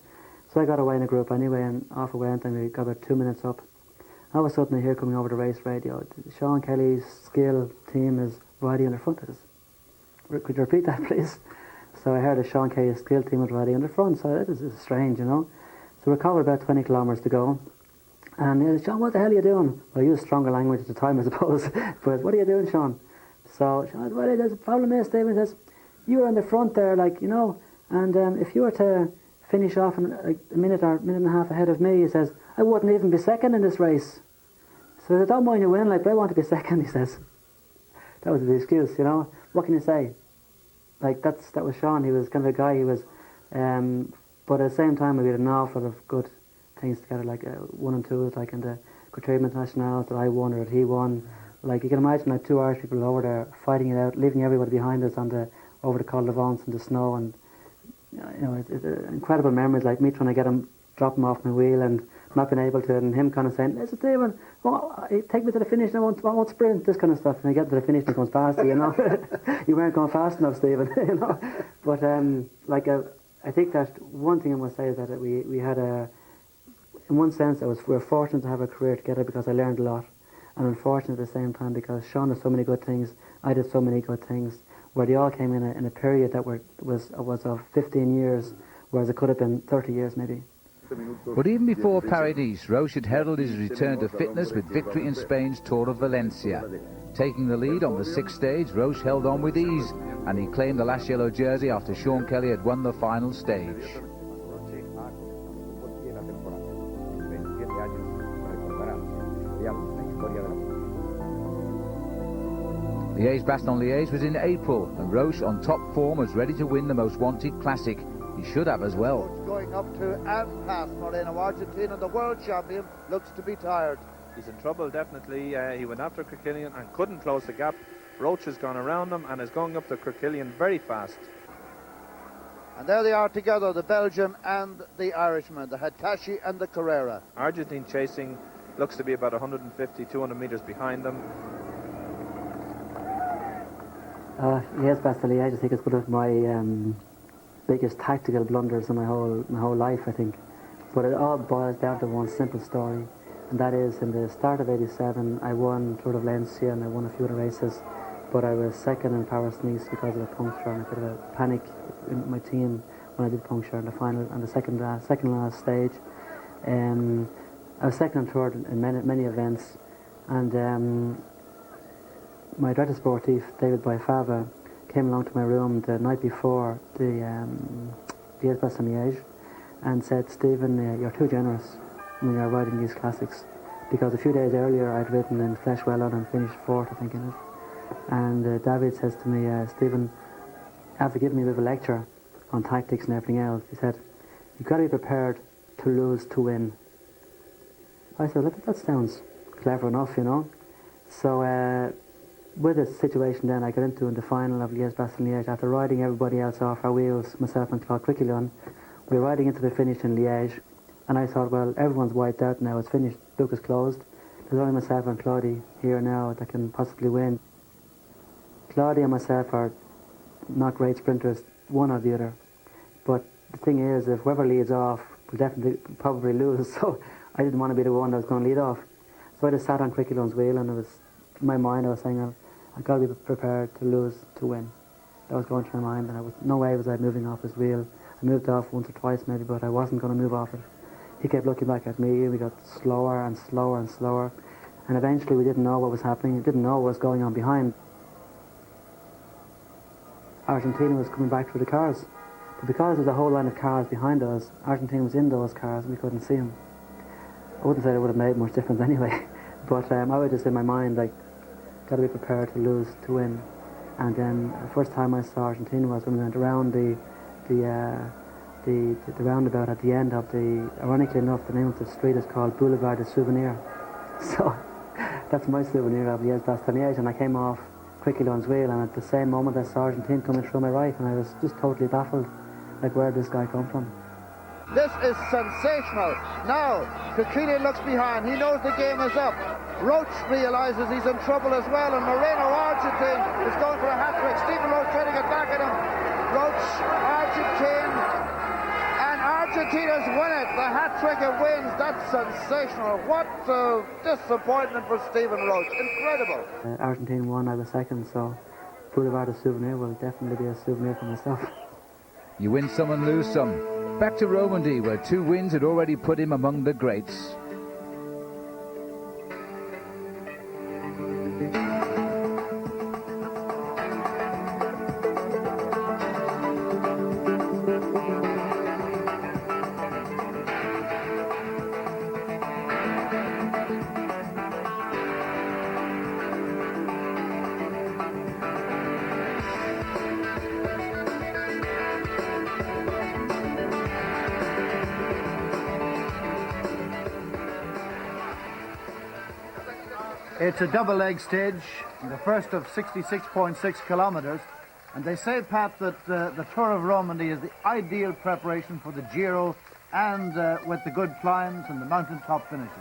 So I got away in a group anyway, and off we went, and we got about 2 minutes up. All of a sudden I hear coming over the race radio, Sean Kelly's skill team is riding on the front. Could you repeat that, please? So I heard a Sean Kelly's skill team was riding on the front, so this is strange, you know. So we're covered about 20 kilometres to go. And he said, Sean, what the hell are you doing? Well, I used stronger language at the time, I suppose. But what are you doing, Sean? So Sean said, well, there's a problem here, Stephen. He says, you were on the front there, like, you know, and if you were to finish off in a minute or minute and a half ahead of me, he says, I wouldn't even be second in this race. So I said, don't mind you win, like, but I want to be second, he says. That was the excuse, you know. What can you say? Like, that was Sean. He was kind of a guy, he was, but at the same time, we had an awful lot of good things together, like 1 and 2, like in the Couture Internationals that I won or that he won. Like, you can imagine, like, 2 Irish people over there fighting it out, leaving everybody behind us over the Col de Vence in the snow, and, you know, it's incredible memories, like me trying to drop him off my wheel and not being able to, and him kind of saying, listen, Stephen, take me to the finish, I won't sprint, this kind of stuff. And I get to the finish and he goes faster, you know. You weren't going fast enough, Stephen, you know. But I think that one thing I must say is that we had in one sense, we were fortunate to have a career together because I learned a lot, and unfortunate at the same time because Sean did so many good things, I did so many good things, where they all came in a period that was of 15 years, whereas it could have been 30 years maybe. But even before Paris-Nice, Roche had heralded his return to fitness with victory in Spain's Tour of Valencia. Taking the lead on the 6th stage, Roche held on with ease, and he claimed the last yellow jersey after Sean Kelly had won the final stage. Liège-Bastogne-Liège was in April, and Roche, on top form, was ready to win the most wanted classic. He should have as well. Going up to and past Moreno, Argentina, the world champion, looks to be tired. He's in trouble, definitely. He went after Kirkillian and couldn't close the gap. Roche has gone around him and is going up to Kirkillian very fast. And there they are together, the Belgian and the Irishman, the Hitachi and the Carrera. Argentine chasing, looks to be about 150, 200 metres behind them. Liège-Bastogne-Liège, I think it's one of my biggest tactical blunders in my whole life, I think. But it all boils down to one simple story, and that is, in the start of '87, I won Tour de Valencia and I won a few other races, but I was second in Paris-Nice because of a puncture and a bit of a panic in my team when I did puncture in the final and the second last stage. I was second and third in many events, and my director sportif, David Boyfava, came along to my room the night before the Liège-Bastogne-Liège and said, "Stephen, you're too generous when you're riding these classics." Because a few days earlier I'd ridden in Flèche-Wallonne and finished fourth, I think, in it. And David says to me, "Stephen," after giving me a bit of a lecture on tactics and everything else, he said, "You've got to be prepared to lose to win." I said, "Look, that sounds clever enough, you know." So with the situation then I got into in the final of Liège-Bastogne-Liège, after riding everybody else off our wheels, myself and Claude Quicquelin, we were riding into the finish in Liège, and I thought, well, everyone's wiped out now, it's finished, book is closed. There's only myself and Claudie here now that can possibly win. Claudie and myself are not great sprinters, one or the other. But the thing is, if whoever leads off will definitely probably lose, so I didn't want to be the one that was going to lead off. So I just sat on Quicquelin's wheel, and it was, in my mind, I was saying, I've got to be prepared to lose to win. That was going through my mind, and no way was I moving off his wheel. I moved off once or twice maybe, but I wasn't going to move off it. He kept looking back at me, and we got slower and slower and slower, and eventually we didn't know what was happening, we didn't know what was going on behind. Argentina was coming back through the cars, but because there was a whole line of cars behind us, Argentina was in those cars and we couldn't see him. I wouldn't say it would have made much difference anyway, but I was just in my mind, like, got to be prepared to lose to win. And then the first time I saw Argentina was when we went around the roundabout at the end of the, ironically enough, the name of the street is called Boulevard de Souvenir. So that's my souvenir of Liège-Bastogne-Liège, and I came off Quicquelin's wheel, and at the same moment I saw Argentina coming through my right, and I was just totally baffled, like, where did this guy come from? This is sensational. Now, Quicquelin looks behind. He knows the game is up. Roche realises he's in trouble as well, and Moreno, Argentine, is going for a hat-trick. Stephen Roche trying to get back at him. Roche, Argentine, and Argentina's win it. The hat-trick of wins. That's sensational. What a disappointment for Stephen Roche. Incredible. Argentina won, I was second, so Boulevard de Souvenir will definitely be a souvenir for myself. You win some and lose some. Back to Romandy, where 2 wins had already put him among the greats. It's a double leg stage, the first of 66.6 kilometres, and they say, Pat, that the Tour of Romandy is the ideal preparation for the Giro, and with the good climbs and the mountaintop finishes.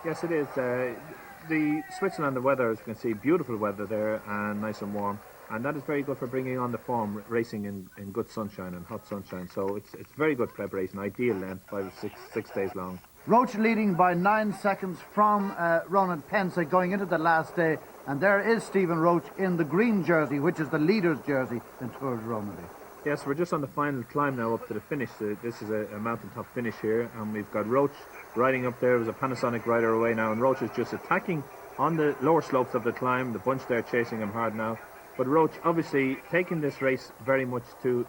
Yes, it is. The Switzerland, the weather, as you can see, beautiful weather there and nice and warm, and that is very good for bringing on the form, racing in good sunshine and hot sunshine. So it's very good preparation, ideal length, 5 or 6 days long. Roche leading by 9 seconds from Ronan Pense going into the last day, and there is Stephen Roche in the green jersey, which is the leader's jersey in Tour de Romandy. Yes, we're just on the final climb now up to the finish. This is a mountaintop finish here, and we've got Roche riding up there. There's a Panasonic rider away now, and Roche is just attacking on the lower slopes of the climb. The bunch there chasing him hard now. But Roche obviously taking this race very much to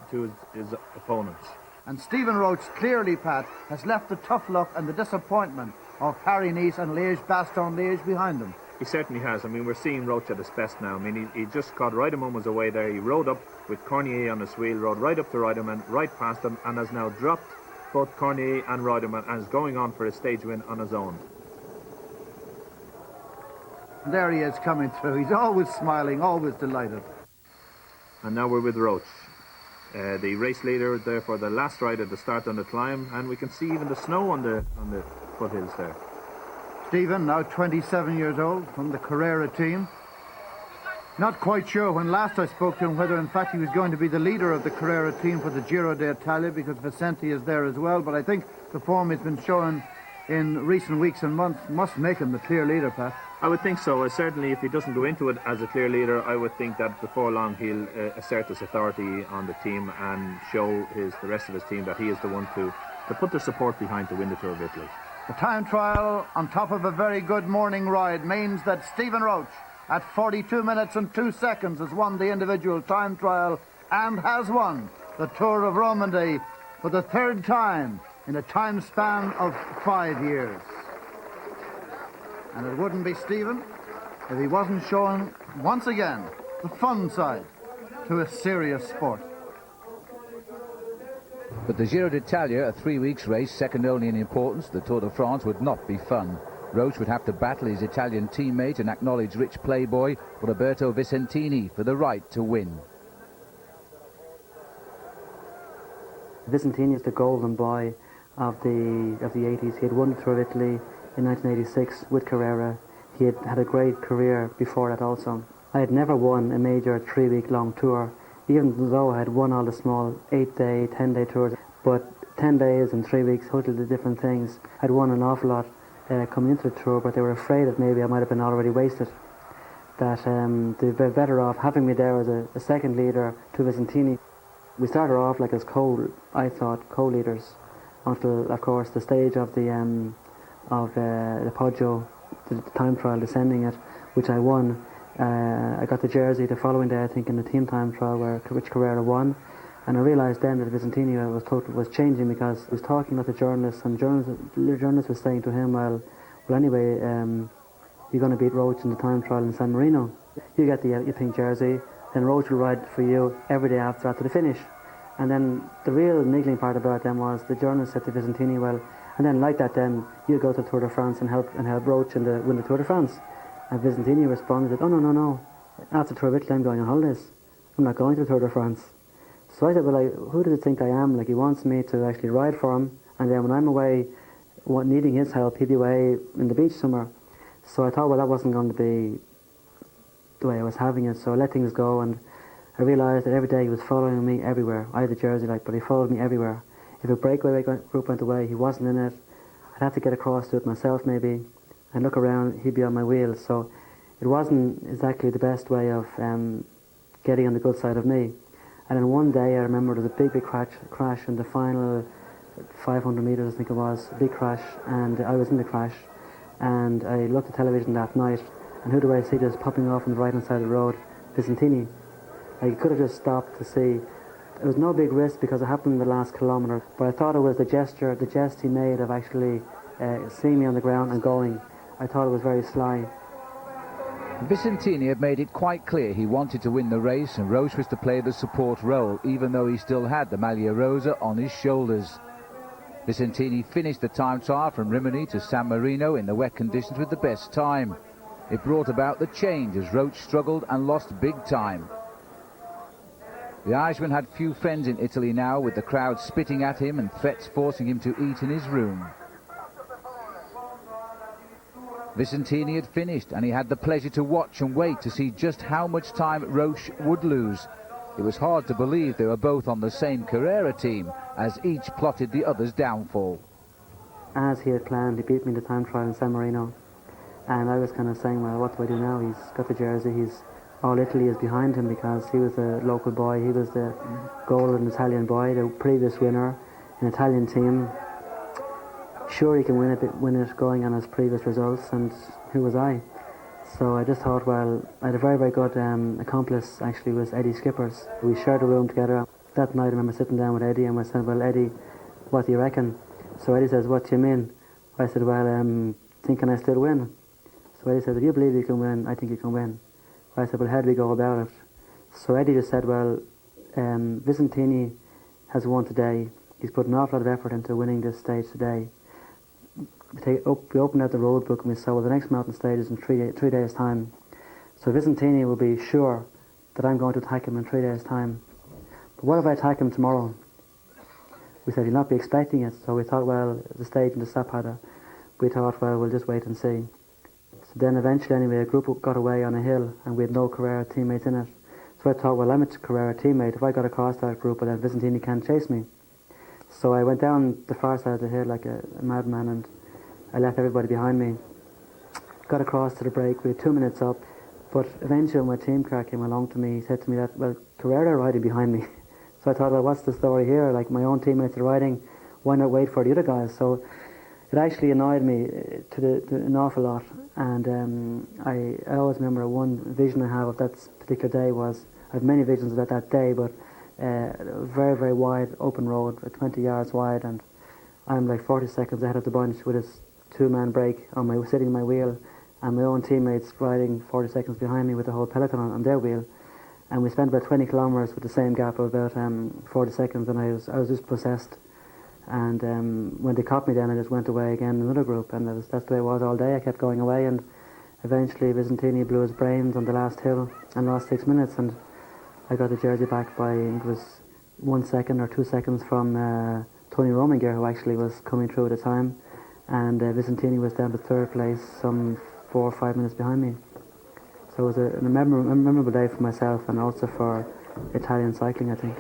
his opponents. And Stephen Roche clearly, Pat, has left the tough luck and the disappointment of Paris-Nice and Liège-Bastogne-Liège behind him. He certainly has. I mean, we're seeing Roche at his best now. I mean, he just got right a moment away there. He rode up with Cornier on his wheel, rode right up to Reutemann, right past him, and has now dropped both Cornier and Reutemann and is going on for a stage win on his own. There he is coming through. He's always smiling, always delighted. And now we're with Roche. The race leader there for the last ride at the start on the climb, and we can see even the snow on the foothills there. Stephen, now 27 years old, from the Carrera team. Not quite sure when last I spoke to him whether in fact he was going to be the leader of the Carrera team for the Giro d'Italia, because Vicente is there as well, but I think the form he's been showing in recent weeks and months must make him the clear leader, Pat. I would think so. Certainly if he doesn't go into it as a clear leader, I would think that before long he'll assert his authority on the team and show the rest of his team that he is the one to put the support behind to win the Tour of Italy. The time trial on top of a very good morning ride means that Stephen Roche at 42 minutes and 2 seconds has won the individual time trial and has won the Tour of Romandy for the third time in a time span of 5 years. And it wouldn't be Stephen if he wasn't showing once again the fun side to a serious sport. But the Giro d'Italia, a 3 weeks race, second only in importance, the Tour de France, would not be fun. Roche would have to battle his Italian teammate and acknowledged rich playboy Roberto Vicentini for the right to win. Vicentini is the golden boy of the 80s. He had won the Tour of Italy in 1986 with Carrera. He had had a great career before that also. I had never won a major 3-week-long tour, even though I had won all the small 8-day, 10-day tours. But 10 days and 3 weeks, totally different things. I'd won an awful lot coming into the tour, but they were afraid that maybe I might have been already wasted. That they'd be better off having me there as a second leader to Vicentini. We started off like as co-leaders, until, of course, the stage of the Poggio, the time trial, descending it, which I won. I got the jersey the following day, I think, in the team time trial, which Carrera won. And I realised then that Vicentini was changing, because he was talking with the journalists, and the journalist was saying to him, well anyway, you're going to beat Roche in the time trial in San Marino. You get the pink jersey, then Roche will ride for you every day after the finish. And then the real niggling part about them was the journalist said to Vicentini, well, and then like that then you go to the Tour de France and help Roche win the Tour de France. And Vicentini responded, oh no, after the Tour of Italy I'm going on holidays. I'm not going to the Tour de France. So I said, well, who does he think I am? Like, he wants me to actually ride for him, and then when I'm away needing his help, he'd be away in the beach somewhere. So I thought, well, that wasn't going to be the way I was having it, so I let things go, and I realised that every day he was following me everywhere. I had the jersey, but he followed me everywhere. If a breakaway group went away, he wasn't in it. I'd have to get across to it myself maybe, and look around, he'd be on my wheels. So it wasn't exactly the best way of getting on the good side of me. And then one day I remember there was a big crash in the final 500 metres, I think it was, a big crash, and I was in the crash. And I looked at television that night, and who do I see just popping off on the right-hand side of the road? Vicentini. I could have just stopped to see. It was no big risk because it happened in the last kilometre, but I thought it was the jest he made of actually seeing me on the ground and going. I thought it was very sly. Vicentini had made it quite clear he wanted to win the race, and Roche was to play the support role, even though he still had the Maglia Rosa on his shoulders. Vicentini finished the time trial from Rimini to San Marino in the wet conditions with the best time. It brought about the change as Roche struggled and lost big time. The Irishman had few friends in Italy now, with the crowd spitting at him and threats forcing him to eat in his room. Vicentini had finished, and he had the pleasure to watch and wait to see just how much time Roche would lose. It was hard to believe they were both on the same Carrera team, as each plotted the other's downfall. As he had planned, he beat me in the time trial in San Marino, and I was kind of saying, well, what do I do now? He's got the jersey, all Italy is behind him because he was a local boy, he was the golden Italian boy, the previous winner, an Italian team. Sure, he can win it going on his previous results, and who was I? So I just thought, well, I had a very, very good accomplice, actually, was Eddie Skippers. We shared a room together. That night I remember sitting down with Eddie, and I said, well, Eddie, what do you reckon? So Eddie says, what do you mean? I said, well, thinking I still win. So Eddie said, if you believe you can win, I think you can win. I said, well, how do we go about it? So Eddie just said, well, Vicentini has won today. He's put an awful lot of effort into winning this stage today. We opened out the road book and we saw, well, the next mountain stage is in three days' time. So Vicentini will be sure that I'm going to attack him in 3 days' time. But what if I attack him tomorrow? We said he'll not be expecting it. So we thought, well, the stage in the Sappada, we thought, well, we'll just wait and see. So then eventually, anyway, a group got away on a hill and we had no Carrera teammates in it. So I thought, well, I'm a Carrera teammate. If I got across that group, well, then Vicentini can't chase me. So I went down the far side of the hill like a madman and I left everybody behind me. Got across to the break, we had 2 minutes up, but eventually when my team car came along to me, he said to me that, well, Carrera are riding behind me. So I thought, well, what's the story here? Like, my own teammates are riding, why not wait for the other guys? So it actually annoyed me to an awful lot. And I always remember one vision I have of that particular day was, I have many visions about that day, but very, very wide open road, 20 yards wide, and I'm like 40 seconds ahead of the bunch with this two-man break sitting in my wheel, and my own teammates riding 40 seconds behind me with the whole peloton on their wheel. And we spent about 20 kilometres with the same gap of about 40 seconds, and I was just possessed. And when they caught me then, I just went away again in another group, and that's the way it was all day. I kept going away, and eventually Vicentini blew his brains on the last hill and lost 6 minutes, and I got the jersey back by, I think it was 1 second or 2 seconds from Tony Rominger, who actually was coming through at the time, and Vicentini was down to third place, some 4 or 5 minutes behind me. So it was a memorable day for myself and also for Italian cycling, I think.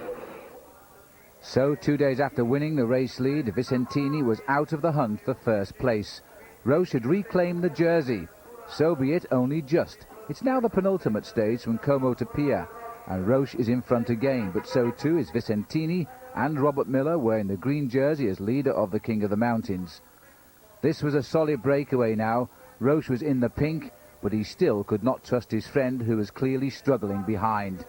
So 2 days after winning the race lead, Vicentini was out of the hunt for first place. Roche had reclaimed the jersey. So be it, only just. It's now the penultimate stage from Como to Pia, and Roche is in front again, but so too is Vicentini and Robert Miller, wearing the green jersey as leader of the King of the Mountains. This was a solid breakaway now. Roche was in the pink, but he still could not trust his friend, who was clearly struggling behind.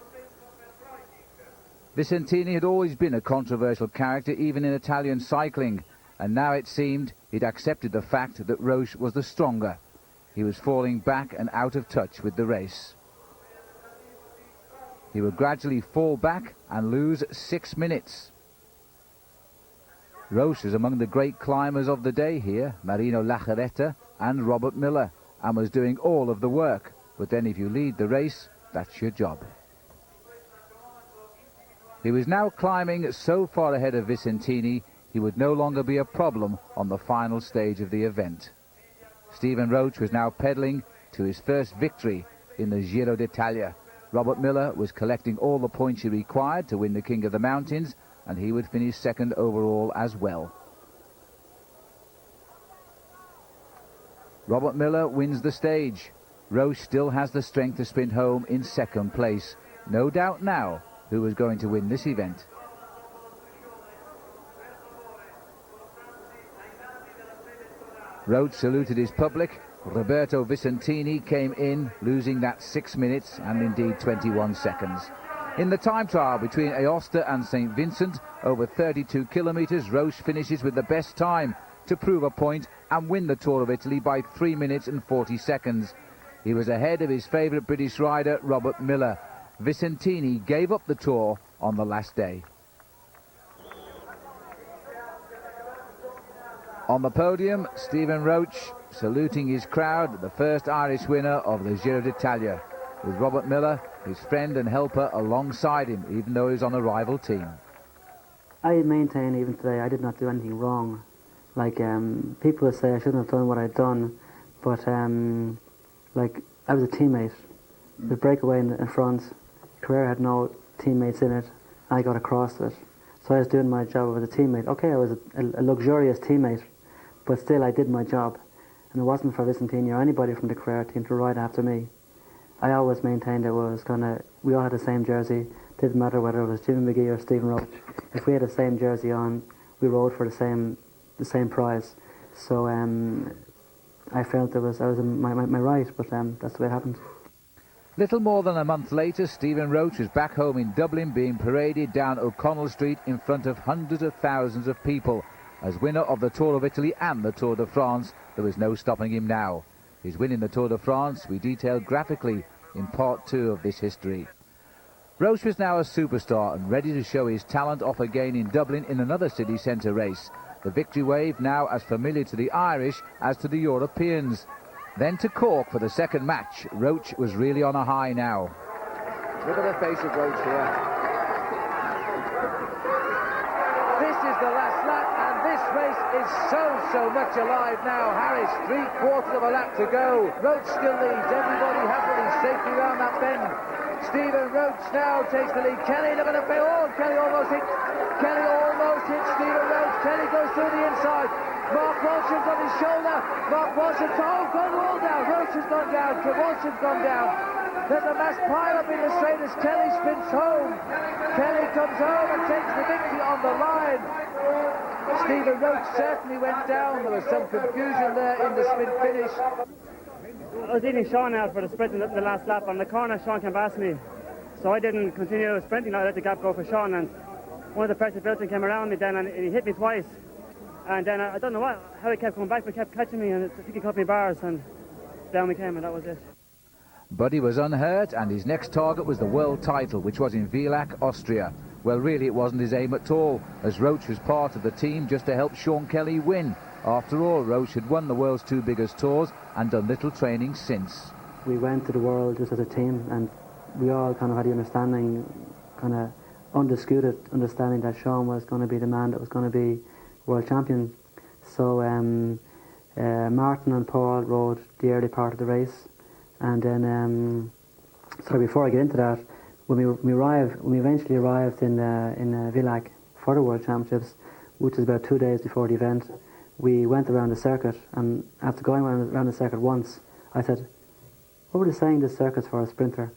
Vicentini had always been a controversial character, even in Italian cycling, and now it seemed he'd accepted the fact that Roche was the stronger. He was falling back and out of touch with the race. He would gradually fall back and lose 6 minutes. Roche is among the great climbers of the day here, Marino Lajaretta and Robert Miller, and was doing all of the work. But then if you lead the race, that's your job. He was now climbing so far ahead of Vicentini, he would no longer be a problem on the final stage of the event. Stephen Roche was now pedalling to his first victory in the Giro d'Italia. Robert Miller was collecting all the points he required to win the King of the Mountains, and he would finish second overall as well. Robert Miller wins the stage. Roche still has the strength to sprint home in second place. No doubt now who was going to win this event. Roche saluted his public. Roberto Vicentini came in, losing that 6 minutes and indeed 21 seconds. In the time trial between Aosta and St. Vincent, over 32 kilometres, Roche finishes with the best time to prove a point and win the Tour of Italy by 3 minutes and 40 seconds. He was ahead of his favourite British rider, Robert Miller. Vicentini gave up the Tour on the last day. On the podium, Stephen Roche saluting his crowd, the first Irish winner of the Giro d'Italia, with Robert Miller, his friend and helper, alongside him, even though he was on a rival team. I maintain even today I did not do anything wrong. Like, people say I shouldn't have done what I'd done, but like, I was a teammate. The breakaway in front, Carrera had no teammates in it, I got across it. So I was doing my job as a teammate. Okay, I was a luxurious teammate, but still I did my job. And it wasn't for Vicentini or anybody from the Carrera team to ride after me. I always maintained we all had the same jersey. Didn't matter whether it was Jimmy McGee or Stephen Roche. If we had the same jersey on, we rode for the same prize. So I felt I was in my right, but that's the way it happened. Little more than a month later, Stephen Roche was back home in Dublin, being paraded down O'Connell Street in front of hundreds of thousands of people. As winner of the Tour of Italy and the Tour de France, there was no stopping him now. His win in the Tour de France we detailed graphically in part 2 of this history. Roche was now a superstar and ready to show his talent off again in Dublin in another city centre race. The victory wave now as familiar to the Irish as to the Europeans. Then to Cork for the second match. Roche was really on a high now. Look at the face of Roche here. This is the last lap, and this race is so much alive now. Harris, 3/4 of a lap to go. Roche still leads. Everybody happily safely around that bend. Stephen Roche now takes the lead. Kelly looking to pay. Oh, Kelly almost hit Stephen Roche. Kelly goes through the inside. Mark Walsham's on his shoulder. Mark Walsham's gone all down. Roche has gone down. Walsham's gone down. There's a mass pile up in the straight as Kelly sprints home. Kelly comes home and takes the victory on the line. Stephen Roche certainly went down. There was some confusion there in the sprint finish. I was leading Sean out for the sprint in the last lap. On the corner, Sean came past me. So I didn't continue sprinting. I let the gap go for Sean. And one of the pressure built-in came around me then, and he hit me twice. And then I don't know how he kept coming back, but kept catching me, and I think he caught me bars, and down we came, and that was it. But he was unhurt, and his next target was the world title, which was in Villach, Austria. Well, really, it wasn't his aim at all, as Roche was part of the team just to help Sean Kelly win. After all, Roche had won the world's 2 biggest tours and done little training since. We went to the world just as a team, and we all kind of had the understanding, kind of undisputed understanding that Sean was going to be the man that was going to be world champion. So Martin and Paul rode the early part of the race, and then sorry, before I get into that, when we eventually arrived in Villach for the World Championships, which is about 2 days before the event, we went around the circuit, and after going around the circuit once, I said, "What were they saying this circuit's for a sprinter?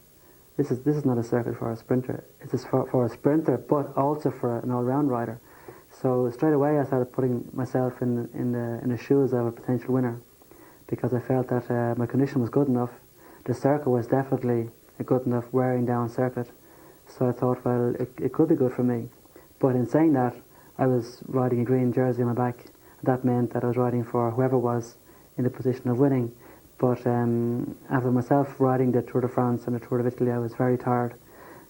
This is not a circuit for a sprinter. It's for a sprinter, but also for an all-round rider." So straight away I started putting myself in the shoes of a potential winner, because I felt that my condition was good enough. The circuit was definitely a good enough wearing down circuit. So I thought, well, it could be good for me. But in saying that, I was riding a green jersey on my back. That meant that I was riding for whoever was in the position of winning. But after myself riding the Tour de France and the Tour of Italy, I was very tired.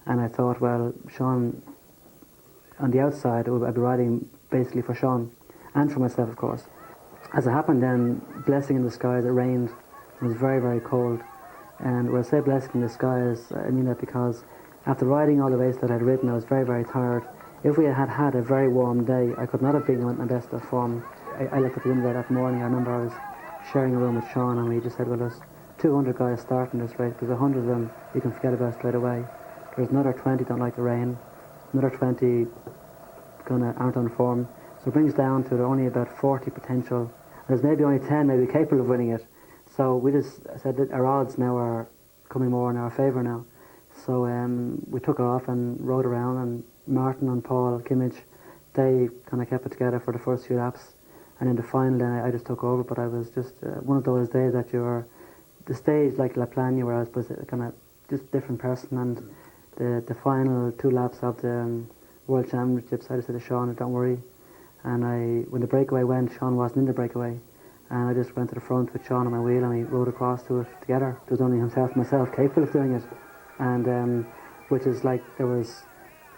And I thought, well, Sean, on the outside, I'd be riding basically for Sean and for myself, of course. As it happened then, blessing in disguise, it rained. It was very, very cold. And when I say blessing in disguise, I mean that because after riding all the race that I'd ridden, I was very, very tired. If we had had a very warm day, I could not have been in my best of form. I looked at the window that morning. I remember I was sharing a room with Sean, and we just said, well, there's 200 guys starting this race. There's 100 of them you can forget about straight away. There's another 20 don't like the rain. Another 20 aren't on form. So it brings down to only about 40 potential. There's maybe only 10 maybe capable of winning it. So we just said that our odds now are coming more in our favour now. So we took off and rode around, and Martin and Paul Kimmage, they kind of kept it together for the first few laps. And in the final then I just took over, but I was just one of those days that you're the stage like La Plagne, where I was kind of just different person. And the final 2 laps of the World Championships, I just said to Sean, don't worry. And when the breakaway went, Sean wasn't in the breakaway. And I just went to the front with Sean on my wheel, and we rode across to it together. There was only himself and myself capable of doing it. And which is like, there was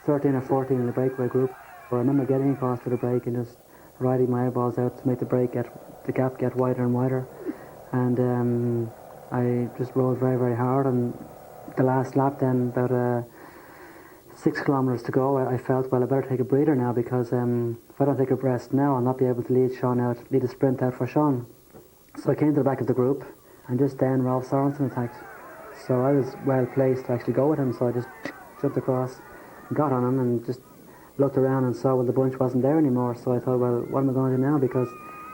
13 or 14 in the breakaway group. But I remember getting across to the break and just riding my eyeballs out to make the gap get wider and wider. And I just rode very, very hard. And the last lap then, about 6 kilometres to go, I felt, well, I better take a breather now, because if I don't take a rest now, I'll not be able to lead a sprint out for Sean. So I came to the back of the group, and just then Ralph Sorensen attacked. So I was well placed to actually go with him, so I just jumped across, got on him, and just looked around and saw, well, the bunch wasn't there anymore. So I thought, well, what am I going to do now? Because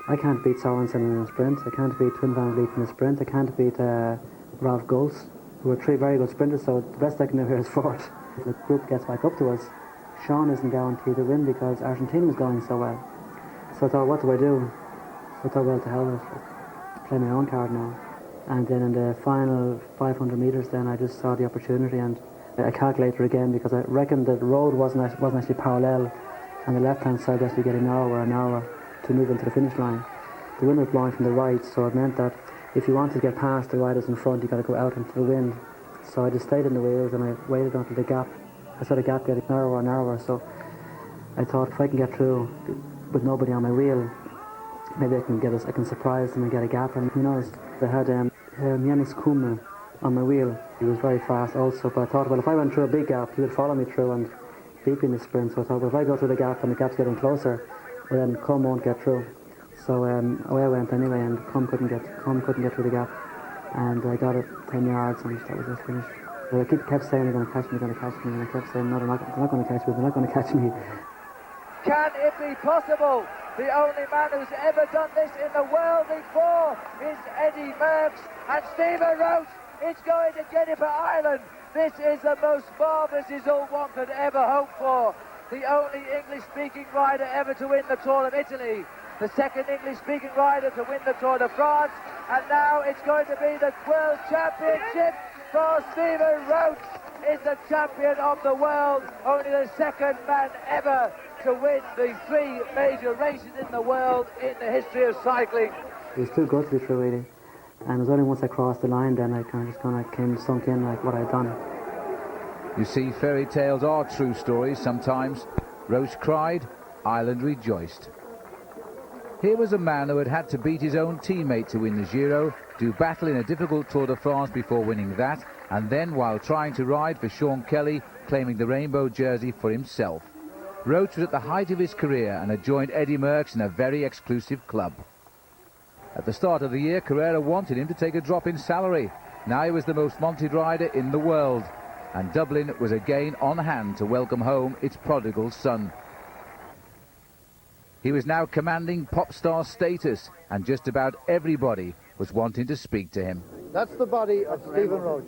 I can't beat Sorensen in a sprint, I can't beat Twin Van Vliet in a sprint, I can't beat Ralph Gulls, who are 3 very good sprinters, so the best I can do here is fourth. If the group gets back up to us, Sean isn't guaranteed to win because Argentina was going so well. So I thought, what do I do? So I thought, well, to hell with it, play my own card now. And then in the final 500 metres then I just saw the opportunity, and I calculated again, because I reckoned that the road wasn't actually parallel, and the left hand side has to get an hour to move into the finish line. The wind was blowing from the right, so it meant that if you want to get past the riders in front, you got to go out into the wind. So I just stayed in the wheels and I waited until the gap. I saw the gap getting narrower and narrower. So I thought if I can get through with nobody on my wheel, maybe I can surprise them and get a gap. And who knows? I had Yannis Kuma on my wheel. He was very fast also, but I thought, well, if I went through a big gap, he would follow me through and beat me in the sprint. So I thought, well, if I go through the gap and the gap's getting closer, well, then Com won't get through. So away I went anyway, and Com couldn't get through the gap, and I got it 10 yards, and that was it, finished. But I kept saying they're going to catch me, and I kept saying no, they're not going to catch me, they're not going to catch me. Can it be possible? The only man who's ever done this in the world before is Eddie Merckx, and Stephen Roche is going to get it for Ireland. This is the most marvellous result one could ever hope for. The only English-speaking rider ever to win the Tour of Italy, the second English-speaking rider to win the Tour de France, and now it's going to be the World Championship for Stephen Roche is the champion of the world, only the second man ever to win the 3 major races in the world in the history of cycling. It was too good to be true, really. And it was only once I crossed the line then I kind of came sunk in like what I'd done. You see, fairy tales are true stories sometimes. Roche cried, Ireland rejoiced. Here was a man who had had to beat his own teammate to win the Giro, do battle in a difficult Tour de France before winning that, and then, while trying to ride for Sean Kelly, claiming the rainbow jersey for himself. Roche was at the height of his career and had joined Eddie Merckx in a very exclusive club. At the start of the year, Carrera wanted him to take a drop in salary. Now he was the most wanted rider in the world, and Dublin was again on hand to welcome home its prodigal son. He was now commanding pop star status, and just about everybody was wanting to speak to him. That's the body of Stephen Roche.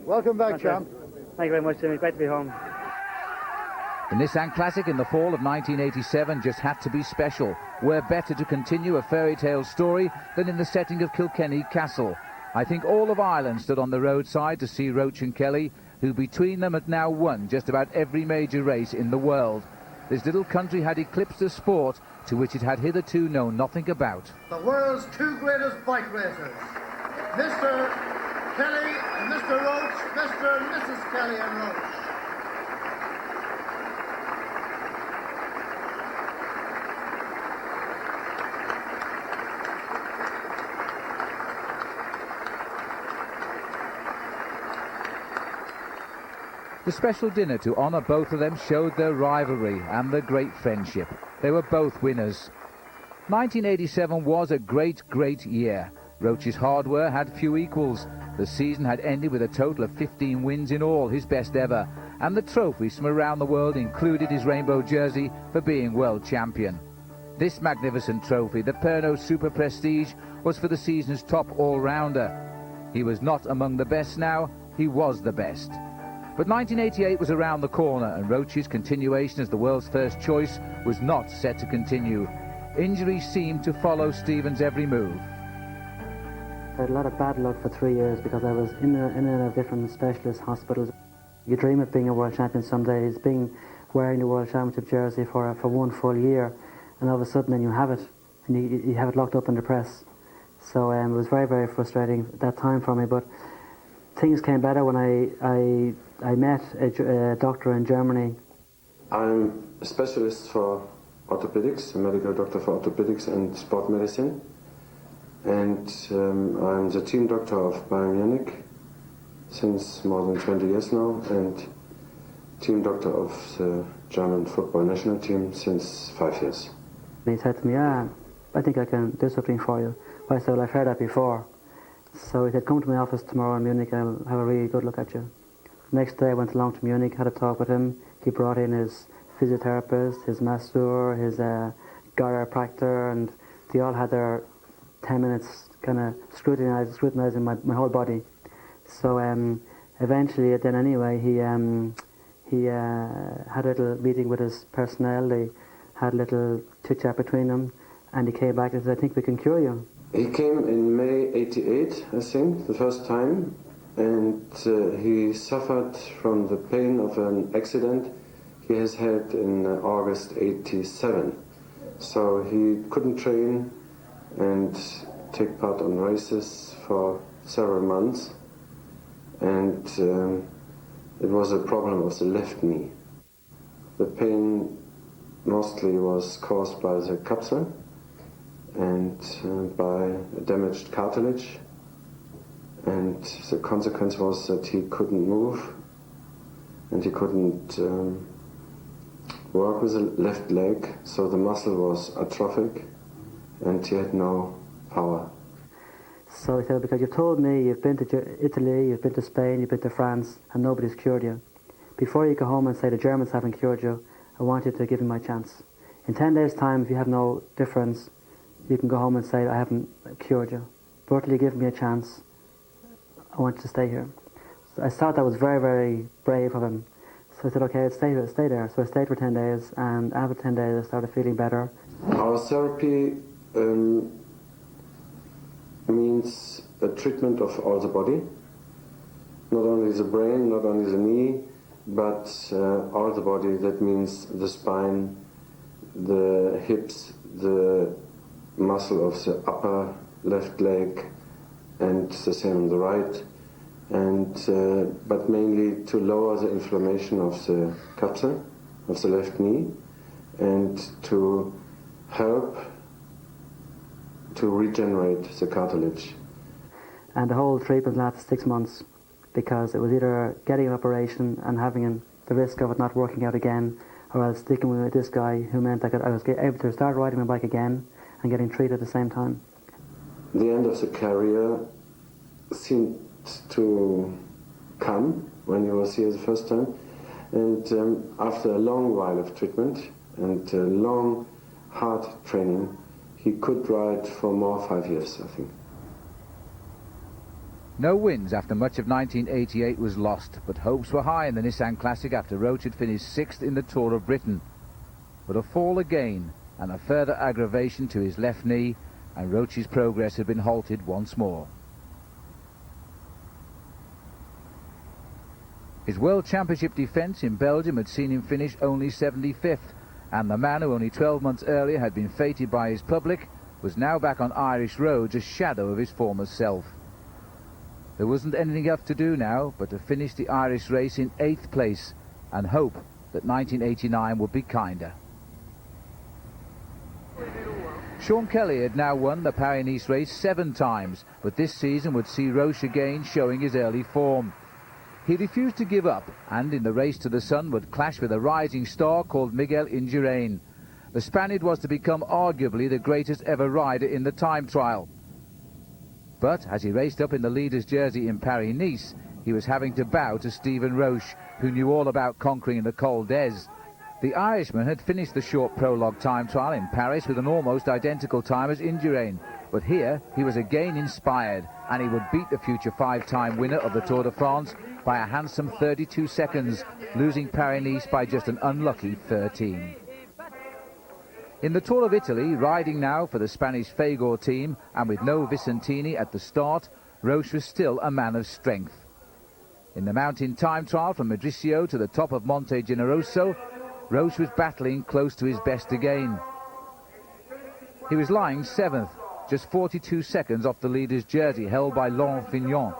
Welcome back, champ. Thank you very much, Jimmy. Great to be home. The Nissan Classic in the fall of 1987 just had to be special. Where better to continue a fairy tale story than in the setting of Kilkenny Castle? I think all of Ireland stood on the roadside to see Roche and Kelly, who between them had now won just about every major race in the world. This little country had eclipsed a sport to which it had hitherto known nothing about. The world's 2 greatest bike racers, Mr. Kelly and Mr. Roche, Mr. and Mrs. Kelly and Roche. The special dinner to honour both of them showed their rivalry and their great friendship. They were both winners. 1987 was a great, great year. Roche's hardware had few equals. The season had ended with a total of 15 wins in all, his best ever, and the trophies from around the world included his rainbow jersey for being world champion. This magnificent trophy, the Pernod Super Prestige, was for the season's top all-rounder. He was not among the best now, he was the best. But 1988 was around the corner, and Roche's continuation as the world's first choice was not set to continue. Injuries seemed to follow Stephen's every move. I had a lot of bad luck for 3 years because I was in and out of different specialist hospitals. You dream of being a world champion some days, wearing the world championship jersey for 1 full year, and all of a sudden then you have it, and you have it locked up in the press. So it was very, very frustrating at that time for me, but things came better when I met a doctor in Germany. I'm a specialist for orthopedics, a medical doctor for orthopedics and sport medicine. And I'm the team doctor of Bayern Munich since more than 20 years now, and team doctor of the German football national team since 5 years. And he said to me, I think I can do something for you. I said, well, I've heard that before. So he said, come to my office tomorrow in Munich and I'll have a really good look at you. Next day I went along to Munich, had a talk with him. He brought in his physiotherapist, his masseur, his chiropractor, and they all had their 10 minutes kind of scrutinizing my whole body. So eventually then anyway he had a little meeting with his personnel. They had a little chit-chat between them, and he came back and said, I think we can cure you. He came in May 88, I think, the first time, and he suffered from the pain of an accident he has had in August 87. So he couldn't train, and take part on races for several months, and it was a problem of the left knee. The pain mostly was caused by the capsule and by a damaged cartilage, and the consequence was that he couldn't move and he couldn't work with the left leg, so the muscle was atrophic and he had no power. So he said, because you've told me you've been to Italy, you've been to Spain, you've been to France, and nobody's cured you. Before you go home and say the Germans haven't cured you, I want you to give me my chance. In 10 days' time, if you have no difference, you can go home and say I haven't cured you. But till you give me a chance, I want you to stay here. So I thought that was very, very brave of him. So I said, okay, I'd stay there. So I stayed for 10 days, and after 10 days I started feeling better. Our therapy means a treatment of all the body, not only the brain, not only the knee, but all the body. That means the spine, the hips, the muscle of the upper left leg, and the same on the right, and but mainly to lower the inflammation of the capsule of the left knee, and to help to regenerate the cartilage. And the whole treatment lasted 6 months, because it was either getting an operation and having the risk of it not working out again, or else sticking with this guy, who meant I was able to start riding my bike again and getting treated at the same time. The end of the career seemed to come when he was here the first time, and after a long while of treatment and long hard training, he could ride for more 5 years, I think. No wins after much of 1988 was lost, but hopes were high in the Nissan Classic after Roche had finished 6th in the Tour of Britain. But a fall again and a further aggravation to his left knee, and Roche's progress had been halted once more. His World Championship defence in Belgium had seen him finish only 75th, and the man who only 12 months earlier had been feted by his public was now back on Irish roads, a shadow of his former self. There wasn't anything left to do now but to finish the Irish race in 8th place and hope that 1989 would be kinder. Sean Kelly had now won the Paris-Nice race 7 times, but this season would see Roche again showing his early form. He refused to give up, and in the race to the sun would clash with a rising star called Miguel Indurain. The Spaniard was to become arguably the greatest ever rider in the time trial. But as he raced up in the leader's jersey in Paris-Nice, he was having to bow to Stephen Roche, who knew all about conquering the Col d'Ez. The Irishman had finished the short prologue time trial in Paris with an almost identical time as Indurain, but here he was again inspired, and he would beat the future 5-time winner of the Tour de France by a handsome 32 seconds, losing Paris-Nice by just an unlucky 13. In the Tour of Italy, riding now for the Spanish Fagor team and with no Vicentini at the start, Roche was still a man of strength. In the mountain time trial from Madricio to the top of Monte Generoso, Roche was battling close to his best again. He was lying 7th, just 42 seconds off the leader's jersey held by Laurent Fignon.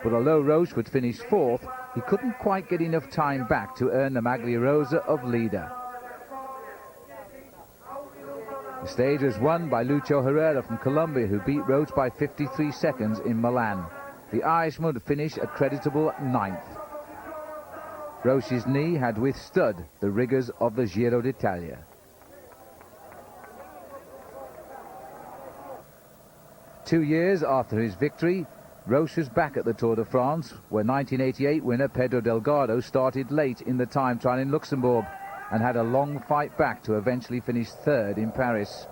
But although Roche would finish 4th, he couldn't quite get enough time back to earn the Maglia Rosa of leader. The stage was won by Lucho Herrera from Colombia, who beat Roche by 53 seconds in Milan. The Irishman would finish a creditable 9th. Roche's knee had withstood the rigours of the Giro d'Italia. Two years after his victory, Roche was back at the Tour de France, where 1988 winner Pedro Delgado started late in the time trial in Luxembourg and had a long fight back to eventually finish 3rd in Paris.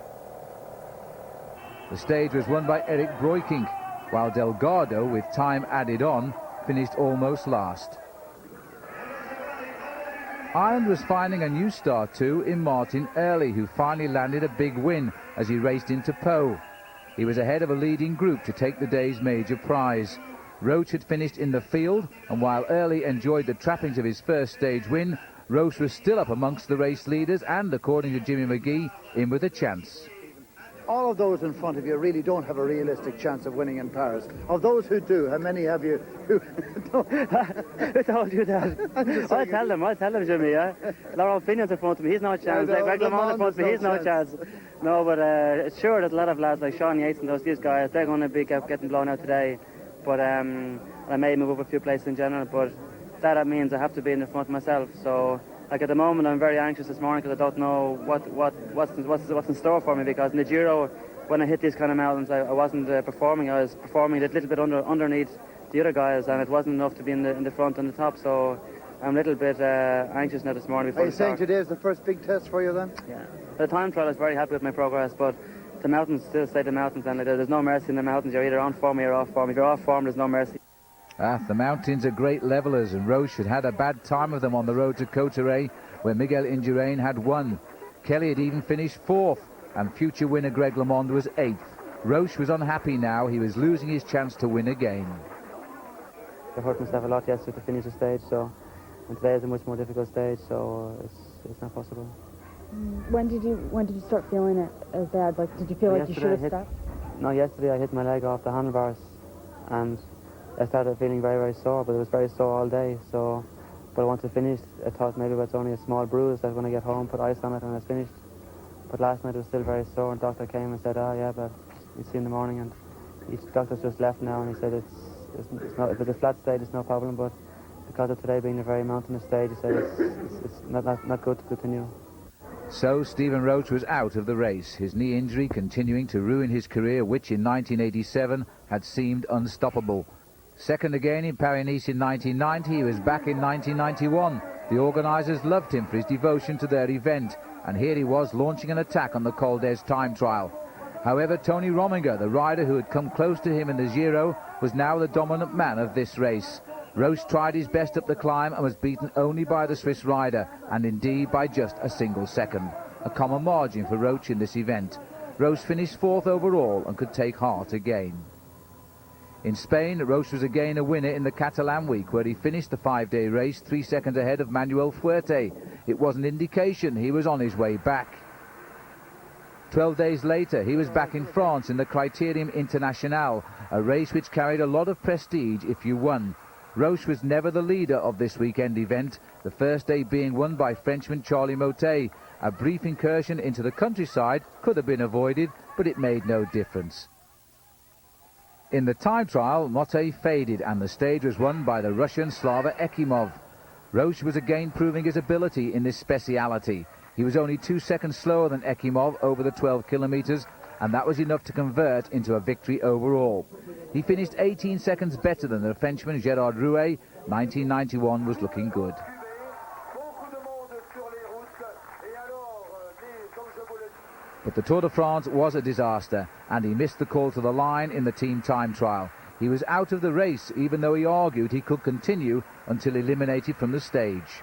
The stage was won by Eric Breukink, while Delgado, with time added on, finished almost last. Ireland was finding a new star too in Martin Early, who finally landed a big win as he raced into Pau. He was ahead of a leading group to take the day's major prize. Roche had finished in the field, and while Early enjoyed the trappings of his first stage win, Roche was still up amongst the race leaders and, according to Jimmy McGee, in with a chance. all of those in front of you really don't have a realistic chance of winning in Paris. Of those who do, how many have you who don't? Who told you that? I'll tell them, Jimmy, yeah. Laurent Fignon's in front of me, he's no chance. Like Greg LeMond in front of me, he's no chance. No, but sure, there's a lot of lads like Sean Yates and these guys, they're going to be getting blown out today. But I may move up a few places in general, but that means I have to be in the front myself. So, like at the moment, I'm very anxious this morning because I don't know what's in store for me. Because in the Giro, when I hit these kind of mountains, I wasn't performing. I was performing a little bit underneath the other guys, and it wasn't enough to be in the front and the top. So, I'm a little bit anxious now this morning. Are you saying today is the first big test for you then? Yeah. For the time trial, I was very happy with my progress, but the mountains still stay the mountains, and there's no mercy in the mountains. You're either on form or you're off form. If you're off form, there's no mercy. The mountains are great levellers, and Roche had had a bad time of them on the road to Cotteret, where Miguel Indurain had won. Kelly had even finished 4th, and future winner Greg LeMond was 8th. Roche was unhappy now. He was losing his chance to win again. I hurt myself a lot yesterday to finish the stage, and today is a much more difficult stage, so it's not possible. When did you start feeling it as bad? Like, did you feel like you should have stopped? No, yesterday I hit my leg off the handlebars, and I started feeling very, very sore, but it was very sore all day. So, but I wanted to finish. I thought maybe it's only a small bruise that when I get home, put ice on it, and I was finished. But last night it was still very sore, and the doctor came and said, "Oh yeah, but you see in the morning." And each doctor's just left now, and he said it's not, if it's a flat stage, it's no problem. But because of today being a very mountainous stage, he said it's not good to continue. So Stephen Roche was out of the race, his knee injury continuing to ruin his career, which in 1987 had seemed unstoppable. Second again in Paris-Nice in 1990, he was back in 1991. The organisers loved him for his devotion to their event, and here he was launching an attack on the Col d'Ez time trial. However, Tony Rominger, the rider who had come close to him in the Giro, was now the dominant man of this race. Roche tried his best up the climb and was beaten only by the Swiss rider, and indeed by just a single second. A common margin for Roche in this event. Roche finished 4th overall and could take heart again. In Spain, Roche was again a winner in the Catalan week, where he finished the 5-day race 3 seconds ahead of Manuel Fuerte. It was an indication he was on his way back. 12 days later, he was back in France in the Critérium International, a race which carried a lot of prestige if you won. Roche was never the leader of this weekend event, the first day being won by Frenchman Charlie Motet. A brief incursion into the countryside could have been avoided, but it made no difference. In the time trial, Motet faded, and the stage was won by the Russian Slava Ekimov. Roche was again proving his ability in this speciality. He was only 2 seconds slower than Ekimov over the 12 kilometres, and that was enough to convert into a victory overall. He finished 18 seconds better than the Frenchman Gérard Rouet. 1991 was looking good. But the Tour de France was a disaster, and he missed the call to the line in the team time trial. He was out of the race, even though he argued he could continue until eliminated from the stage.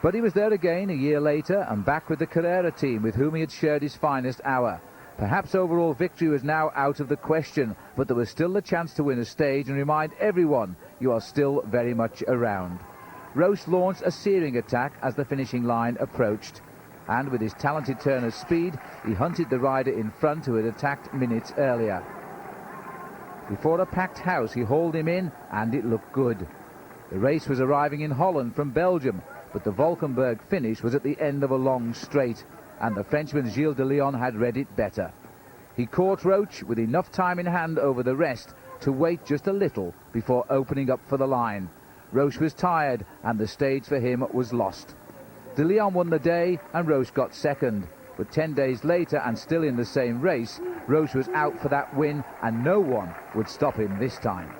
But he was there again a year later, and back with the Carrera team with whom he had shared his finest hour. Perhaps overall victory was now out of the question, but there was still the chance to win a stage and remind everyone you are still very much around. Roche launched a searing attack as the finishing line approached, and with his talented turn of speed, he hunted the rider in front who had attacked minutes earlier. Before a packed house, he hauled him in, and it looked good. The race was arriving in Holland from Belgium, but the Valkenburg finish was at the end of a long straight, and the Frenchman Gilles de Leon had read it better. He caught Roche with enough time in hand over the rest to wait just a little before opening up for the line. Roche was tired, and the stage for him was lost. De Leon won the day, and Roche got second. But 10 days later, and still in the same race, Roche was out for that win, and no one would stop him this time.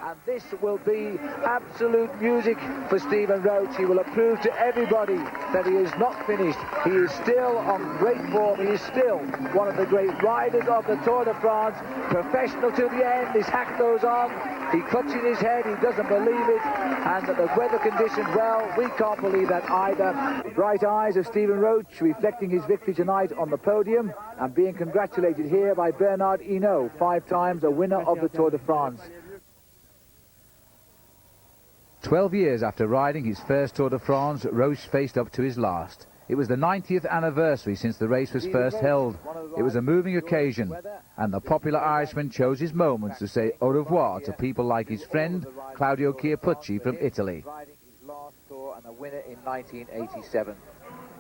And this will be absolute music for Stephen Roche. He will have proved to everybody that he is not finished. He is still on great form. He is still one of the great riders of the Tour de France. Professional to the end. His hat goes on. He's clutching his head. He doesn't believe it. And the weather conditions, well, we can't believe that either. The bright eyes of Stephen Roche reflecting his victory tonight on the podium and being congratulated here by Bernard Hinault, 5 times a winner of the Tour de France. 12 years after riding his first Tour de France, Roche faced up to his last. It was the 90th anniversary since the race was first held. It was a moving occasion, and the popular Irishman chose his moments to say au revoir to people like his friend Claudio Chiappucci from Italy. And the winner in 1987.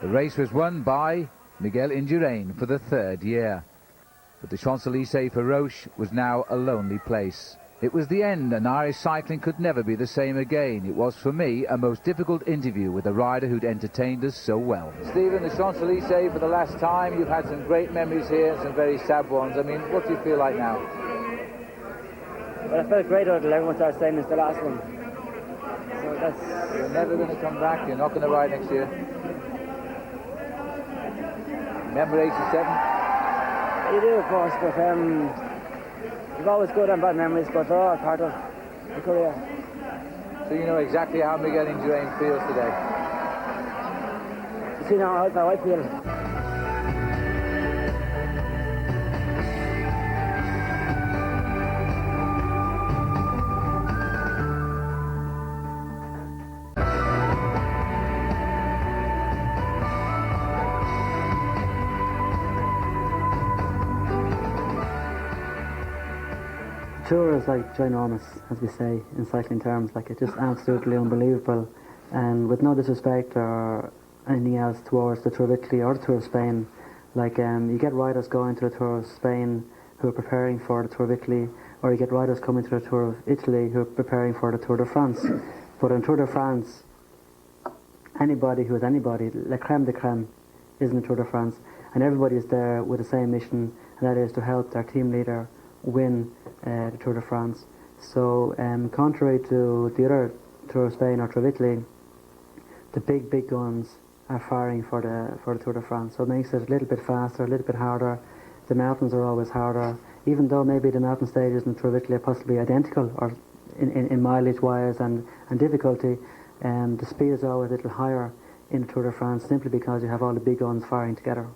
The race was won by Miguel Indurain for the third year. But the Champs-Élysées for Roche was now a lonely place. It was the end, and Irish cycling could never be the same again. It was, for me, a most difficult interview with a rider who'd entertained us so well. Stephen, the Champs-Élysées for the last time. You've had some great memories here, some very sad ones. I mean, what do you feel like now? Well, I felt great out of everyone started saying it's the last one. So that's... You're never going to come back. You're not going to ride next year. Remember 87? You do, of course, but you've always good and bad memories, but they're all part of the career. So you know exactly how Miguel Indurain feels today? You see now how I feel. The tour is like ginormous, as we say in cycling terms. Like, it's just absolutely unbelievable, and with no disrespect or anything else towards the Tour of Italy or the Tour of Spain, like you get riders going to the Tour of Spain who are preparing for the Tour of Italy, or you get riders coming to the Tour of Italy who are preparing for the Tour de France. But in Tour de France, anybody who is anybody, la creme de creme, is in the Tour de France, and everybody is there with the same mission, and that is to help their team leader win the Tour de France. So contrary to the other Tour of Spain or Tour of Italy, the big guns are firing for the Tour de France. So it makes it a little bit faster, a little bit harder. The mountains are always harder, even though maybe the mountain stages in the Tour of Italy are possibly identical or in mileage wise and difficulty. The speed is always a little higher in the Tour de France, simply because you have all the big guns firing together.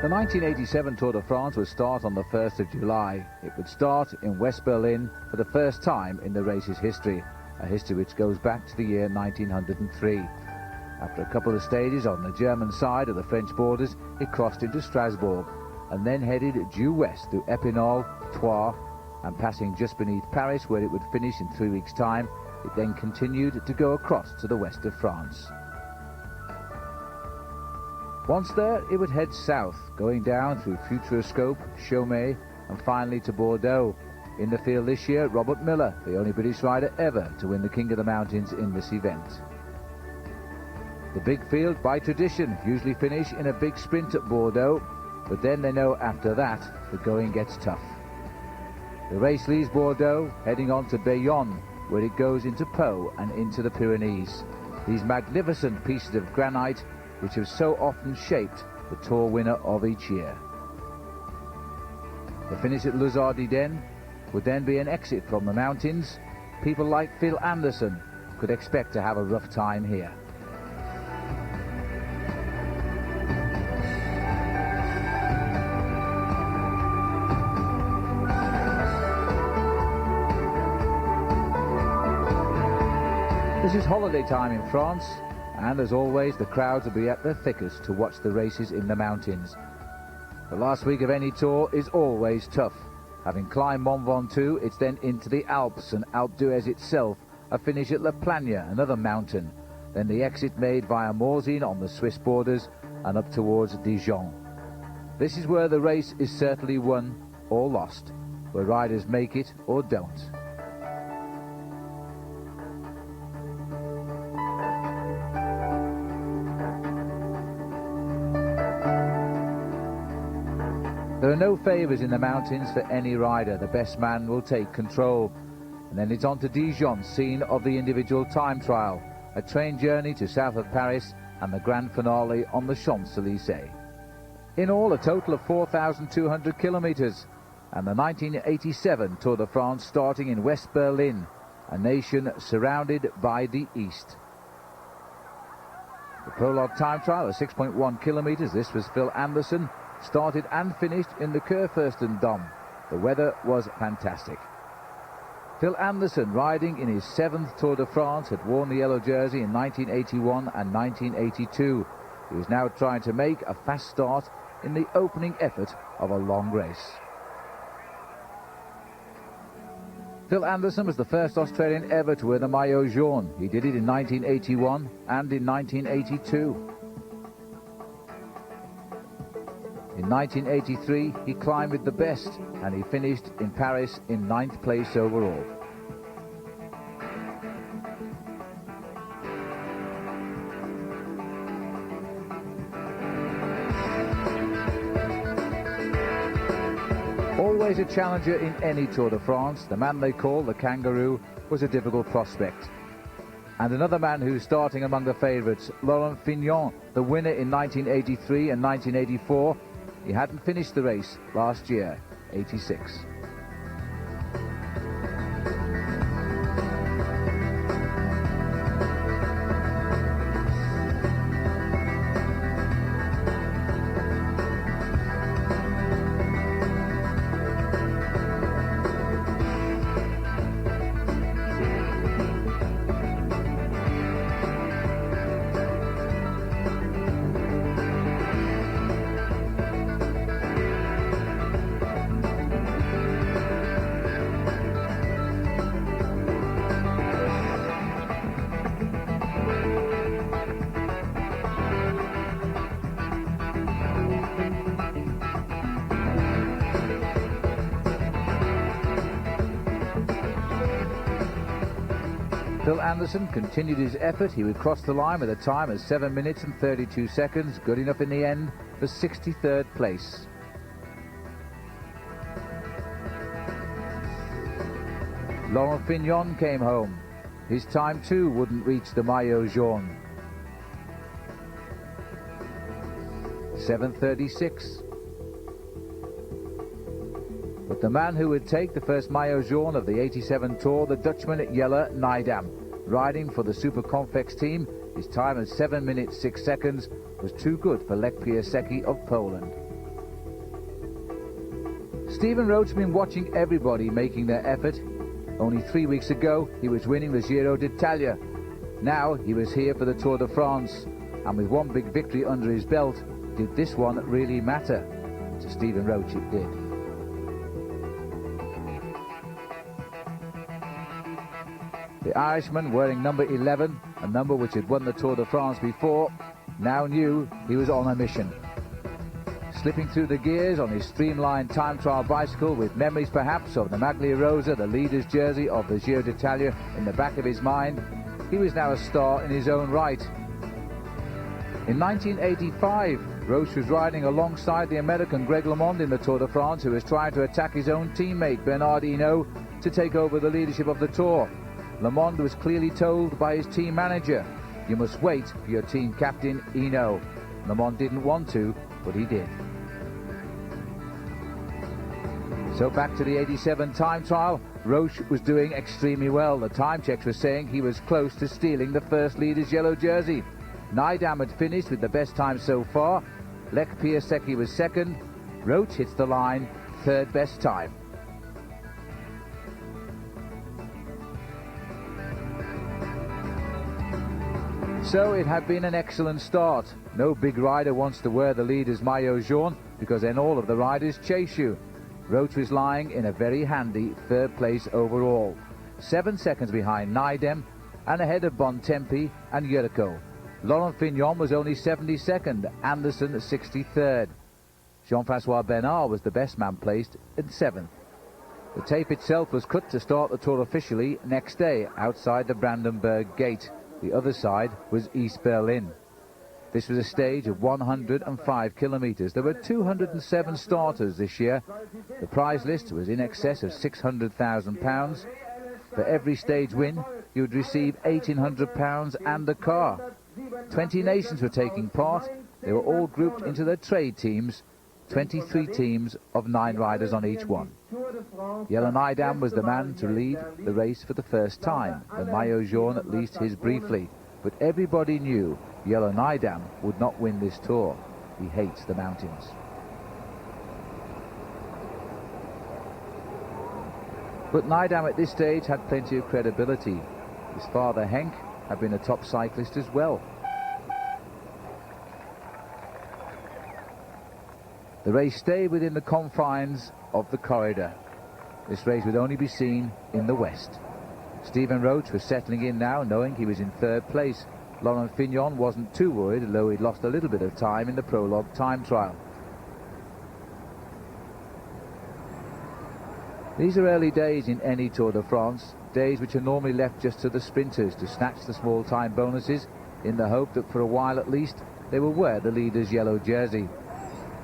The 1987 Tour de France would start on the 1st of July. It would start in West Berlin for the first time in the race's history, a history which goes back to the year 1903. After a couple of stages on the German side of the French borders, it crossed into Strasbourg and then headed due west through Epinal, Troyes, and passing just beneath Paris, where it would finish in 3 weeks' time. It then continued to go across to the west of France. Once there, it would head south, going down through Futuroscope, Chaumet, and finally to Bordeaux. In the field this year, Robert Miller, the only British rider ever to win the King of the Mountains in this event. The big field, by tradition, usually finish in a big sprint at Bordeaux, but then they know after that the going gets tough. The race leaves Bordeaux, heading on to Bayonne, where it goes into Pau and into the Pyrenees. These magnificent pieces of granite which have so often shaped the Tour winner of each year. The finish at Les Ardennes would then be an exit from the mountains. People like Phil Anderson could expect to have a rough time here. This is holiday time in France, and as always the crowds will be at their thickest to watch the races in the mountains. The last week of any tour is always tough. Having climbed Mont Ventoux, it's then into the Alps and Alpe d'Huez itself, a finish at La Plagne, another mountain. Then the exit made via Morzine on the Swiss borders and up towards Dijon. This is where the race is certainly won or lost, where riders make it or don't. There are no favours in the mountains for any rider. The best man will take control. And then it's on to Dijon, scene of the individual time trial, a train journey to south of Paris and the grand finale on the Champs-Élysées. In all, a total of 4,200 kilometres, and the 1987 Tour de France starting in West Berlin, a nation surrounded by the East. The prologue time trial of 6.1 kilometres, this was Phil Anderson, started and finished in the Kurfürstendamm. The weather was fantastic. Phil Anderson, riding in his 7th Tour de France, had worn the yellow jersey in 1981 and 1982. He was now trying to make a fast start in the opening effort of a long race. Phil Anderson was the first Australian ever to wear the maillot jaune. He did it in 1981 and in 1982. In 1983, he climbed with the best, and he finished in Paris in 9th place overall. Always a challenger in any Tour de France, the man they call the Kangaroo was a difficult prospect. And another man who's starting among the favourites, Laurent Fignon, the winner in 1983 and 1984, he hadn't finished the race last year, 86. Phil Anderson continued his effort. He would cross the line with a time of 7 minutes and 32 seconds, good enough in the end for 63rd place. Laurent Fignon came home. His time too wouldn't reach the maillot jaune. 7:36. But the man who would take the first maillot jaune of the 87 Tour, the Dutchman Jelle Nijdam, riding for the Super Confex team, his time of 7 minutes 6 seconds was too good for Lech Piasecki of Poland. Stephen Roche had been watching everybody making their effort. Only 3 weeks ago he was winning the Giro d'Italia. Now he was here for the Tour de France, and with one big victory under his belt, did this one really matter? To Stephen Roche it did. The Irishman, wearing number 11, a number which had won the Tour de France before, now knew he was on a mission. Slipping through the gears on his streamlined time trial bicycle, with memories perhaps of the Maglia Rosa, the leader's jersey of the Giro d'Italia, in the back of his mind, he was now a star in his own right. In 1985, Roche was riding alongside the American Greg LeMond in the Tour de France, who was trying to attack his own teammate Bernard Hinault to take over the leadership of the Tour. LeMond was clearly told by his team manager, "You must wait for your team captain Hinault." LeMond didn't want to, but he did. So back to the 87 time trial. Roche was doing extremely well. The time checks were saying he was close to stealing the first leader's yellow jersey. Nijdam had finished with the best time so far. Lech Piasecki was second. Roche hits the line, third best time. So it had been an excellent start. No big rider wants to wear the leader's maillot jaune, because then all of the riders chase you. Roche was lying in a very handy third place overall, 7 seconds behind Nydem and ahead of Bontempi and Jericho. Laurent Fignon was only 72nd, Anderson 63rd. Jean-Francois Bernard was the best man, placed in 7th. The tape itself was cut to start the Tour officially next day outside the Brandenburg Gate. The other side was East Berlin. This was a stage of 105 kilometres. There were 207 starters this year. The prize list was in excess of £600,000. For every stage win, you would receive £1,800 and a car. 20 nations were taking part. They were all grouped into their trade teams, 23 teams of 9 riders on each one. Yellow Nydam was the man to lead the race for the first time. The Maillot Jaune at least his briefly. But everybody knew Yellow Nydam would not win this Tour. He hates the mountains. But Nydam at this stage had plenty of credibility. His father Henk had been a top cyclist as well. The race stayed within the confines of the corridor. This race would only be seen in the west. Stephen Roche was settling in now, knowing he was in third place. Laurent Fignon wasn't too worried, although he'd lost a little bit of time in the prologue time trial. These are early days in any Tour de France, days which are normally left just to the sprinters to snatch the small time bonuses in the hope that for a while at least they will wear the leader's yellow jersey.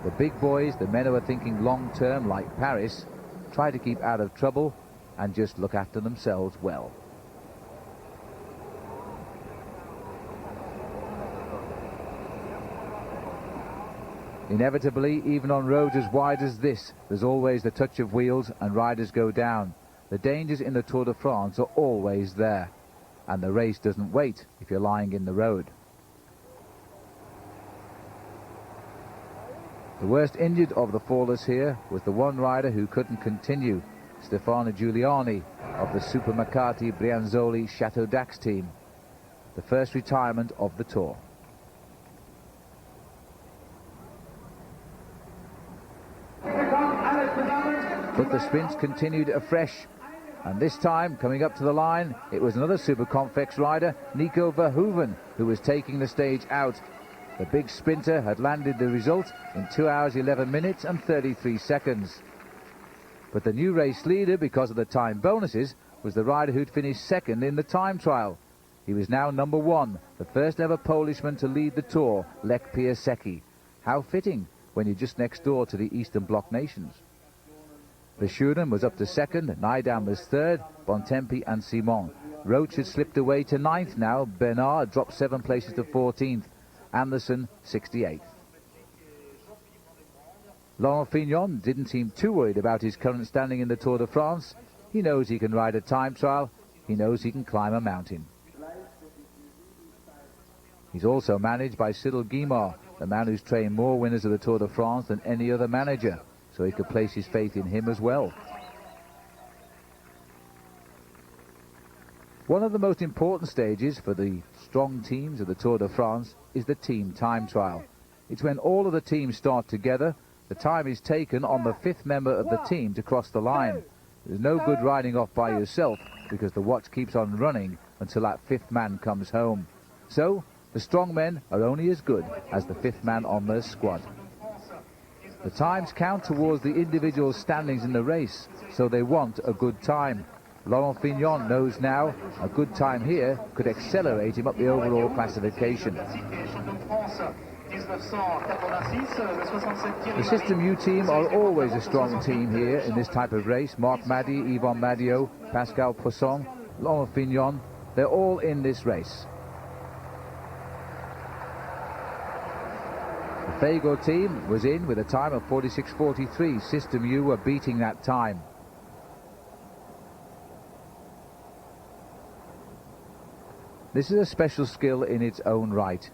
The big boys, the men who are thinking long-term like Paris, try to keep out of trouble and just look after themselves well. Inevitably, even on roads as wide as this, there's always the touch of wheels and riders go down. The dangers in the Tour de France are always there, and the race doesn't wait if you're lying in the road. The worst injured of the fallers here was the one rider who couldn't continue, Stefano Giuliani of the Supermercati Brianzoli Chateau Dax team, the first retirement of the Tour. But the sprints continued afresh, and this time, coming up to the line, it was another Superconfex rider, Nico Verhoeven, who was taking the stage out. The big sprinter had landed the result in 2 hours 11 minutes and 33 seconds. But the new race leader, because of the time bonuses, was the rider who'd finished second in the time trial. He was now number 1, the first ever Polishman to lead the Tour, Lech Piasecki. How fitting when you're just next door to the Eastern Bloc nations. Verschuren was up to second, Nydam was third, Bontempi and Simon. Roche had slipped away to 9th now, Bernard dropped 7 places to 14th, Anderson 68th. Laurent Fignon didn't seem too worried about his current standing in the Tour de France. He knows he can ride a time trial, he knows he can climb a mountain. He's also managed by Cyril Guimard, the man who's trained more winners of the Tour de France than any other manager, so he could place his faith in him as well. One of the most important stages for the strong teams of the Tour de France is the team time trial. It's when all of the teams start together. The time is taken on the 5th member of the team to cross the line. There's no good riding off by yourself because the watch keeps on running until that 5th man comes home. So the strong men are only as good as the 5th man on their squad. The times count towards the individual standings in the race, so they want a good time. Laurent Fignon knows now a good time here could accelerate him up the overall classification. The System U team are always a strong team here in this type of race. Marc Madi, Yvon Madio, Pascal Poisson, Laurent Fignon, they're all in this race. The Fago team was in with a time of 46.43. System U were beating that time. This is a special skill in its own right.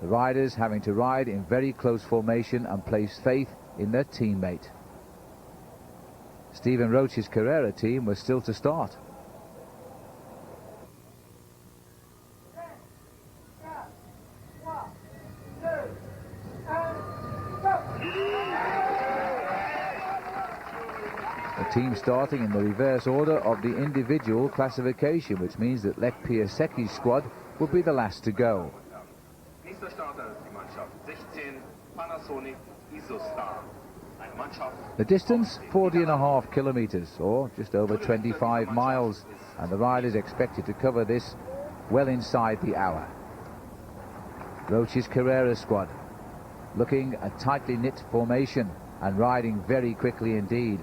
The riders having to ride in very close formation and place faith in their teammate. Stephen Roche's Carrera team was still to start. Team starting in the reverse order of the individual classification, which means that Lech Piaseki's squad will be the last to go. The distance, 40.5 kilometres, or just over 25 miles, and the riders expected to cover this well inside the hour. Roche's Carrera squad, looking a tightly knit formation and riding very quickly indeed.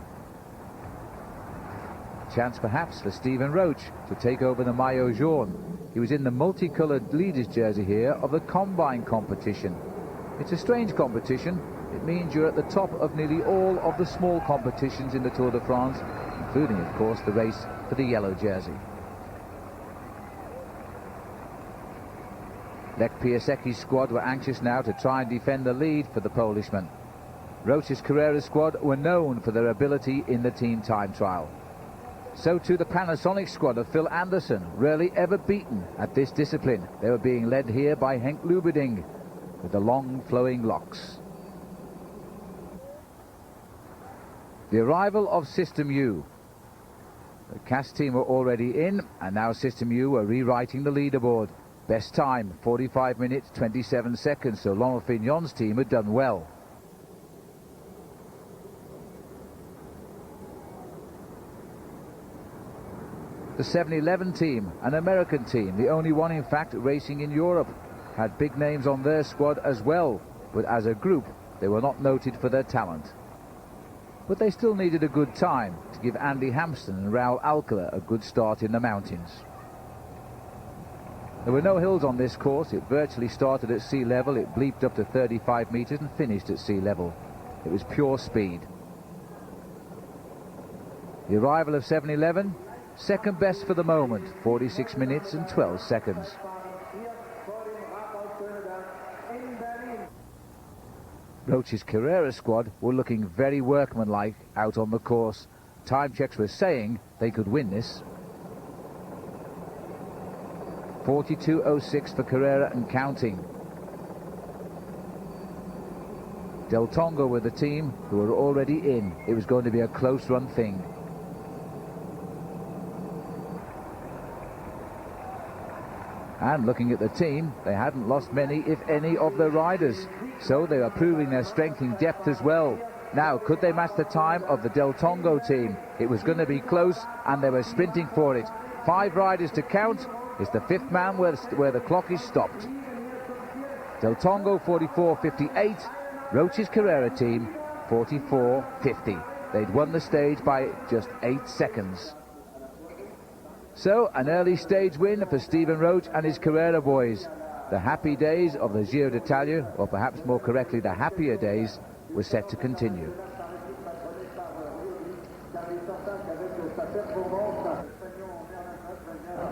Chance perhaps for Stephen Roche to take over the maillot jaune. He was in the multicoloured leaders jersey here of the combine competition. It's a strange competition. It means you're at the top of nearly all of the small competitions in the Tour de France, including, of course, the race for the yellow jersey. Lech Piaseki's squad were anxious now to try and defend the lead for the Polishman. Roche's Carrera squad were known for their ability in the team time trial. So too the Panasonic squad of Phil Anderson, rarely ever beaten at this discipline. They were being led here by Henk Lubeding with the long flowing locks. The arrival of System U. The CAS team were already in, and now System U are rewriting the leaderboard. Best time, 45 minutes, 27 seconds, so Laurent Fignon's team had done well. The 7-11 team, an American team, the only one in fact racing in Europe, had big names on their squad as well, but as a group they were not noted for their talent. But they still needed a good time to give Andy Hampsten and Raoul Alcala a good start in the mountains. There were no hills on this course. It virtually started at sea level, it bleeped up to 35 metres and finished at sea level. It was pure speed. The arrival of 7-11, second best for the moment, 46 minutes and 12 seconds. Roche's Carrera squad were looking very workmanlike out on the course. Time checks were saying they could win this. 42.06 for Carrera and counting. Del Tongo were the team who were already in. It was going to be a close run thing. And looking at the team, they hadn't lost many, if any, of their riders. So they were proving their strength in depth as well. Now, could they match the time of the Del Tongo team? It was going to be close, and they were sprinting for it. 5 riders to count. It's the 5th man where the clock is stopped. Del Tongo 44.58. Roche's Carrera team 44.50. They'd won the stage by just 8 seconds. So, an early stage win for Stephen Roche and his Carrera boys. The happy days of the Giro d'Italia, or perhaps more correctly, the happier days, were set to continue.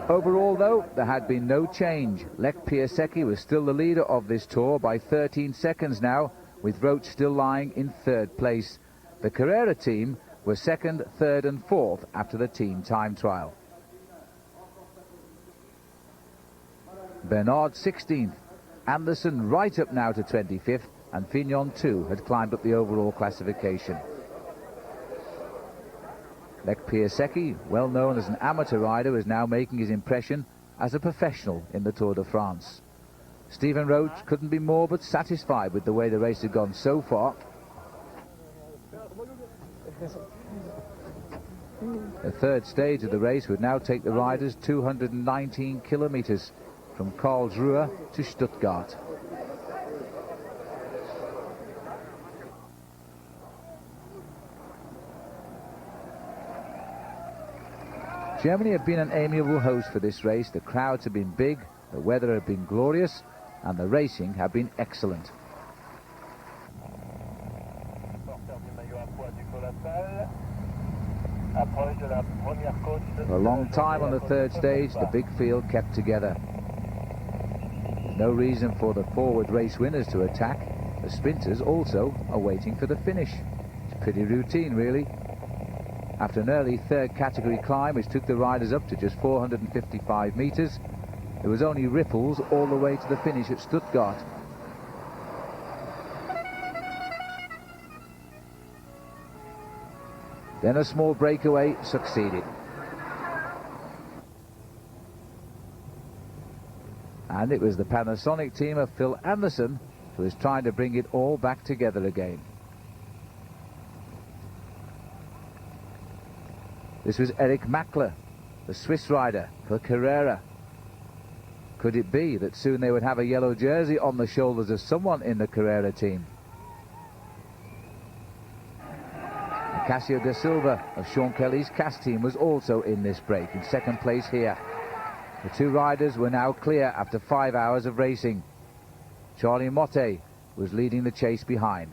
Overall, though, there had been no change. Lech Piasecki was still the leader of this tour by 13 seconds now, with Roche still lying in 3rd place. The Carrera team were 2nd, 3rd and 4th after the team time trial. Bernard 16th, Anderson right up now to 25th, and Fignon too had climbed up the overall classification. Lech Piasecki, well known as an amateur rider, is now making his impression as a professional in the Tour de France. Stephen Roche couldn't be more but satisfied with the way the race had gone so far. The 3rd stage of the race would now take the riders 219 kilometres from Karlsruhe to Stuttgart. Germany have been an amiable host for this race. The crowds have been big, the weather had been glorious, and the racing have been excellent. For a long time on the 3rd stage, the big field kept together. No reason for the forward race winners to attack. The sprinters also are waiting for the finish. It's pretty routine, really. After an early 3rd category climb, which took the riders up to just 455 metres, there was only ripples all the way to the finish at Stuttgart. Then a small breakaway succeeded. And it was the Panasonic team of Phil Anderson who was trying to bring it all back together again. This was Eric Mackler, the Swiss rider for Carrera. Could it be that soon they would have a yellow jersey on the shoulders of someone in the Carrera team? Casio da Silva of Sean Kelly's CAS team was also in this break, in second place here. The two riders were now clear after 5 hours of racing. Charlie Motte was leading the chase behind.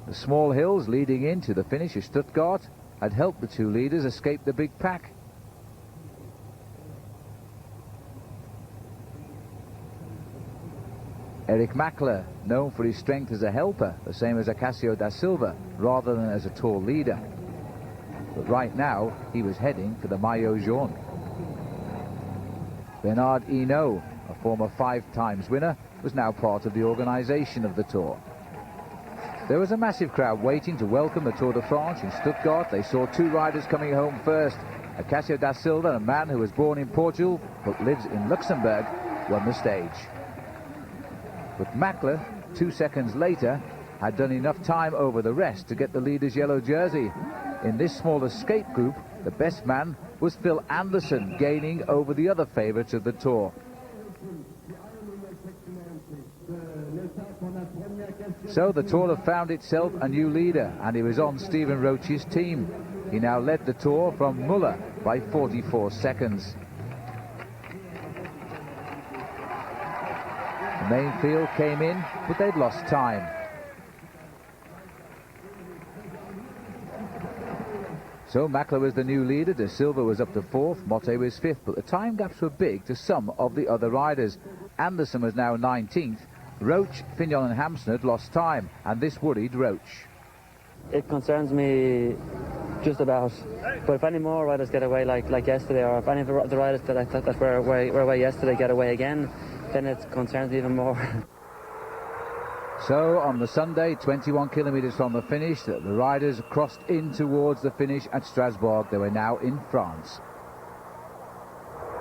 The small hills leading into the finish of Stuttgart had helped the two leaders escape the big pack. Eric Mackler, known for his strength as a helper, the same as Casio da Silva, rather than as a tall leader. But right now, he was heading for the Maillot Jaune. Bernard Hinault, a former 5-times winner, was now part of the organisation of the Tour. There was a massive crowd waiting to welcome the Tour de France in Stuttgart. They saw two riders coming home first. Casio da Silva, a man who was born in Portugal but lives in Luxembourg, won the stage. But Mackler, 2 seconds later, had done enough time over the rest to get the leader's yellow jersey. In this small escape group, the best man was Phil Anderson, gaining over the other favourites of the Tour. So the Tour had found itself a new leader, and he was on Stephen Roche's team. He now led the Tour from Muller by 44 seconds. The main field came in, but they'd lost time. So Mackler was the new leader, De Silva was up to 4th, Motte was 5th, but the time gaps were big to some of the other riders. Anderson was now 19th. Roche, Fignon and Hampson had lost time, and this worried Roche. It concerns me just about, but if any more riders get away like yesterday, or if any of the riders that I thought that were away yesterday get away again, then it concerns me even more. So on the Sunday, 21 kilometres from the finish, the riders crossed in towards the finish at Strasbourg. They were now in France.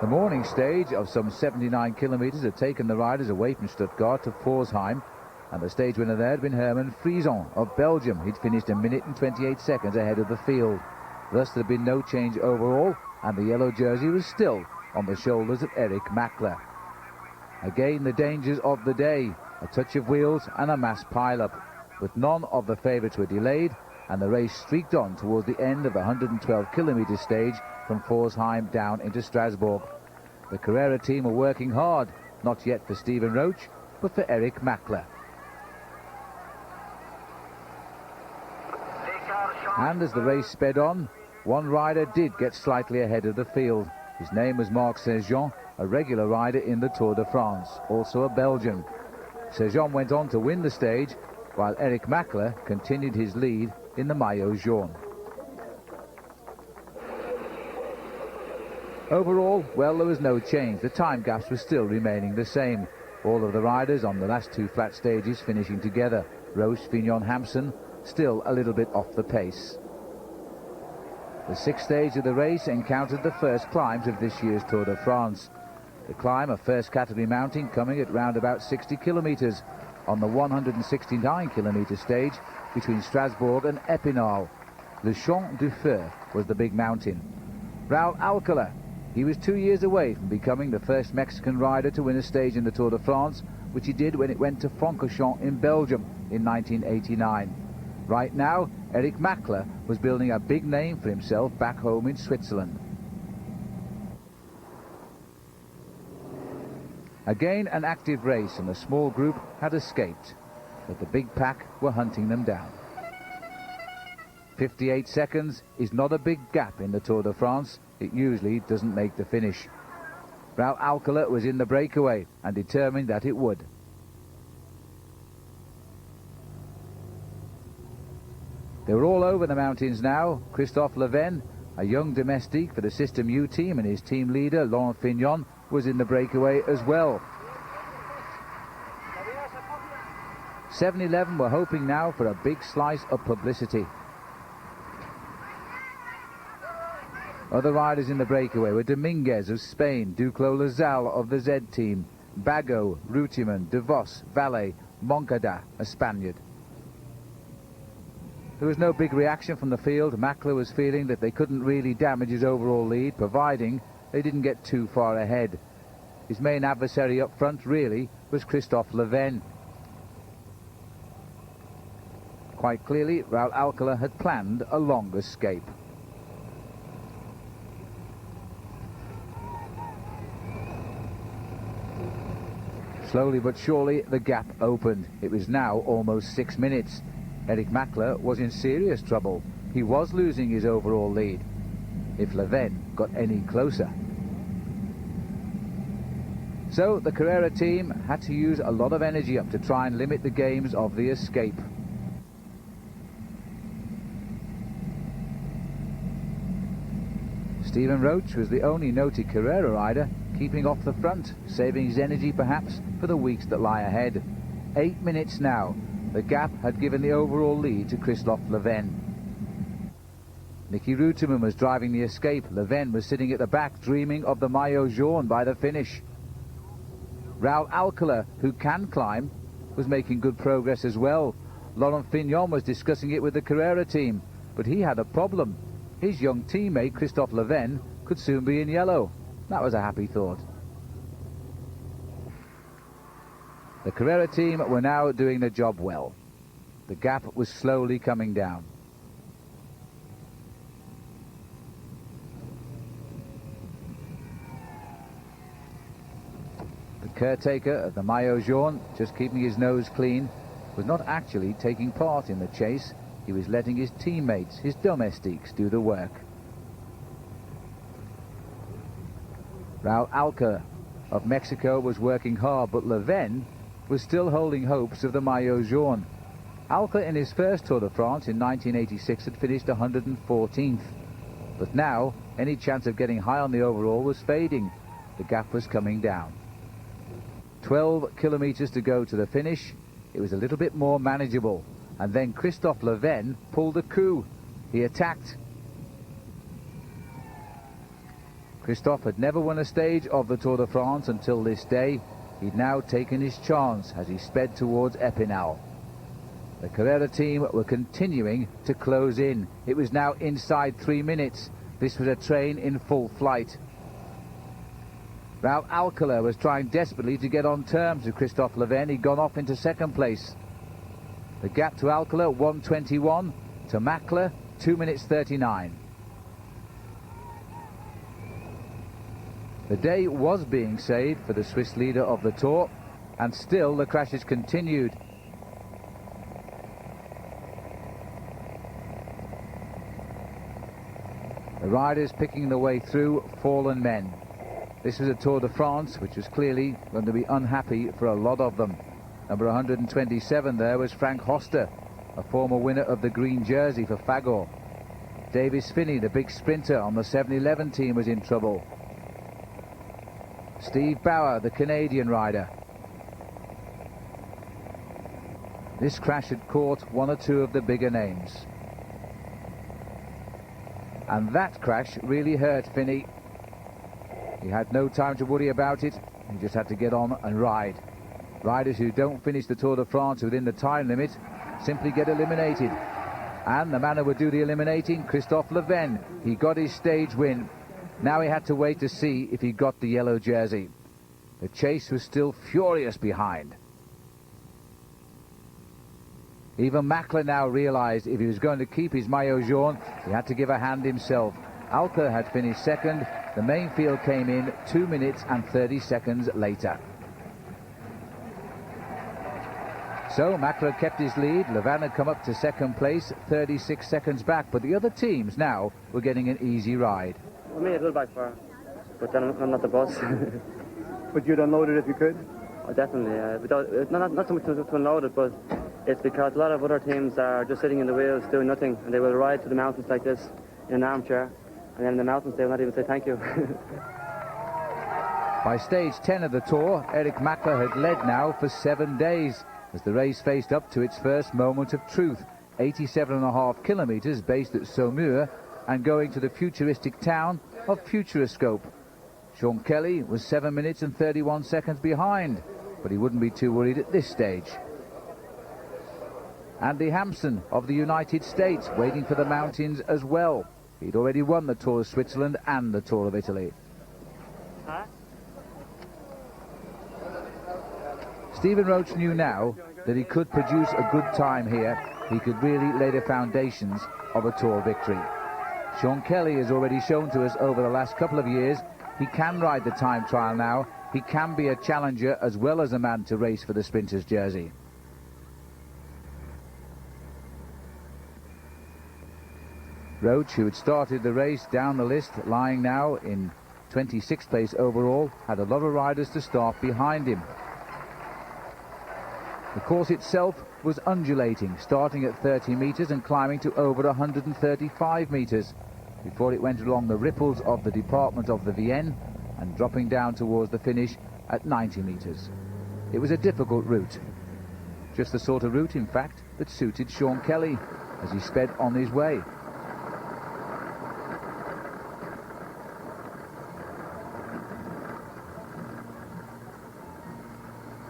The morning stage of some 79 kilometres had taken the riders away from Stuttgart to Pforzheim, and the stage winner there had been Herman Frison of Belgium. He'd finished 1 minute and 28 seconds ahead of the field. Thus there had been no change overall, and the yellow jersey was still on the shoulders of Eric Mackler. Again the dangers of the day, a touch of wheels and a mass pile-up, but none of the favourites were delayed, and the race streaked on towards the end of the 112 kilometre stage from Pforzheim down into Strasbourg. The Carrera team were working hard, not yet for Stephen Roche, but for Eric Mackler. And as the race sped on, one rider did get slightly ahead of the field. His name was Marc Sergent, a regular rider in the Tour de France, also a Belgian. Sergent went on to win the stage, while Eric Mackler continued his lead in the Maillot Jaune. Overall, well, there was no change. The time gaps were still remaining the same. All of the riders on the last two flat stages finishing together. Roche, Fignon, Hampson still a little bit off the pace. The sixth stage of the race encountered the first climbs of this year's Tour de France. The climb, a first category mountain, coming at round about 60 kilometres on the 169 kilometre stage between Strasbourg and Epinal. Le Champ du Feu was the big mountain. Raul Alcala, he was 2 years away from becoming the first Mexican rider to win a stage in the Tour de France, which he did when it went to Francorchamps in Belgium in 1989. Right now, Eric Mackler was building a big name for himself back home in Switzerland. Again, an active race, and the small group had escaped, but the big pack were hunting them down. 58 seconds is not a big gap in the Tour de France. It usually doesn't make the finish. Raul Alcala was in the breakaway and determined that it would. They were all over the mountains now. Christophe Leven, a young domestique for the System U team, and his team leader, Laurent Fignon, was in the breakaway as well. 7-Eleven were hoping now for a big slice of publicity. Other riders in the breakaway were Dominguez of Spain, Duclos Lazal of the Z team, Bago, Reutemann, De Vos, Valle, Moncada, a Spaniard. There was no big reaction from the field. Mackler was feeling that they couldn't really damage his overall lead, providing they didn't get too far ahead. His main adversary up front, really, was Christophe Leven. Quite clearly, Raul Alcala had planned a long escape. Slowly but surely, the gap opened. It was now almost 6 minutes. Eric Mackler was in serious trouble. He was losing his overall lead. If Leven got any closer. So the Carrera team had to use a lot of energy up to try and limit the games of the escape. Stephen Roche was the only noted Carrera rider keeping off the front, saving his energy perhaps for the weeks that lie ahead. 8 minutes now. The gap had given the overall lead to Christophe Leven. Nicky Reutemann was driving the escape. Leven was sitting at the back dreaming of the maillot jaune by the finish. Raul Alcala, who can climb, was making good progress as well. Laurent Fignon was discussing it with the Carrera team, but he had a problem. His young teammate Christophe Leven could soon be in yellow. That was a happy thought. The Carrera team were now doing the job well. The gap was slowly coming down. The caretaker of the maillot jaune, just keeping his nose clean, was not actually taking part in the chase. He was letting his teammates, his domestiques, do the work. Raul Alcala of Mexico was working hard, but Leven was still holding hopes of the maillot jaune. Alcala in his first Tour de France in 1986 had finished 114th. But now, any chance of getting high on the overall was fading. The gap was coming down. 12 kilometres to go to the finish. It was a little bit more manageable. And then Christophe Leven pulled a coup. He attacked. Christophe had never won a stage of the Tour de France until this day. He'd now taken his chance as he sped towards Epinal. The Carrera team were continuing to close in. It was now inside 3 minutes. This was a train in full flight. Raul Alcala was trying desperately to get on terms with Christophe Leven. He'd gone off into second place. The gap to Alcala, 1:21. To Mackler, 2 minutes 39. The day was being saved for the Swiss leader of the Tour, and still the crashes continued. The riders picking their way through fallen men. This was a Tour de France which was clearly going to be unhappy for a lot of them. Number 127 there was Frank Hoster, a former winner of the green jersey for Fagor. Davis Finney, the big sprinter on the 7-Eleven team, was in trouble. Steve Bauer, the Canadian rider. This crash had caught one or two of the bigger names. And that crash really hurt Finney. He had no time to worry about it. He just had to get on and ride. Riders who don't finish the Tour de France within the time limit simply get eliminated. And the man who would do the eliminating, Christophe Leven, he got his stage win. Now he had to wait to see if he got the yellow jersey. The chase was still furious behind. Even Mackler now realized if he was going to keep his maillot jaune, he had to give a hand himself. Alcala had finished second. The main field came in 2 minutes and 30 seconds later. So Mackler kept his lead. Leven had come up to second place, 36 seconds back, but the other teams now were getting an easy ride. I made a little back far, but then I'm not the boss. But you'd unload it if you could? Oh, definitely. Not so much to unload it, but it's because a lot of other teams are just sitting in the wheels doing nothing, and they will ride to the mountains like this in an armchair, and then in the mountains they will not even say thank you. By stage 10 of the Tour, Eric Mackler had led now for 7 days. as the race faced up to its first moment of truth, 87.5 kilometres based at Saumur and going to the futuristic town of Futuroscope. Sean Kelly was 7 minutes and 31 seconds behind, but he wouldn't be too worried at this stage. Andy Hampson of the United States waiting for the mountains as well. He'd already won the Tour of Switzerland and the Tour of Italy. Stephen Roche knew now that he could produce a good time here. He could really lay the foundations of a Tour victory. Sean Kelly has already shown to us over the last couple of years he can ride the time trial now. He can be a challenger as well as a man to race for the Sprinters jersey. Roche, who had started the race down the list, lying now in 26th place overall, had a lot of riders to start behind him. The course itself was undulating, starting at 30 metres and climbing to over 135 metres before it went along the ripples of the department of the Vienne and dropping down towards the finish at 90 metres. It was a difficult route, just the sort of route, in fact, that suited Sean Kelly as he sped on his way.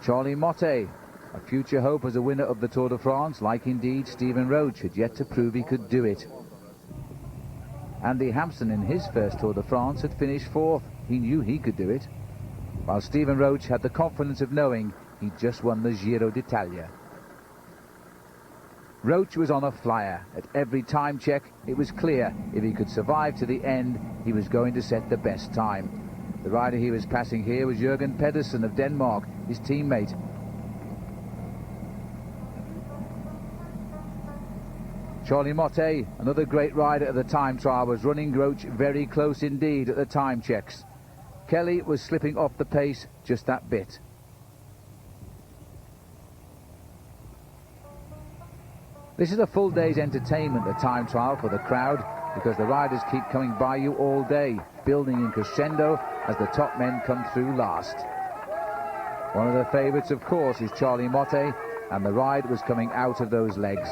Charlie Motte, a future hope as a winner of the Tour de France, like indeed Stephen Roche, had yet to prove he could do it. Andy Hampson in his first Tour de France had finished fourth. He knew he could do it, while Stephen Roche had the confidence of knowing he'd just won the Giro d'Italia. Roche was on a flyer. At every time check, it was clear if he could survive to the end, he was going to set the best time. The rider he was passing here was Jürgen Pedersen of Denmark, his teammate. Charlie Motte, another great rider at the time trial, was running Roche very close indeed at the time checks. Kelly was slipping off the pace just that bit. This is a full day's entertainment, the time trial, for the crowd, because the riders keep coming by you all day, building in crescendo as the top men come through last. One of the favourites, of course, is Charlie Motte, and the ride was coming out of those legs.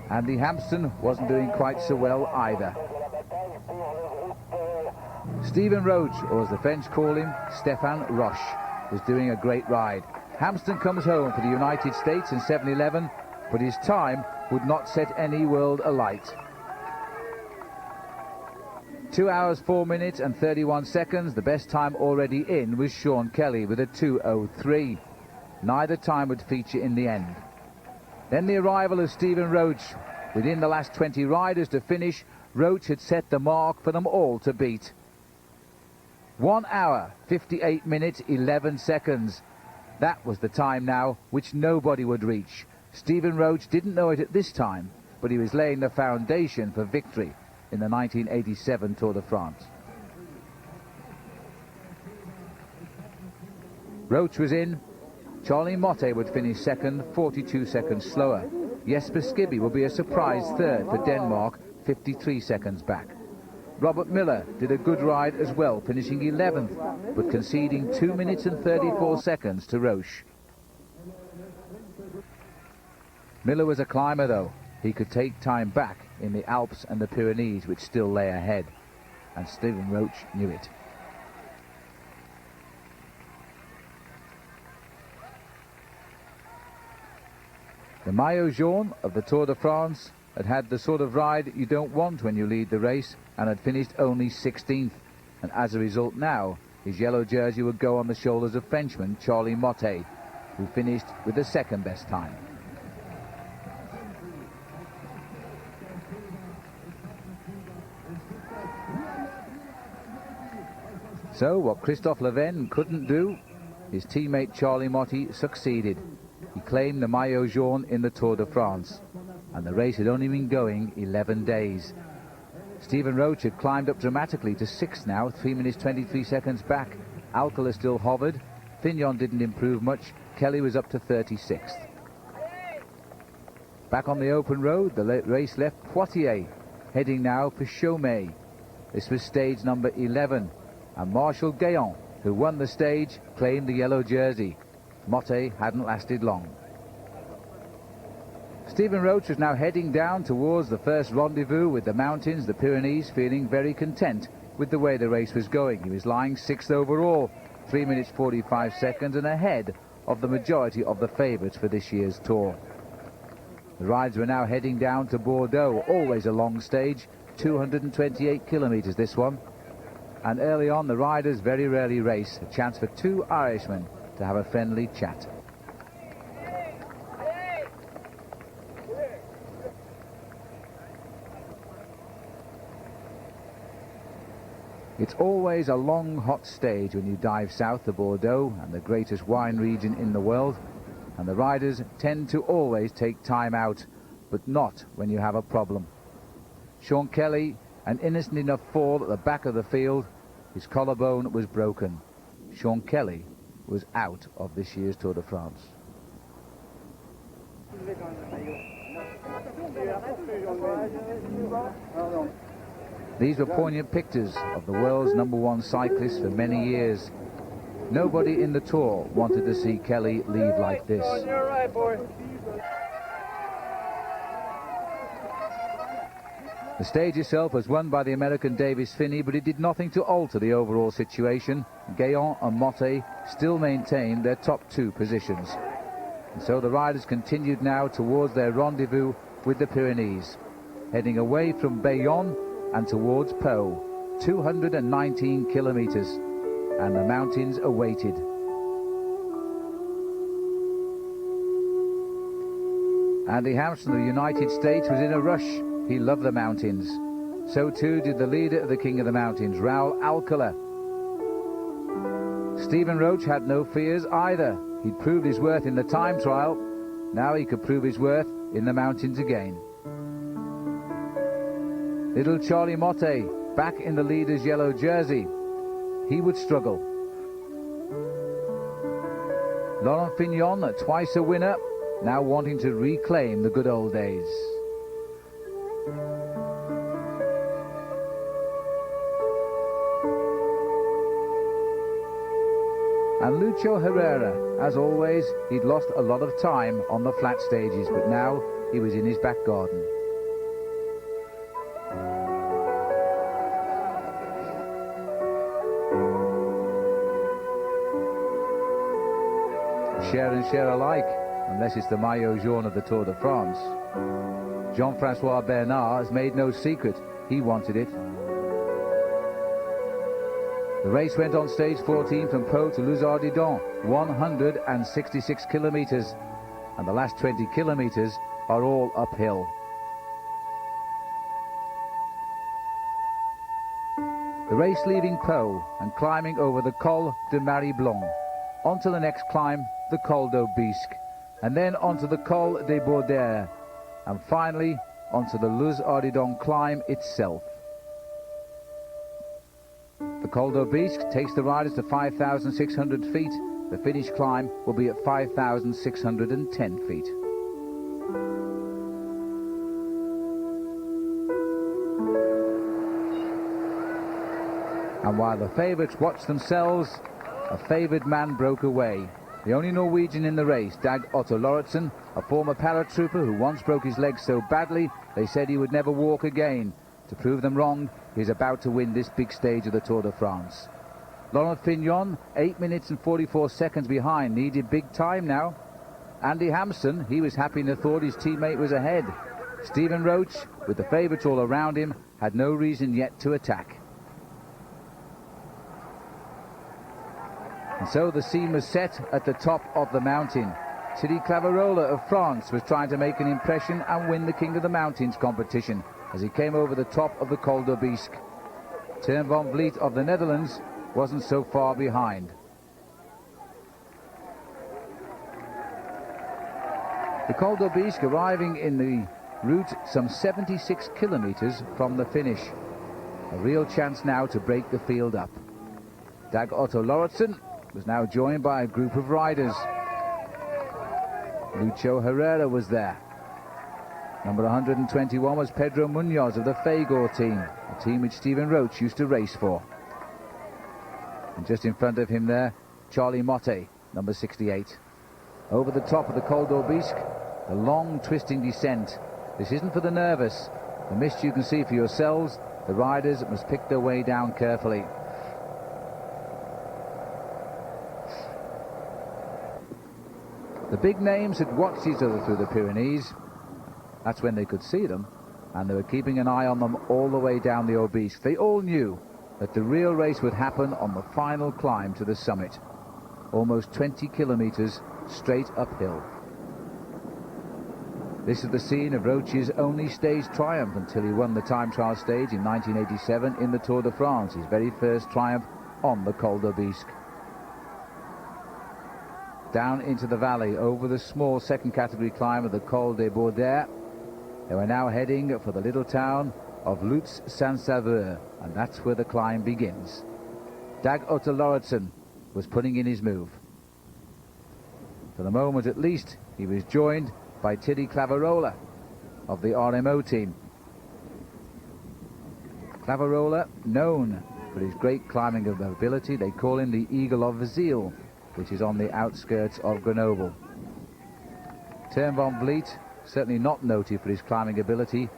Andy Hampson wasn't doing quite so well either. Stephen Roche, or as the French call him, Stephen Roche, was doing a great ride. Hampson comes home for the United States in 7:11, but his time would not set any world alight. 2 hours, 4 minutes and 31 seconds. The best time already in was Sean Kelly with a 2:03. Neither time would feature in the end. Then the arrival of Stephen Roche. Within the last 20 riders to finish, Roche had set the mark for them all to beat. 1 hour, 58 minutes, 11 seconds. That was the time now which nobody would reach. Stephen Roche didn't know it at this time, but he was laying the foundation for victory in the 1987 Tour de France. Roche was in. Charlie Motte would finish second, 42 seconds slower. Jesper Skibby would be a surprise third for Denmark, 53 seconds back. Robert Miller did a good ride as well, finishing 11th, but conceding 2 minutes and 34 seconds to Roche. Miller was a climber, though. He could take time back in the Alps and the Pyrenees, which still lay ahead, and Stephen Roche knew it. The Maillot Jaune of the Tour de France had had the sort of ride you don't want when you lead the race, and had finished only 16th, and as a result now his yellow jersey would go on the shoulders of Frenchman Charlie Motte, who finished with the second best time. So what Christophe Leven couldn't do, his teammate Charlie Motte succeeded. He claimed the Maillot Jaune in the Tour de France, and the race had only been going 11 days. Stephen Roche had climbed up dramatically to 6th now, 3 minutes 23 seconds back. Alcala still hovered. Fignon didn't improve much. Kelly was up to 36th. Back on the open road, the race left Poitiers, heading now for Chaumet. This was stage number 11, and Marshal Guéant, who won the stage, claimed the yellow jersey. Motte hadn't lasted long. Stephen Roche was now heading down towards the first rendezvous with the mountains, the Pyrenees, feeling very content with the way the race was going. He was lying 6th overall, 3 minutes 45 seconds, and ahead of the majority of the favourites for this year's Tour. The rides were now heading down to Bordeaux, always a long stage, 228 kilometres this one. And early on, the riders very rarely race, a chance for two Irishmen to have a friendly chat. It's always a long, hot stage when you dive south of Bordeaux, and the greatest wine region in the world, and the riders tend to always take time out, but not when you have a problem. Sean Kelly, an innocent enough fall at the back of the field, his collarbone was broken. Sean Kelly was out of this year's Tour de France. These were poignant pictures of the world's #1 cyclist for many years. Nobody in the Tour wanted to see Kelly leave like this. The stage itself was won by the American Davis Phinney, but it did nothing to alter the overall situation. Gaillon and Motte still maintained their top 2 positions. And so the riders continued now towards their rendezvous with the Pyrenees, heading away from Bayonne and towards Pau, 219 kilometres, and the mountains awaited. Andy Hampson of the United States was in a rush. He loved the mountains. So too did the leader of the King of the Mountains, Raul Alcala. Stephen Roche had no fears either. He'd proved his worth in the time trial. Now he could prove his worth in the mountains again. Little Charlie Motte, back in the leader's yellow jersey. He would struggle. Laurent Fignon, twice a winner, now wanting to reclaim the good old days. And Lucho Herrera, as always, he'd lost a lot of time on the flat stages, but now he was in his back garden. Share and share alike, unless it's the maillot jaune of the Tour de France. Jean-Francois Bernard has made no secret. He wanted it. The race went on stage 14 from Pau to Luzardidon, 166 kilometres, and the last 20 kilometres are all uphill. The race leaving Pau and climbing over the Col de Marie Blanc, onto the next climb, the Col d'Aubisque, and then onto the Col des Bordères, and finally onto the Luzardidon climb itself. The Col d'Aubisque takes the riders to 5,600 feet. The finish climb will be at 5,610 feet. And while the favourites watched themselves, a favoured man broke away. The only Norwegian in the race, Dag Otto Lauritsen, a former paratrooper who once broke his leg so badly they said he would never walk again. To prove them wrong, he's about to win this big stage of the Tour de France. Laurent Fignon, 8 minutes and 44 seconds behind, needed big time now. Andy Hampson, he was happy in the thought his teammate was ahead. Stephen Roche, with the favourites all around him, had no reason yet to attack. And so the scene was set at the top of the mountain. Sidi Claverola of France was trying to make an impression and win the King of the Mountains competition as he came over the top of the Col d'Aubisque. Teun van Vliet of the Netherlands wasn't so far behind. The Col d'Aubisque arriving in the route some 76 kilometres from the finish. A real chance now to break the field up. Dag Otto Lauritsen was now joined by a group of riders. Lucho Herrera was there. Number 121 was Pedro Munoz of the Fagor team, a team which Stephen Roche used to race for. And just in front of him there, Charlie Motte, number 68. Over the top of the Col d'Aubisque, The long twisting descent. This isn't for the nervous. The mist you can see for yourselves. The riders must pick their way down carefully. The big names had watched each other through the Pyrenees. That's when they could see them, and they were keeping an eye on them all the way down the Obisque. They all knew that the real race would happen on the final climb to the summit. Almost 20 kilometers straight uphill. This is the scene of Roche's only stage triumph until he won the time trial stage in 1987 in the Tour de France, his very first triumph on the Col d'Aubisque. Down into the valley over the small second category climb of the Col des Baudets. They were now heading for the little town of Lutz-Saint-Sauveur, and that's where the climb begins. Dag Otto Lauritsen was putting in his move. For the moment at least, he was joined by Thierry Claverola of the RMO team. Claverola, known for his great climbing ability, they call him the Eagle of Vezel, which is on the outskirts of Grenoble. Teun van Vliet, certainly not noted for his climbing ability,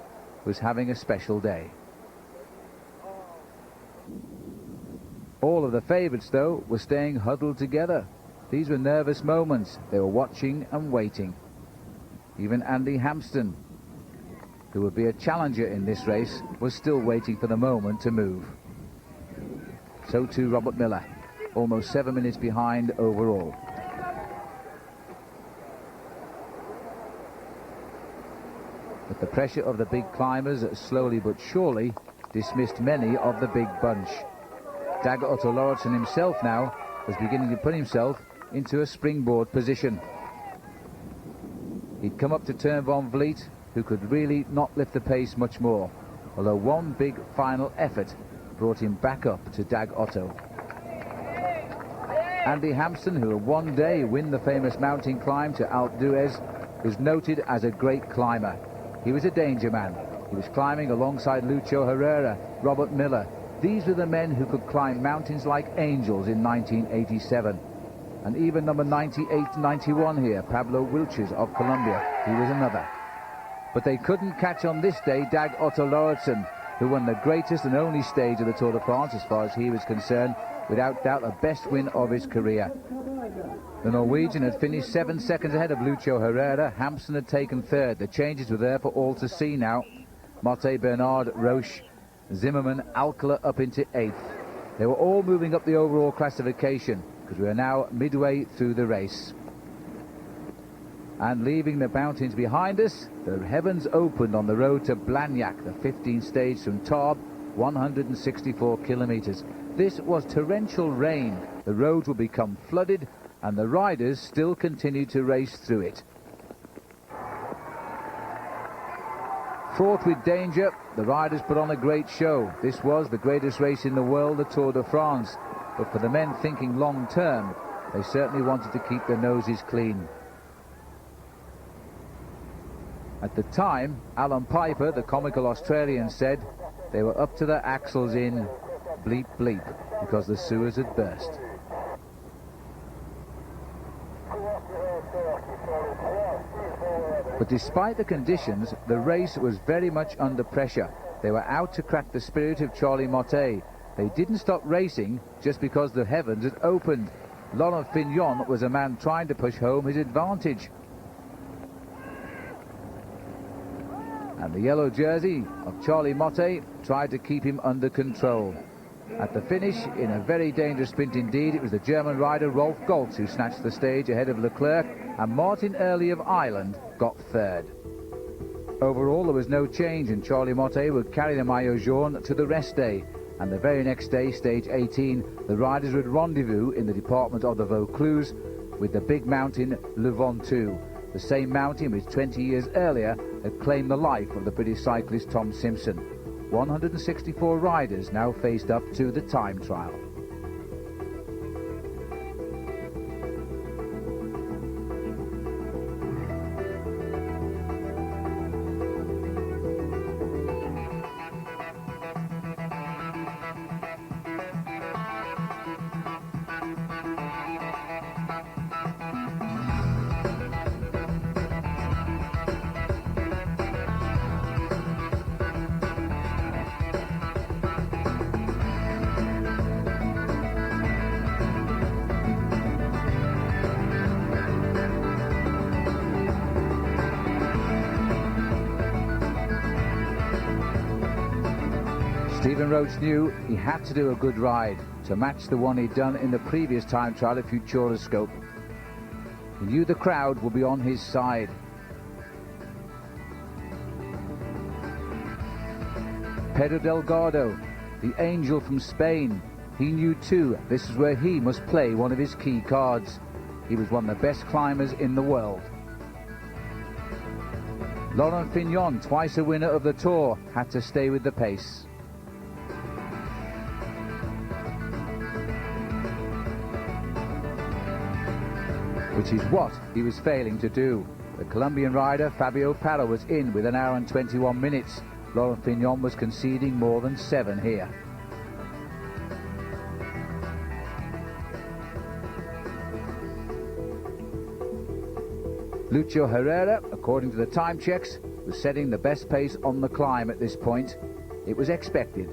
was having a special day. All of the favourites, though, were staying huddled together. These were nervous moments. They were watching and waiting. Even Andy Hampsten, who would be a challenger in this race, was still waiting for the moment to move. So too Robert Miller, almost 7 minutes behind overall. But the pressure of the big climbers slowly but surely dismissed many of the big bunch. Dag Otto Lauritsen himself now was beginning to put himself into a springboard position. He'd come up to Teun van Vliet, who could really not lift the pace much more, although one big final effort brought him back up to Dag Otto. Andy Hampsten, who would one day win the famous mountain climb to Alpe d'Huez, was noted as a great climber. He was a danger man. He was climbing alongside Lucio Herrera, Robert Miller. These were the men who could climb mountains like angels in 1987. And even number 98-91 here, Pablo Wilches of Colombia, he was another. But they couldn't catch on this day Dag Otto Lauritsen, who won the greatest and only stage of the Tour de France as far as he was concerned, without doubt the best win of his career. The Norwegian had finished 7 seconds ahead of Lucio Herrera. Hampsten had taken third. The changes were there for all to see now. Motte, Bernard, Roche, Zimmerman, Alcala up into 8th. They were all moving up the overall classification, because we are now midway through the race. And leaving the mountains behind us, the heavens opened on the road to Blagnac, the 15th stage from Tarbes, 164 kilometers. This was torrential rain. The roads will become flooded, and the riders still continued to race through it. Fraught with danger, the riders put on a great show. This was the greatest race in the world, the Tour de France. But for the men thinking long term, they certainly wanted to keep their noses clean. At the time, Alan Piper, the comical Australian, said they were up to their axles in bleep bleep because the sewers had burst. But despite the conditions, the race was very much under pressure. They were out to crack the spirit of Charlie Motte. They didn't stop racing just because the heavens had opened. Laurent Fignon was a man trying to push home his advantage. And the yellow jersey of Charlie Motte tried to keep him under control. At the finish, in a very dangerous sprint indeed, it was the German rider Rolf Goltz who snatched the stage ahead of Leclerc, and Martin Early of Ireland got third. Overall, there was no change, and Charlie Motte would carry the maillot jaune to the rest day. And the very next day, stage 18, the riders would rendezvous in the department of the Vaucluse with the big mountain Le Ventoux, the same mountain which 20 years earlier had claimed the life of the British cyclist Tom Simpson. 164 riders now faced up to the time trial. Stephen Roche knew he had to do a good ride to match the one he'd done in the previous time trial at Futuroscope. He knew the crowd would be on his side. Pedro Delgado, the angel from Spain, he knew too this is where he must play one of his key cards. He was one of the best climbers in the world. Laurent Fignon, twice a winner of the Tour, had to stay with the pace. Which is what he was failing to do. The Colombian rider Fabio Parra was in with 1 hour and 21 minutes. Laurent Fignon was conceding more than 7 here. Lucio Herrera, according to the time checks, was setting the best pace on the climb at this point. It was expected.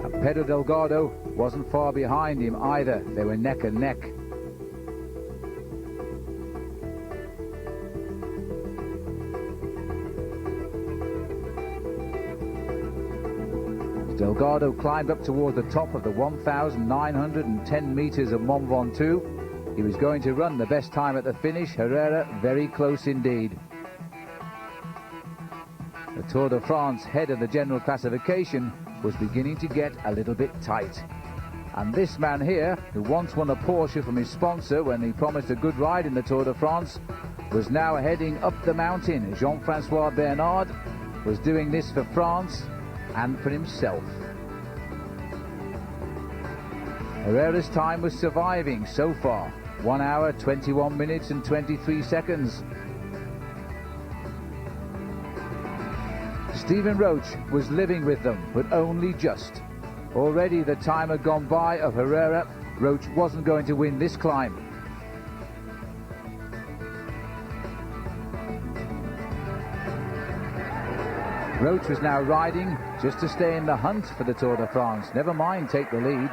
And Pedro Delgado wasn't far behind him either. They were neck and neck. Delgado climbed up toward the top of the 1,910 meters of Mont Ventoux. He was going to run the best time at the finish. Herrera very close indeed. The Tour de France head of the general classification was beginning to get a little bit tight. And this man here, who once won a Porsche from his sponsor when he promised a good ride in the Tour de France, was now heading up the mountain. Jean-Francois Bernard was doing this for France and for himself. Herrera's time was surviving so far. 1 hour, 21 minutes and 23 seconds. Stephen Roche was living with them, but only just. Already the time had gone by of Herrera. Roche wasn't going to win this climb. Roche was now riding just to stay in the hunt for the Tour de France. Never mind take the lead.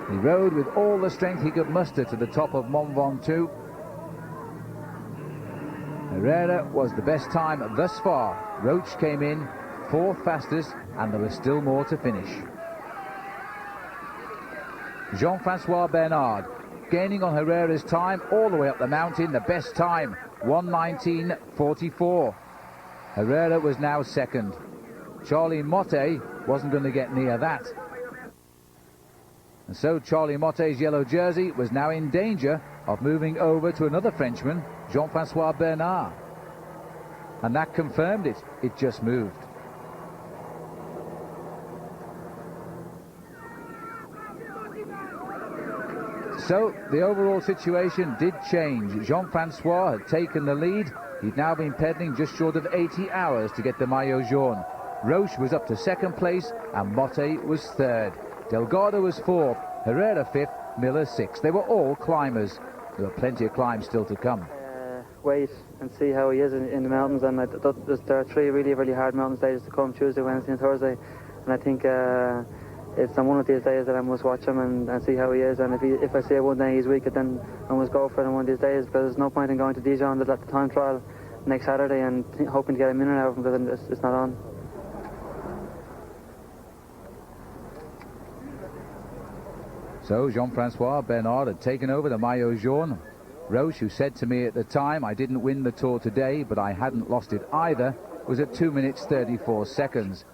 He rode with all the strength he could muster to the top of Mont Ventoux. Herrera was the best time thus far. Roche came in 4th fastest, and there was still more to finish. Jean-Francois Bernard gaining on Herrera's time all the way up the mountain. The best time, 1:19:44. Herrera was now second. Charlie Motte wasn't going to get near that. And so Charlie Motte's yellow jersey was now in danger of moving over to another Frenchman, Jean-Francois Bernard. And that confirmed it. It just moved. So the overall situation did change. Jean-Francois had taken the lead. He'd now been pedalling just short of 80 hours to get the maillot jaune. Roche was up to 2nd place and Motte was 3rd. Delgado was 4th, Herrera 5th, Miller 6th. They were all climbers. There were plenty of climbs still to come. Wait and see how he is in the mountains, and there are 3 really hard mountain stages to come: Tuesday, Wednesday and Thursday. And I think it's on one of these days that I must watch him and see how he is. And if I see one day he's weak, then I must go for it on one of these days, because there's no point in going to Dijon at the time trial next Saturday and hoping to get a minute out of him, because it's not on. So Jean-Francois Bernard had taken over the maillot jaune. Roche, who said to me at the time, I didn't win the Tour today, but I hadn't lost it either, was at 2 minutes 34 seconds.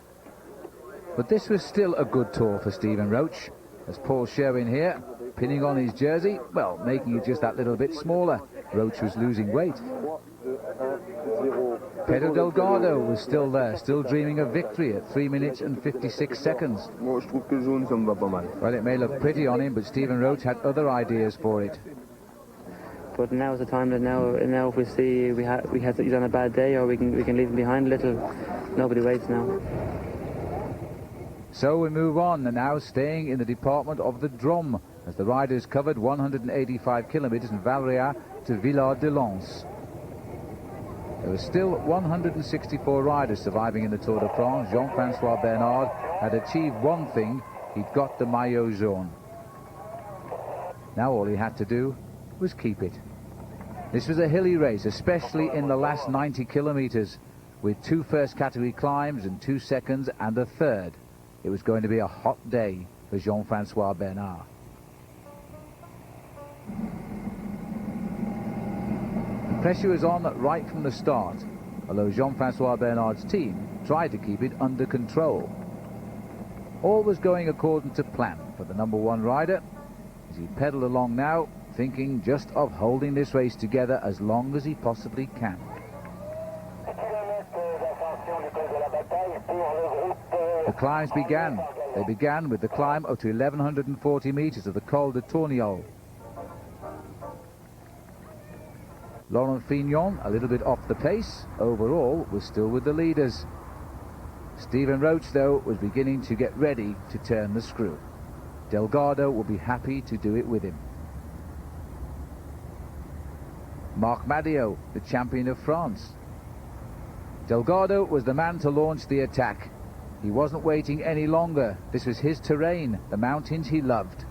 But this was still a good Tour for Stephen Roche. As Paul Sherwin here, pinning on his jersey, well, making it just that little bit smaller. Roche was losing weight. Pedro Delgado was still there, still dreaming of victory at 3 minutes and 56 seconds. Well, it may look pretty on him, but Stephen Roche had other ideas for it. But now is the time that now if we see he's on a bad day, or we can leave him behind a little. Nobody waits now. So we move on, and now staying in the department of the Drôme, as the riders covered 185 kilometers from Valréas to Villard-de-Lans. There were still 164 riders surviving in the Tour de France. Jean-Francois Bernard had achieved one thing: he'd got the maillot jaune. Now all he had to do was keep it. This was a hilly race, especially in the last 90 kilometres, with 2 first category climbs and 2 seconds and a third. It was going to be a hot day for Jean-Francois Bernard. The pressure was on right from the start, although Jean-Francois Bernard's team tried to keep it under control. All was going according to plan for the number 1 rider as he pedalled along now, thinking just of holding this race together as long as he possibly can. The climbs began. They began with the climb up to 1,140 metres of the Col de Tourniol. Laurent Fignon, a little bit off the pace, overall was still with the leaders. Stephen Roche, though, was beginning to get ready to turn the screw. Delgado would be happy to do it with him. Marc Madiot, the champion of France. Delgado was the man to launch the attack. He wasn't waiting any longer. This was his terrain, the mountains he loved.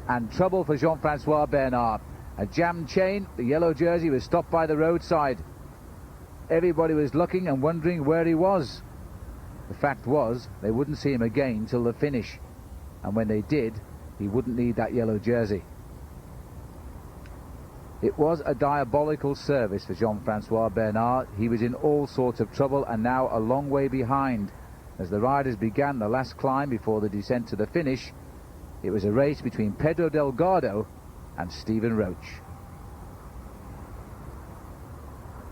And trouble for Jean-Francois Bernard. A jammed chain, the yellow jersey was stopped by the roadside. Everybody was looking and wondering where he was. The fact was, they wouldn't see him again till the finish. And when they did, he wouldn't need that yellow jersey. It was a diabolical service for Jean-Francois Bernard. He was in all sorts of trouble and now a long way behind. As the riders began the last climb before the descent to the finish, it was a race between Pedro Delgado and Stephen Roche.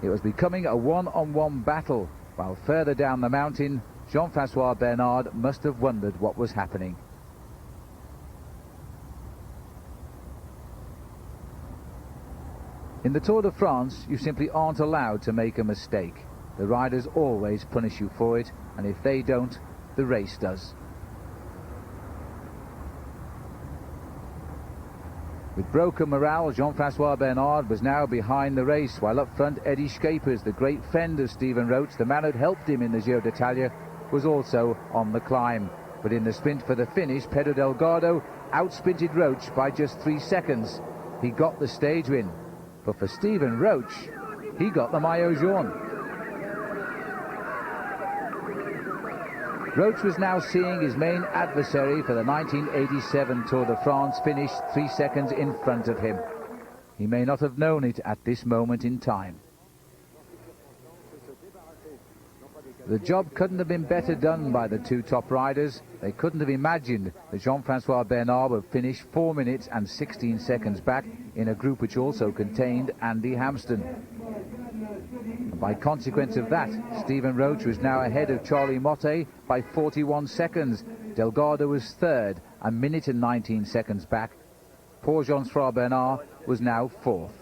It was becoming a one-on-one battle, while further down the mountain, Jean-Francois Bernard must have wondered what was happening. In the Tour de France, you simply aren't allowed to make a mistake. The riders always punish you for it, and if they don't, the race does. With broken morale, Jean-Francois Bernard was now behind the race, while up front Eddie Schapers, the great friend of Stephen Roche, the man who'd helped him in the Giro d'Italia, was also on the climb. But in the sprint for the finish, Pedro Delgado outsprinted Roche by just 3 seconds. He got the stage win. But for Stephen Roche, he got the maillot jaune. Roche was now seeing his main adversary for the 1987 Tour de France finish 3 seconds in front of him. He may not have known it at this moment in time. The job couldn't have been better done by the 2 top riders. They couldn't have imagined that Jean-Francois Bernard would finish 4 minutes and 16 seconds back in a group which also contained Andy Hampsten. And by consequence of that, Stephen Roche was now ahead of Charlie Motte by 41 seconds. Delgado was third, a minute and 19 seconds back. Poor Jean-Francois Bernard was now fourth.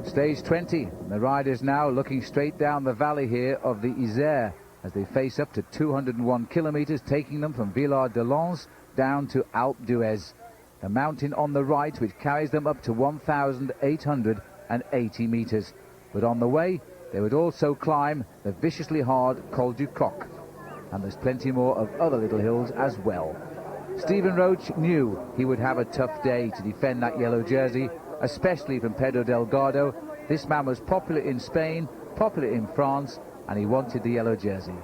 Stage 20, the riders now looking straight down the valley here of the Isère as they face up to 201 kilometres, taking them from Villard de Lans down to Alpe d'Huez, the mountain on the right which carries them up to 1,880 metres. But on the way, they would also climb the viciously hard Col du Coq, and there's plenty more of other little hills as well. Stephen Roche knew he would have a tough day to defend that yellow jersey, especially from Pedro Delgado. This man was popular in Spain, popular in France, and he wanted the yellow jersey.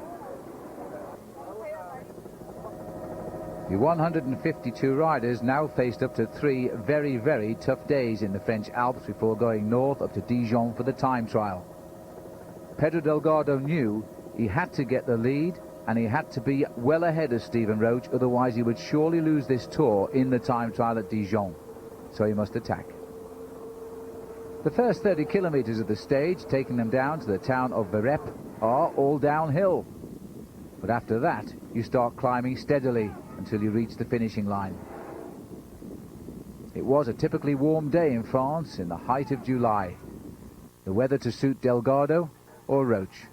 The 152 riders now faced up to 3 very, very tough days in the French Alps before going north up to Dijon for the time trial. Pedro Delgado knew he had to get the lead, and he had to be well ahead of Stephen Roche, otherwise he would surely lose this tour in the time trial at Dijon. So he must attack. The first 30 kilometres of the stage, taking them down to the town of Verep, are all downhill. But after that, you start climbing steadily until you reach the finishing line. It was a typically warm day in France in the height of July. The weather to suit Delgado or Roche.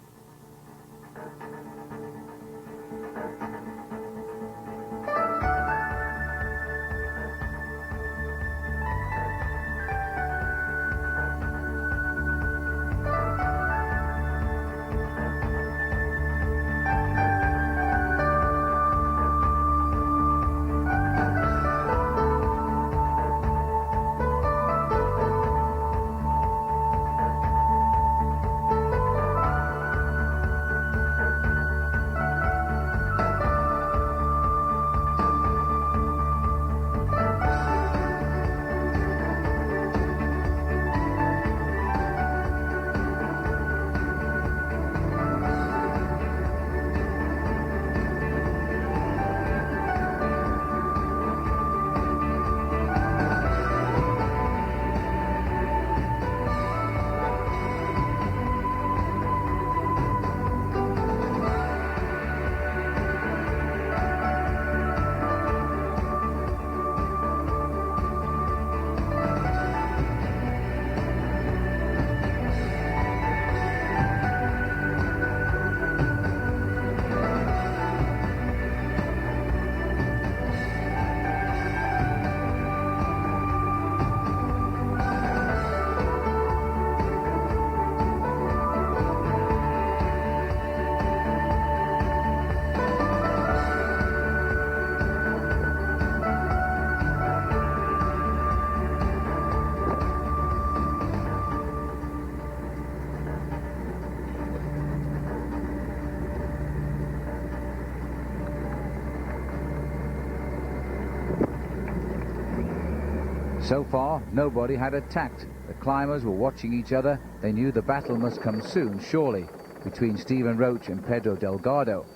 So far, nobody had attacked. The climbers were watching each other. They knew the battle must come soon, surely, between Stephen Roche and Pedro Delgado.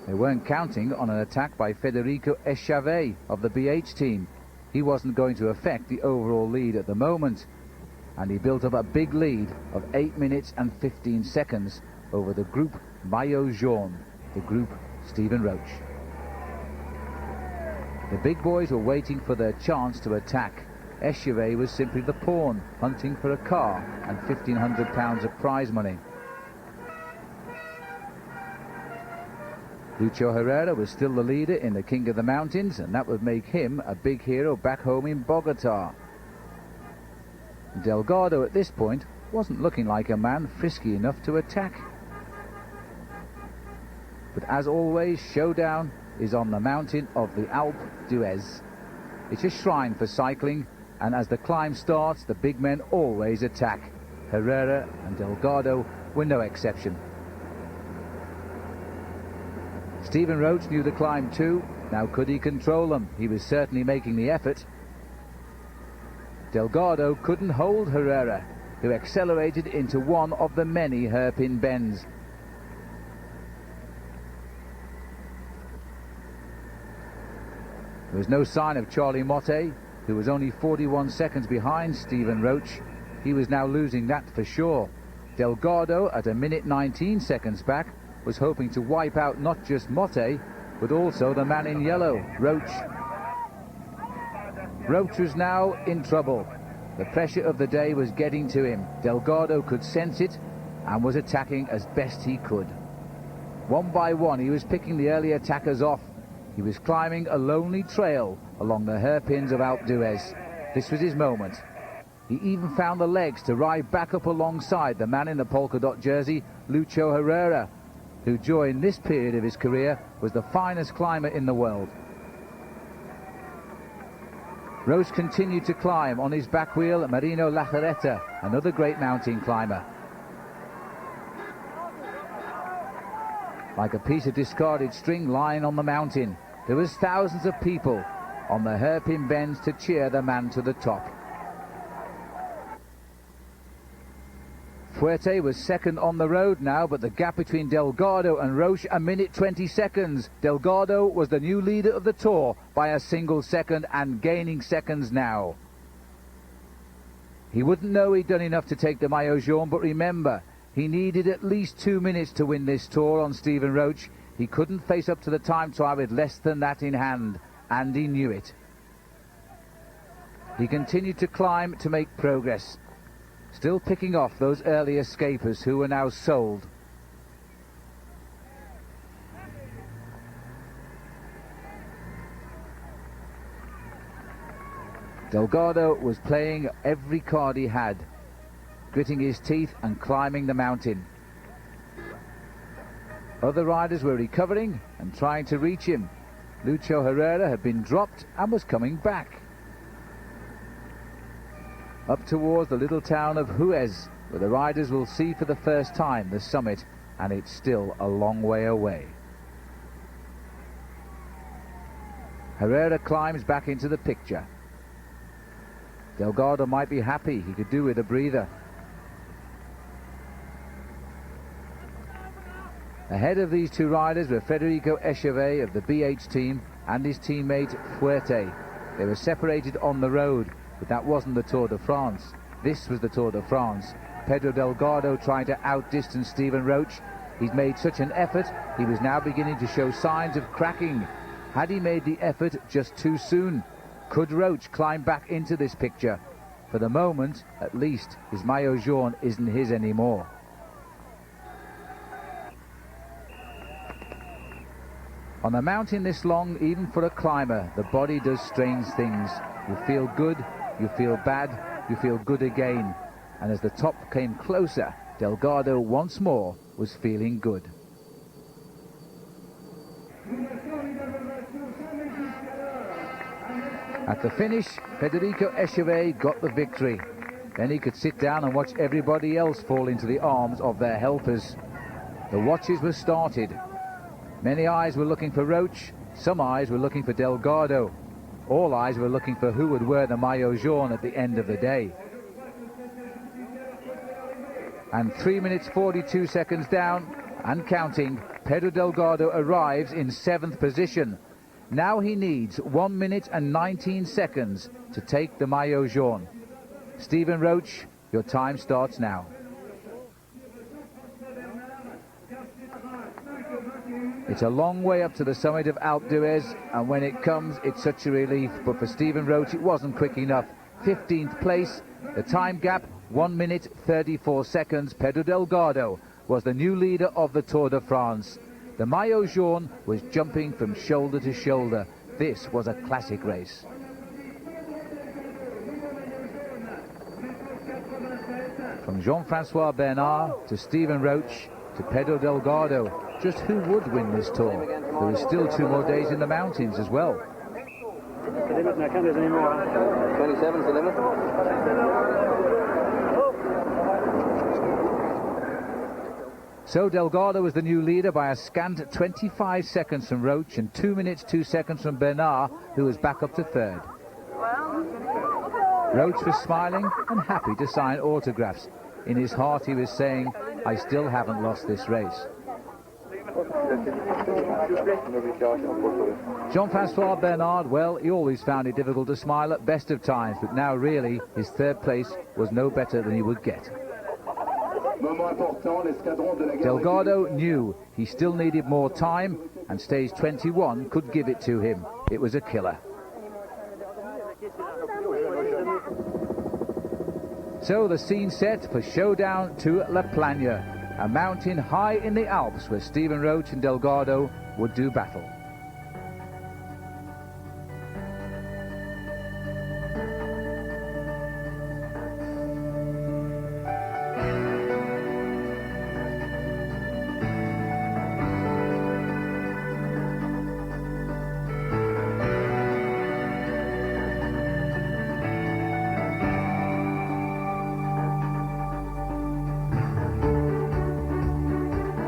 They weren't counting on an attack by Federico Echavé of the BH team. He wasn't going to affect the overall lead at the moment, and he built up a big lead of 8 minutes and 15 seconds over the group Maillot Jaune, the group Stephen Roche. The big boys were waiting for their chance to attack. Echavé was simply the pawn, hunting for a car and £1,500 of prize money. Lucho Herrera was still the leader in the King of the Mountains, and that would make him a big hero back home in Bogota. Delgado at this point wasn't looking like a man frisky enough to attack. But as always, showdown is on the mountain of the Alpe d'Huez. It's a shrine for cycling, and as the climb starts, the big men always attack. Herrera and Delgado were no exception. Stephen Roche knew the climb too. Now could he control them? He was certainly making the effort. Delgado couldn't hold Herrera, who accelerated into one of the many hairpin bends. There was no sign of Charlie Motte, who was only 41 seconds behind Stephen Roche. He was now losing that for sure. Delgado, at 1:19 seconds back, was hoping to wipe out not just Motte, but also the man in yellow, Roche. Roche was now in trouble. The pressure of the day was getting to him. Delgado could sense it and was attacking as best he could. One by one, he was picking the early attackers off. He was climbing a lonely trail along the hairpins of Alpe d'Huez. This was his moment. He even found the legs to ride back up alongside the man in the polka dot jersey, Lucho Herrera, who during this period of his career was the finest climber in the world. Roche continued to climb on his back wheel, Marino Lajareta, another great mountain climber. Like a piece of discarded string lying on the mountain, there was thousands of people on the hairpin bends to cheer the man to the top. Fuerte was second on the road now, but the gap between Delgado and Roche, 1:20 seconds. Delgado was the new leader of the Tour by a single second and gaining seconds now. He wouldn't know he'd done enough to take the Maillot Jaune, but remember, he needed at least 2 minutes to win this Tour on Stephen Roche. He couldn't face up to the time trial with less than that in hand, and he knew it. He continued to climb to make progress, still picking off those early escapers who were now sold. Delgado was playing every card he had, gritting his teeth and climbing the mountain. Other riders were recovering and trying to reach him. Lucho Herrera had been dropped and was coming back. Up towards the little town of Huez, where the riders will see for the first time the summit, and it's still a long way away. Herrera climbs back into the picture. Delgado might be happy, he could do with a breather. Ahead of these two riders were Federico Echavé of the BH team and his teammate Fuerte. They were separated on the road, but that wasn't the Tour de France. This was the Tour de France. Pedro Delgado trying to outdistance Stephen Roche. He'd made such an effort, he was now beginning to show signs of cracking. Had he made the effort just too soon? Could Roche climb back into this picture? For the moment, at least, his Maillot Jaune isn't his anymore. On a mountain this long, even for a climber, the body does strange things. You feel good, you feel bad, you feel good again. And as the top came closer, Delgado once more was feeling good. At the finish, Federico Echavé got the victory. Then he could sit down and watch everybody else fall into the arms of their helpers. The watches were started. Many eyes were looking for Roche, some eyes were looking for Delgado. All eyes were looking for who would wear the maillot jaune at the end of the day. And 3 minutes 42 seconds down and counting, Pedro Delgado arrives in 7th position. Now he needs 1 minute and 19 seconds to take the maillot jaune. Stephen Roche, your time starts now. It's a long way up to the summit of Alpe d'Huez, and when it comes, it's such a relief. But for Stephen Roche, it wasn't quick enough. 15th place, the time gap, 1 minute 34 seconds. Pedro Delgado was the new leader of the Tour de France. The maillot jaune was jumping from shoulder to shoulder. This was a classic race. From Jean-Francois Bernard to Stephen Roche to Pedro Delgado, just who would win this Tour? There is still 2 more days in the mountains as well. The limit, I can't do it anymore. 27 is the limit. So Delgado was the new leader by a scant 25 seconds from Roche and 2 minutes 2 seconds from Bernard, who was back up to 3rd. Roche was smiling and happy to sign autographs. In his heart he was saying, I still haven't lost this race. Jean-Francois Bernard, well, he always found it difficult to smile at best of times, but now really his 3rd place was no better than he would get. Delgado knew he still needed more time, and stage 21 could give it to him. It was a killer. So the scene set for showdown to La Plagne, a mountain high in the Alps where Stephen Roche and Delgado would do battle.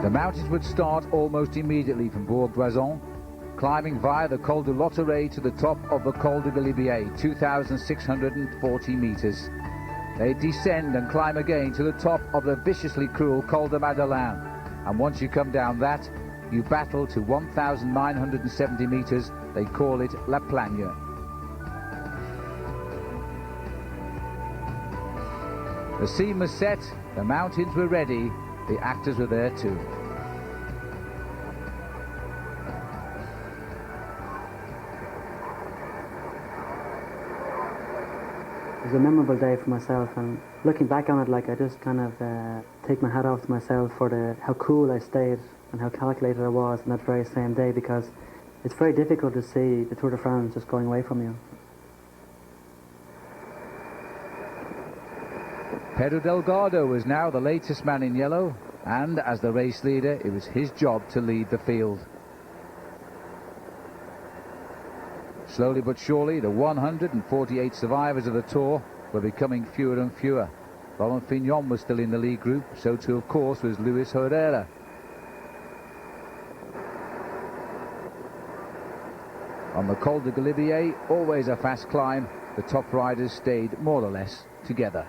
The mountains would start almost immediately from Bourg-d'Oisans, climbing via the Col du Lotteret to the top of the Col de Galibier, 2,640 meters. They descend and climb again to the top of the viciously cruel Col de Madeleine, and once you come down that, you battle to 1,970 meters. They call it La Plagne. The scene was set, the mountains were ready, the actors were there too. It was a memorable day for myself, and looking back on it, like, I just kind of take my hat off to myself for how cool I stayed and how calculated I was on that very same day, because it's very difficult to see the Tour de France just going away from you. Pedro Delgado was now the latest man in yellow, and as the race leader, it was his job to lead the field. Slowly but surely, the 148 survivors of the Tour were becoming fewer and fewer. Laurent Fignon was still in the lead group, so too, of course, was Luis Herrera. On the Col de Galibier, always a fast climb, the top riders stayed more or less together.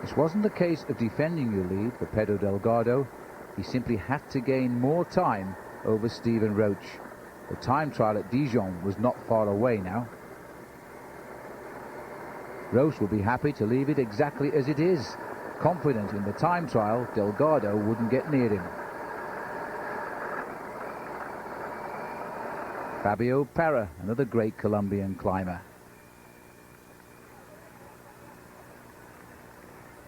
This wasn't the case of defending your lead for Pedro Delgado. He simply had to gain more time over Stephen Roche. The time trial at Dijon was not far away now. Roche will be happy to leave it exactly as it is. Confident in the time trial, Delgado wouldn't get near him. Fabio Parra, another great Colombian climber.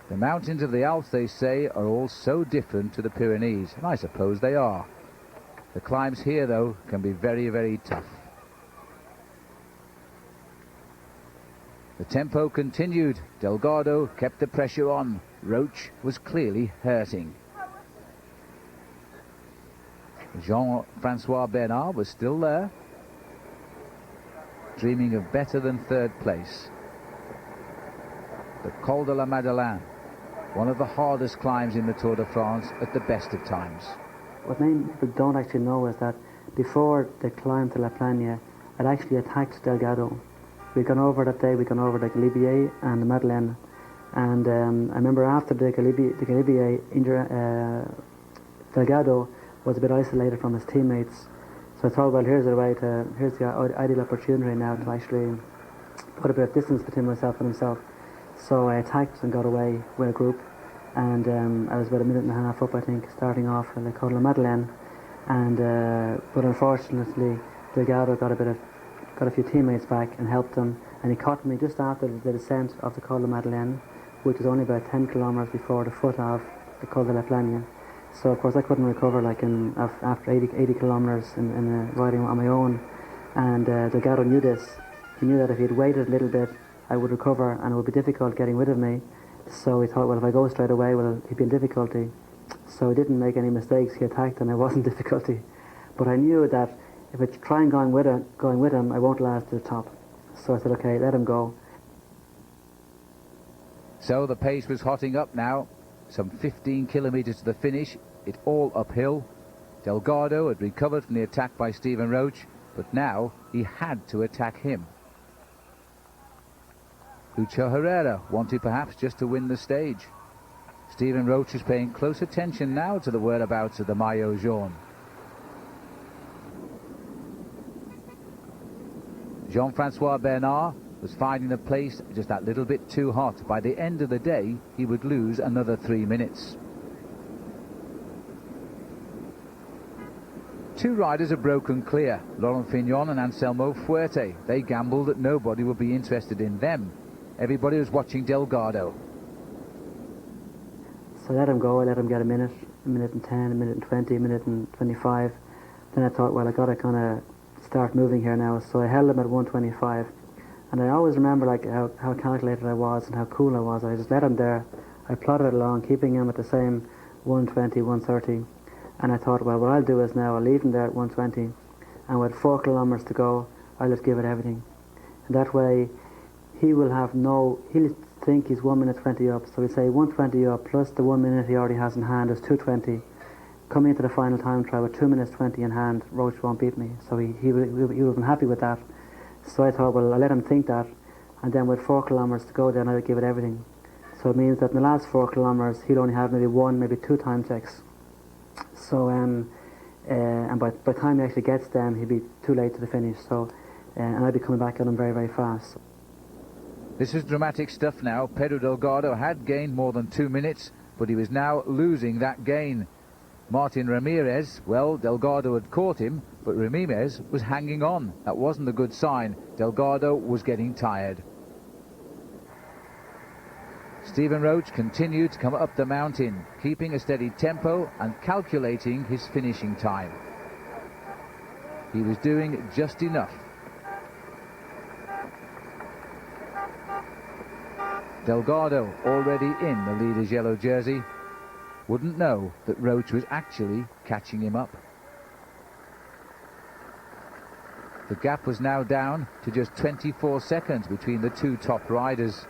The mountains of the Alps, they say, are all so different to the Pyrenees, and I suppose they are. The climbs here, though, can be very, very tough. The tempo continued. Delgado kept the pressure on. Roche was clearly hurting. Jean-Francois Bernard was still there, dreaming of better than 3rd place. The Col de la Madeleine, one of the hardest climbs in the Tour de France at the best of times. what many people don't actually know is that before the climb to La Plagne, I'd actually attacked Delgado. We'd gone over that day, we'd gone over the Galibier and the Madeleine, and I remember after the Galibier, Delgado was a bit isolated from his teammates. So I thought, well, here's the ideal opportunity now to actually put a bit of distance between myself and himself. So I attacked and got away with a group, and I was about a minute and a half up, I think, starting off at the Col de Madeleine, and but unfortunately Delgado got a few teammates back and helped him, and he caught me just after the descent of the Col de Madeleine, which was only about 10 kilometres before the foot of the Col de la Plagne. So of course I couldn't recover after 80 kilometres in riding on my own, and Delgado knew this. He knew that if he'd waited a little bit I would recover and it would be difficult getting rid of me. So he thought, well, if I go straight away, well, he'd be in difficulty. So he didn't make any mistakes. He attacked and I was in difficulty. But I knew that if I try and going with him, I won't last to the top. So I said, okay, let him go. So the pace was hotting up now. Some 15 kilometres to the finish. It all uphill. Delgado had recovered from the attack by Stephen Roche, but now he had to attack him. Lucho Herrera wanted perhaps just to win the stage. Stephen Roche is paying close attention now to the whereabouts of the Maillot Jaune. Jean-Francois Bernard was finding the place just that little bit too hot. By the end of the day, he would lose another 3 minutes. Two riders have broken clear, Laurent Fignon and Anselmo Fuerte. They gambled that nobody would be interested in them. Everybody was watching Delgado. So I let him go. I let him get a minute and 10, a minute and 20, a minute and 25. Then I thought, well, I got to kind of start moving here now. So I held him at 125. And I always remember like how calculated I was and how cool I was. I just let him there. I plodded along, keeping him at the same 120, 130. And I thought, well, what I'll do is now I'll leave him there at 120. And with 4 kilometres to go, I'll just give it everything. And that way, he'll think he's 1 minute 20 up. So we say 120 up plus the 1 minute he already has in hand is 220. Coming into the final time trial with 2 minutes 20 in hand, Roche won't beat me. So he would have been happy with that. So I thought, well, I'll let him think that. And then with 4 kilometres to go, then I'll give it everything. So it means that in the last 4 kilometres, he'd only have maybe 1, maybe 2 time checks. So, and by the time he actually gets them, he'd be too late to the finish. So, and I'd be coming back at him very, very fast. This is dramatic stuff now. Pedro Delgado had gained more than 2 minutes, but he was now losing that gain. Martin Ramirez, well, Delgado had caught him, but Ramirez was hanging on. That wasn't a good sign. Delgado was getting tired. Stephen Roche continued to come up the mountain, keeping a steady tempo and calculating his finishing time. He was doing just enough. Delgado, already in the leader's yellow jersey, wouldn't know that Roche was actually catching him up. The gap was now down to just 24 seconds between the two top riders.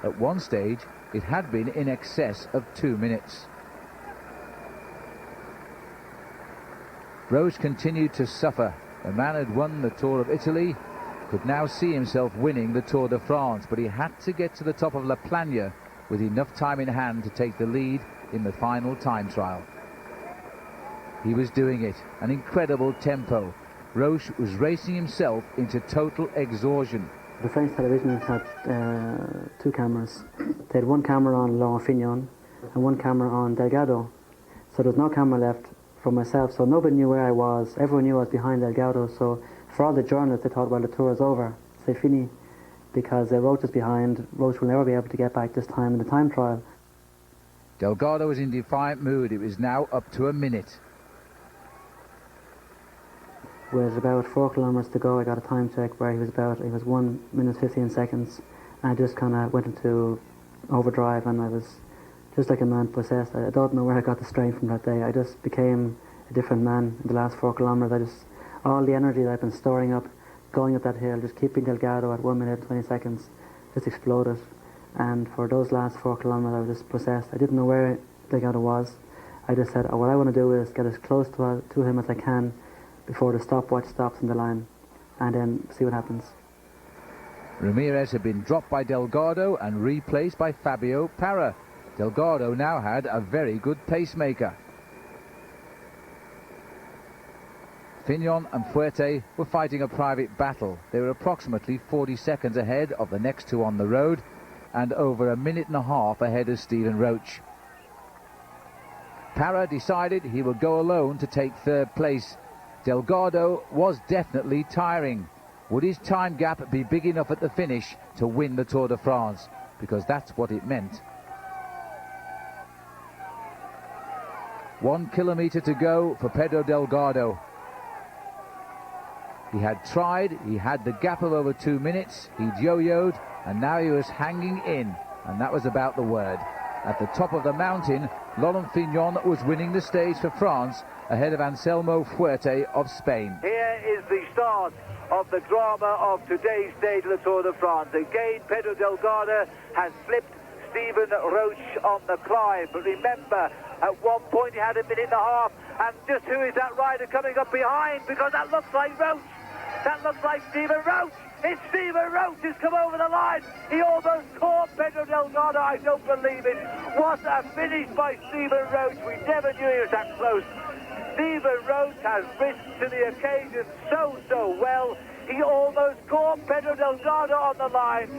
At one stage, it had been in excess of 2 minutes. Roche continued to suffer. The man had won the Tour of Italy, could now see himself winning the Tour de France, but he had to get to the top of La Plagne with enough time in hand to take the lead in the final time trial. He was doing it, an incredible tempo. Roche was racing himself into total exhaustion. The French television had 2 cameras. They had 1 camera on Laurent Fignon and 1 camera on Delgado. So there was no camera left for myself, so nobody knew where I was. Everyone knew I was behind Delgado, so for all the journalists, they thought, well, the tour is over. C'est fini. Because Roche is behind. Roche will never be able to get back this time in the time trial. Delgado was in defiant mood. It was now up to a minute. With about 4 kilometres to go, I got a time check where he was 1 minute 15 seconds. And I just kind of went into overdrive, and I was just like a man possessed. I don't know where I got the strength from that day. I just became a different man in the last 4 kilometres. All the energy that I've been storing up, going up that hill, just keeping Delgado at 1 minute 20 seconds, just exploded. And for those last 4 kilometres, I was just possessed. I didn't know where Delgado was. I just said, what I want to do is get as close to him as I can before the stopwatch stops in the line, and then see what happens. Ramirez had been dropped by Delgado and replaced by Fabio Parra. Delgado now had a very good pacemaker. Fignon and Fuerte were fighting a private battle. They were approximately 40 seconds ahead of the next two on the road and over a minute and a half ahead of Stephen Roche. Parra decided he would go alone to take third place. Delgado was definitely tiring. Would his time gap be big enough at the finish to win the Tour de France? Because that's what it meant. 1 kilometre to go for Pedro Delgado. He had tried, he had the gap of over 2 minutes, he'd yo-yoed, and now he was hanging in, and that was about the word. At the top of the mountain, Laurent Fignon was winning the stage for France ahead of Anselmo Fuerte of Spain. Here is the start of the drama of today's stage of the Tour de France. Again, Pedro Delgado has slipped Stephen Roche on the climb. But remember, at one point he had a minute and a half. And just who is that rider coming up behind? Because that looks like Roche. That looks like Stephen Roche. It's Stephen Roche who's come over the line. He almost caught Pedro Delgado. I don't believe it. What a finish by Stephen Roche. We never knew he was that close. Stephen Roche has risen to the occasion so well. He almost caught Pedro Delgado on the line.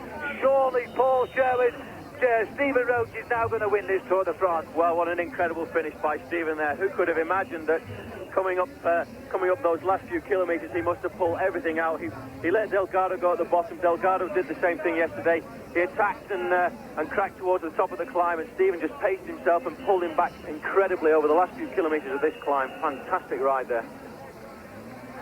Surely Paul Sherwood, Stephen Roche is now going to win this Tour de France. Well, what an incredible finish by Stephen there. Who could have imagined that coming up those last few kilometres he must have pulled everything out. He let Delgado go at the bottom. Delgado did the same thing yesterday. He attacked and cracked towards the top of the climb, and Stephen just paced himself and pulled him back incredibly over the last few kilometres of this climb. Fantastic ride there.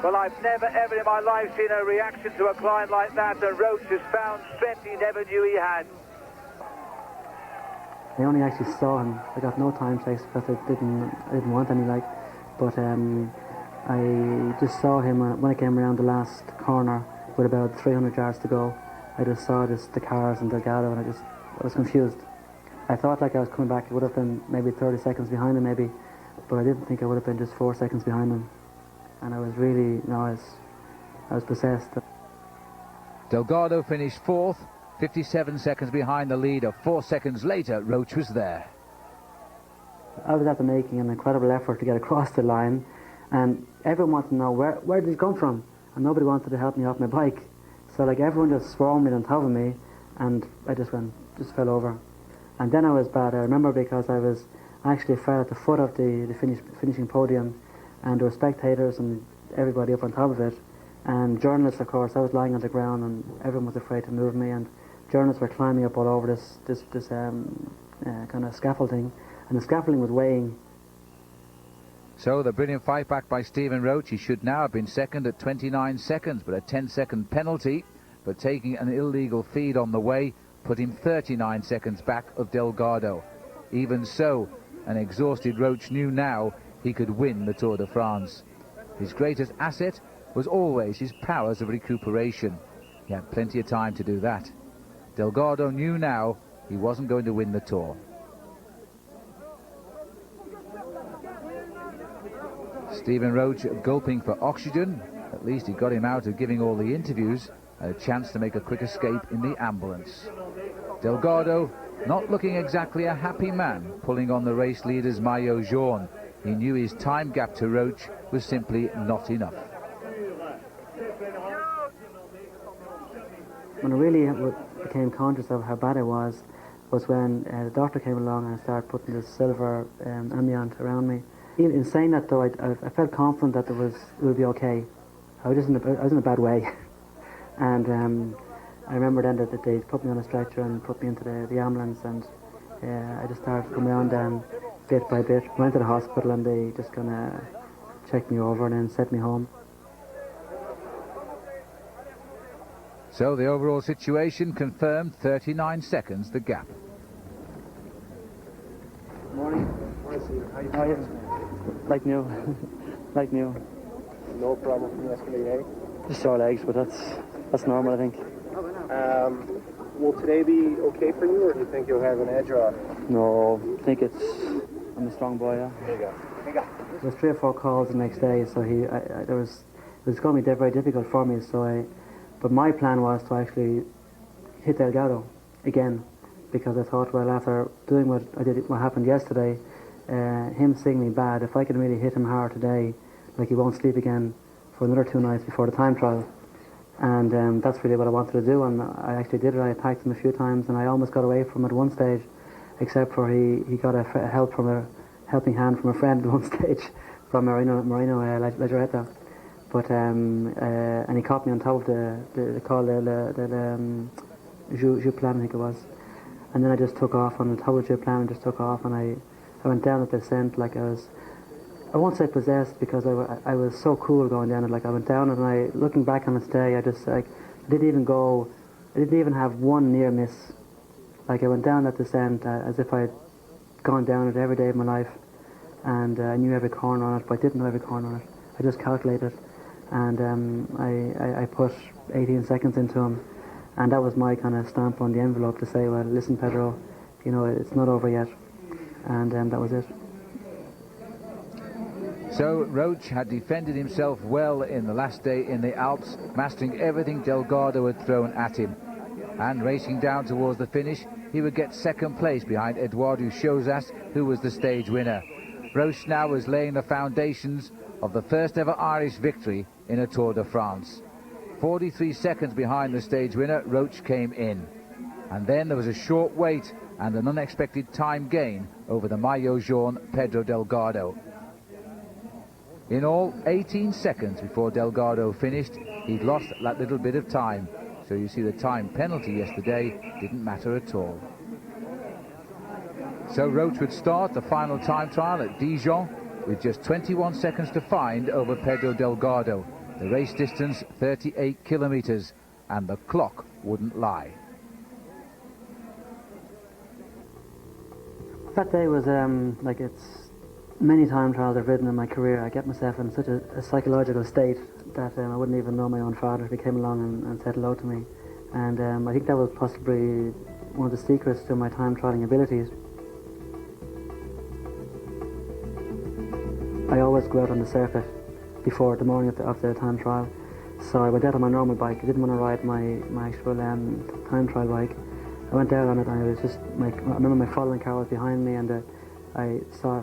Well, I've never ever in my life seen a reaction to a climb like that, and Roche has found strength he never knew he had. I only actually saw him. I got no time checks because I didn't want any, like. But I just saw him when I came around the last corner with about 300 yards to go. I just saw the cars and Delgado, and I was confused. I thought like I was coming back. It would have been maybe 30 seconds behind him, maybe, but I didn't think I would have been just 4 seconds behind him. And I was really, I was possessed. Delgado finished fourth, 57 seconds behind the leader. 4 seconds later, Roche was there. I was after making an incredible effort to get across the line, and everyone wanted to know where did he come from, and nobody wanted to help me off my bike. So like everyone just swarmed in on top of me, and I just fell over. And then I was bad. I remember because I was actually fell at the foot of the finishing podium, and there were spectators and everybody up on top of it, and journalists, of course. I was lying on the ground, and everyone was afraid to move me, and journalists were climbing up all over this kind of scaffolding. And the scaffolding was weighing. So the brilliant fight back by Stephen Roche. He should now have been second at 29 seconds, but a 10-second penalty for taking an illegal feed on the way put him 39 seconds back of Delgado. Even so, an exhausted Roche knew now he could win the Tour de France. His greatest asset was always his powers of recuperation. He had plenty of time to do that. Delgado knew now he wasn't going to win the Tour. Stephen Roche gulping for oxygen. At least he got him out of giving all the interviews and a chance to make a quick escape in the ambulance. Delgado not looking exactly a happy man, pulling on the race leader's maillot jaune. He knew his time gap to Roche was simply not enough. When I really became conscious of how bad I was when the doctor came along and started putting this silver ambient around me. Even in saying that, though, I felt confident that it would be okay. I was in a bad way. And I remember then that they put me on a stretcher and put me into the ambulance, and I just started to come down then bit by bit. Went to the hospital, and they just kind of checked me over and then sent me home. So the overall situation confirmed 39 seconds the gap. Morning. How you doing? Like new. Like new. No problem from yesterday, eh? Just sore legs, but that's normal, I think. Will today be okay for you, or do you think you'll have an edge on? No, I think I'm a strong boy, yeah. There was 3 or 4 calls the next day, so it was going to be very difficult for me. But my plan was to actually hit Delgado again, because I thought, well, after doing what happened yesterday, him seeing me bad, if I can really hit him hard today, like he won't sleep again for another 2 nights before the time trial. And that's really what I wanted to do, and I actually did it. I attacked him a few times, and I almost got away from him at one stage, except for he got a helping hand from a friend at one stage, from Marino Legeretta. But and he caught me on top of the Jeu Plan, I think it was. And then I just took off on the top of the Jeu Plan and just took off, and I went down at the descent like I won't say possessed, because I was so cool going down it. Like I went down it, and looking back on this day, I didn't even have one near miss. Like I went down that descent as if I'd gone down it every day of my life, and I knew every corner on it, but I didn't know every corner on it. I just calculated, and I put 18 seconds into him, and that was my kind of stamp on the envelope to say, well, listen, Pedro, it's not over yet, and that was it. So Roche had defended himself well in the last day in the Alps, mastering everything Delgado had thrown at him. And racing down towards the finish, he would get second place behind Eduardo Chozas, who was the stage winner. Roche now was laying the foundations of the first ever Irish victory in a Tour de France. 43 seconds behind the stage winner, Roche came in. And then there was a short wait and an unexpected time gain over the maillot jaune Pedro Delgado. In all, 18 seconds before Delgado finished, he'd lost that little bit of time. So you see the time penalty yesterday didn't matter at all. So Roche would start the final time trial at Dijon with just 21 seconds to find over Pedro Delgado. The race distance 38 kilometers, and the clock wouldn't lie. That day was it's many time trials I've ridden in my career. I get myself in such a psychological state that I wouldn't even know my own father if he came along and said hello to me. And I think that was possibly one of the secrets to my time trialing abilities. I always go out on the circuit before the morning of the time trial. So I went out on my normal bike. I didn't want to ride my actual time trial bike. I went out on it, and I was just I remember my following car was behind me, and I saw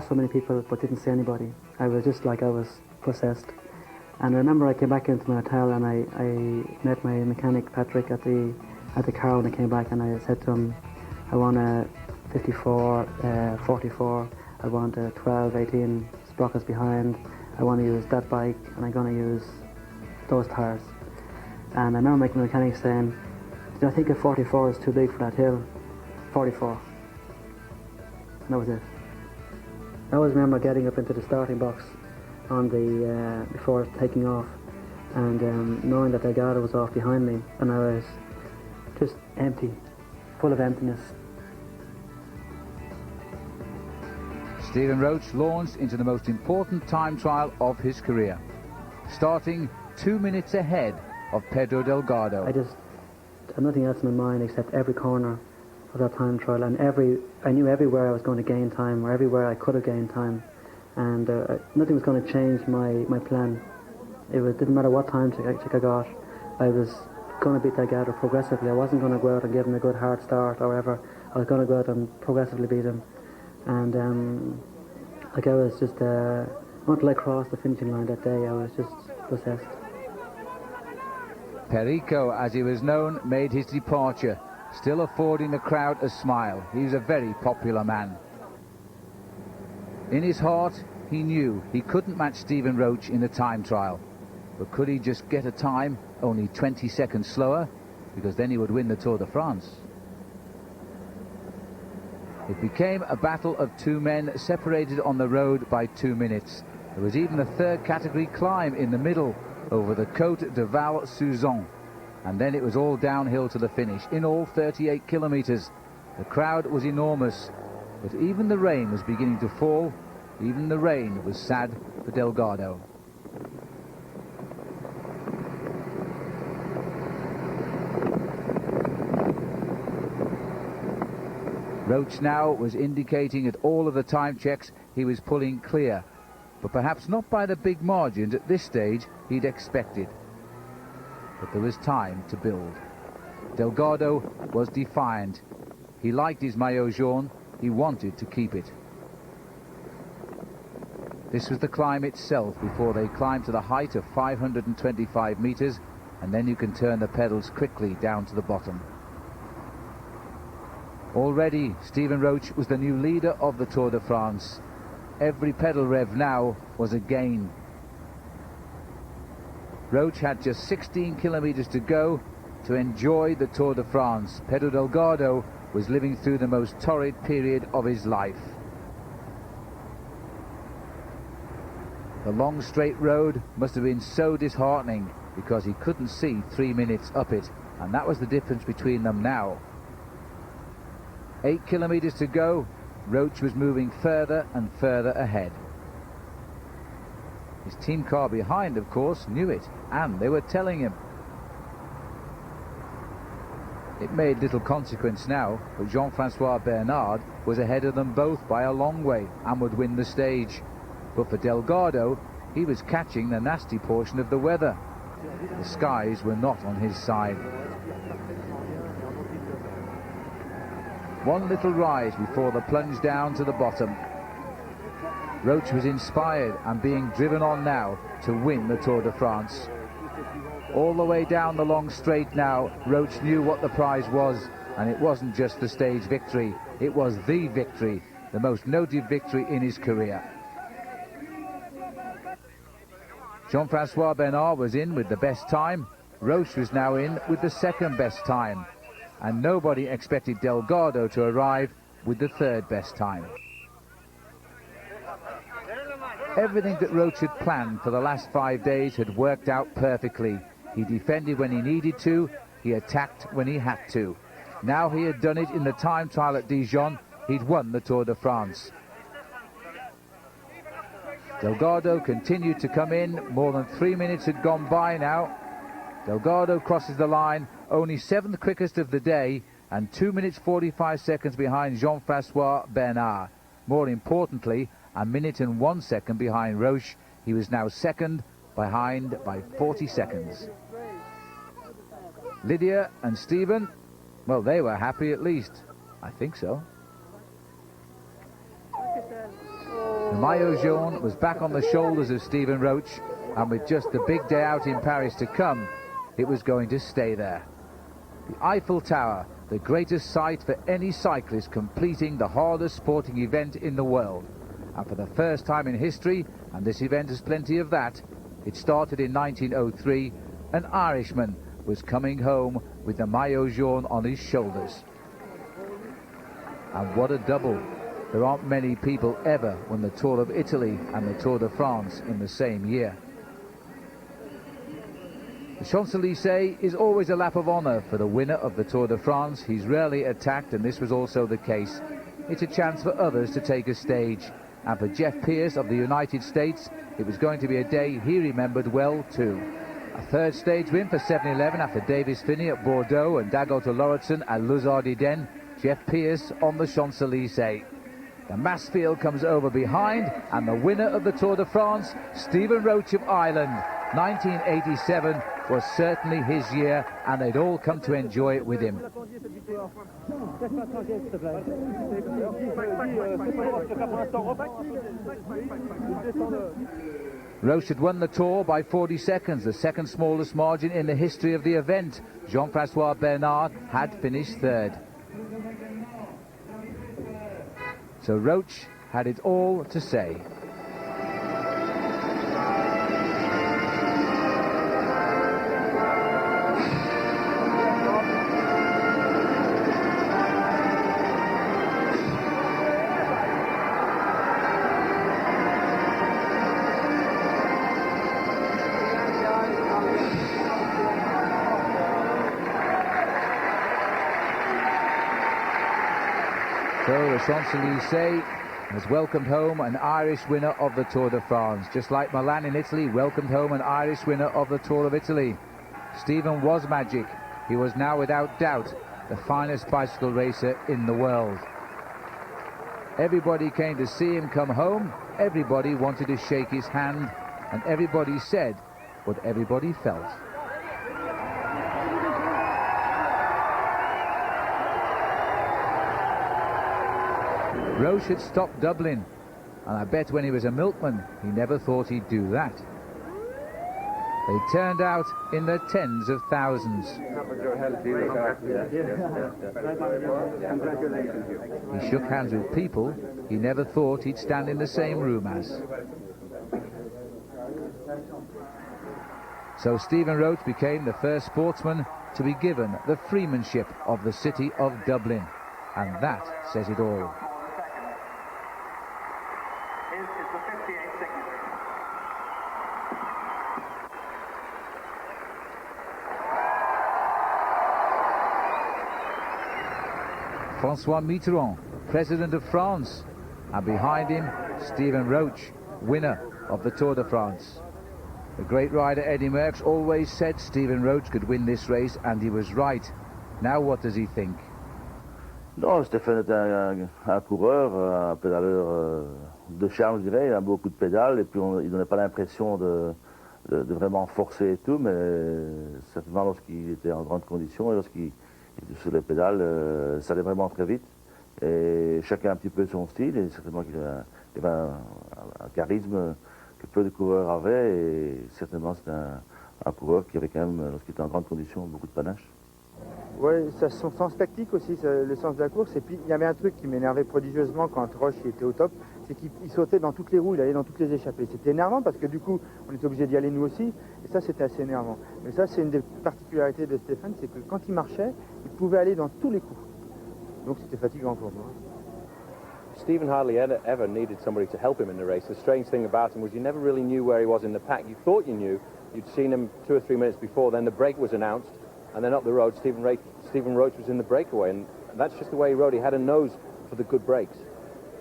so many people but didn't see anybody. I was just like I was possessed. And I remember I came back into my hotel, and I met my mechanic Patrick at the car when I came back, and I said to him, I want a 54, 44, I want a 12, 18 sprockets behind, I want to use that bike, and I'm going to use those tires. And I remember my mechanic saying, I think a 44 is too big for that hill. 44. And that was it. I always remember getting up into the starting box on before taking off, and knowing that Delgado was off behind me, and I was just empty, full of emptiness. Stephen Roche launched into the most important time trial of his career, starting 2 minutes ahead of Pedro Delgado. I just had nothing else in my mind except every corner of that time trial, and I knew everywhere I was going to gain time, or everywhere I could have gained time, and nothing was going to change my plan. It didn't matter what time check I got. I was going to beat Delgado progressively. I wasn't going to go out and give him a good hard start or whatever. I was going to go out and progressively beat him, and I was just until I crossed the finishing line that day, I was just possessed. Perico, as he was known, made his departure, still affording the crowd a smile. He was a very popular man. In his heart, he knew he couldn't match Stephen Roche in the time trial. But could he just get a time only 20 seconds slower? Because then he would win the Tour de France. It became a battle of two men separated on the road by 2 minutes. There was even a third category climb in the middle over the Côte de Val-Suzon. And then it was all downhill to the finish, in all 38 kilometers. The crowd was enormous, but even the rain was beginning to fall. Even the rain was sad for Delgado. Roche now was indicating at all of the time checks he was pulling clear, but perhaps not by the big margins at this stage he'd expected. But there was time to build. Delgado was defiant. He liked his maillot jaune. He wanted to keep it. This was the climb itself before they climbed to the height of 525 meters, and then you can turn the pedals quickly down to the bottom. Already, Stephen Roche was the new leader of the Tour de France. Every pedal rev now was a gain. Roche had just 16 kilometers to go to enjoy the Tour de France. Pedro Delgado was living through the most torrid period of his life. The long straight road must have been so disheartening because he couldn't see 3 minutes up it, and that was the difference between them now. 8 kilometers to go. Roche was moving further and further ahead. His team car behind, of course, knew it, and they were telling him. It made little consequence now, but Jean-Francois Bernard was ahead of them both by a long way and would win the stage. But for Delgado, he was catching the nasty portion of the weather. The skies were not on his side. One little rise before the plunge down to the bottom. Roche was inspired and being driven on now to win the Tour de France. All the way down the long straight now, Roche knew what the prize was, and it wasn't just the stage victory, it was the victory, the most noted victory in his career. Jean-Francois Bernard was in with the best time. Roche was now in with the second best time, and nobody expected Delgado to arrive with the third best time. Everything that Roche had planned for the last 5 days had worked out perfectly. He defended when he needed to, he attacked when he had to. Now he had done it in the time trial at Dijon, he'd won the Tour de France. Delgado continued to come in. More than 3 minutes had gone by now. Delgado crosses the line, only 7th quickest of the day, and 2 minutes 45 seconds behind Jean-Francois Bernard. More importantly, a minute and 1 second behind Roche. He was now second, behind by 40 seconds. Lydia and Stephen, well, they were happy at least. I think so. The maillot jaune was back on the shoulders of Stephen Roche, and with just the big day out in Paris to come, it was going to stay there. The Eiffel Tower, the greatest sight for any cyclist completing the hardest sporting event in the world. And for the first time in history, and this event has plenty of that, it started in 1903, an Irishman was coming home with the maillot jaune on his shoulders. And what a double. There aren't many people ever won the Tour of Italy and the Tour de France in the same year. The Champs-Élysées is always a lap of honour for the winner of the Tour de France. He's rarely attacked, and this was also the case. It's a chance for others to take a stage. And for Jeff Pierce of the United States, it was going to be a day he remembered well too. A third stage win for 7-Eleven after Davis Finney at Bordeaux and Dagoto Lauritsen at Les Ardennes. Jeff Pierce on the Champs-Élysées. The mass field comes over behind, and the winner of the Tour de France, Stephen Roche of Ireland. 1987 was certainly his year, and they'd all come to enjoy it with him. Roche had won the Tour by 40 seconds, the second smallest margin in the history of the event. Jean-Francois Bernard had finished third. So Roche had it all to say. So the Champs-Élysées has welcomed home an Irish winner of the Tour de France, just like Milan in Italy welcomed home an Irish winner of the Tour of Italy. Stephen was magic. He was now without doubt the finest bicycle racer in the world. Everybody came to see him come home, everybody wanted to shake his hand, and everybody said what everybody felt. Roche had stopped Dublin, and I bet when he was a milkman, he never thought he'd do that. They turned out in the tens of thousands. He shook hands with people he never thought he'd stand in the same room as. So Stephen Roche became the first sportsman to be given the freemanship of the city of Dublin, and that says it all. François Mitterrand, President of France, and behind him, Stephen Roche, winner of the Tour de France. The great rider Eddy Merckx always said Stephen Roche could win this race, and he was right. Now what does he think? Non, Stephen est un coureur, un pédaleur de charme, je dirais. Il a beaucoup de pédales, et puis il donnait pas l'impression de vraiment forcer et tout, mais certainement lorsqu'il était en grande condition et lorsqu'il était sur les pédales, ça allait vraiment très vite. Et chacun a un petit peu son style, et certainement qu'il avait un charisme que peu de coureurs avaient, et certainement c'est un coureur qui avait quand même, lorsqu'il était en grande condition, beaucoup de panache. Oui, son sens tactique aussi, le sens de la course. Et puis il y avait un truc qui m'énervait prodigieusement quand Roche était au top, c'est qu'il sautait dans toutes les roues, il allait dans toutes les échappées. C'était énervant parce que du coup, on était obligé d'y aller nous aussi, et ça c'était assez énervant. Mais ça, c'est une des particularités de Stephen, c'est que quand il marchait, il pouvait aller dans tous les coups. Donc c'était fatigant pour moi. Stephen hardly ever needed somebody to help him in the race. The strange thing about him was you never really knew where he was in the pack. You thought you knew. You'd seen him 2 or 3 minutes before, then the break was announced, and then up the road, Stephen Roche was in the breakaway, and that's just the way he rode. He had a nose for the good breaks.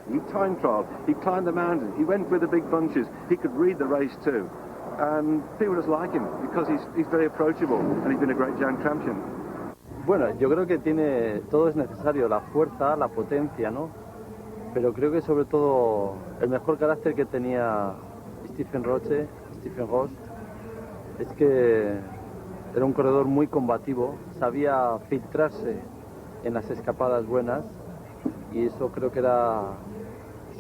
He time trialled, he climbed the mountains, he went with the big bunches, he could read the race too. And people just like him because he's very approachable, and he's been a great young champion. Bueno, yo creo que todo es necesario, la fuerza, la potencia, ¿no? Pero creo que sobre todo el mejor carácter que tenía Stephen Roche es que era un corredor muy combativo, sabía filtrarse en las escapadas buenas, y eso creo que era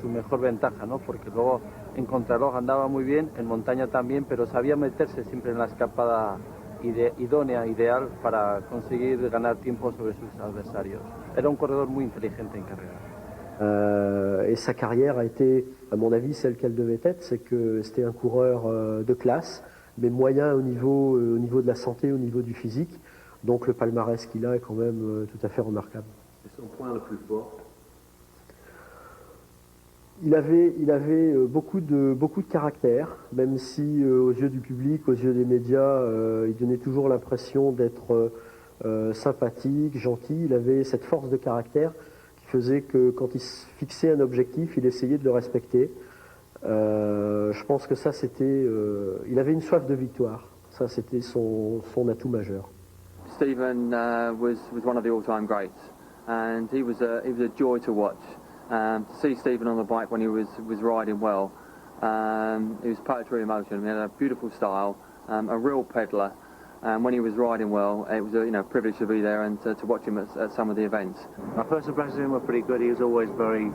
su mejor ventaja, ¿no? Porque luego en contrarreloj andaba muy bien, en montaña también, pero sabía meterse siempre en la escapada idónea, ideal, para conseguir ganar tiempo sobre sus adversarios. Era un corredor muy inteligente en carrera. Et sa carrière a été, à mon avis, celle qu'elle devait être, c'est que c'était un coureur de classe, mais moyen au niveau de la santé, au niveau du physique. Donc le palmarès qu'il a est quand même tout à fait remarquable. Et son point le plus fort? Il avait beaucoup de caractère, même si aux yeux du public, aux yeux des médias, il donnait toujours l'impression d'être sympathique, gentil. Il avait cette force de caractère qui faisait que quand il se fixait un objectif, il essayait de le respecter. Je pense que ça c'était... il avait une soif de victoire. Ça c'était son atout majeur. Stephen was one of the all-time greats, and he was a joy to watch. To see Stephen on the bike when he was riding well, it was poetry in motion. He had a beautiful style, a real peddler, and when he was riding well, it was a privilege to be there and to watch him at some of the events. My first impressions of him were pretty good. He was always very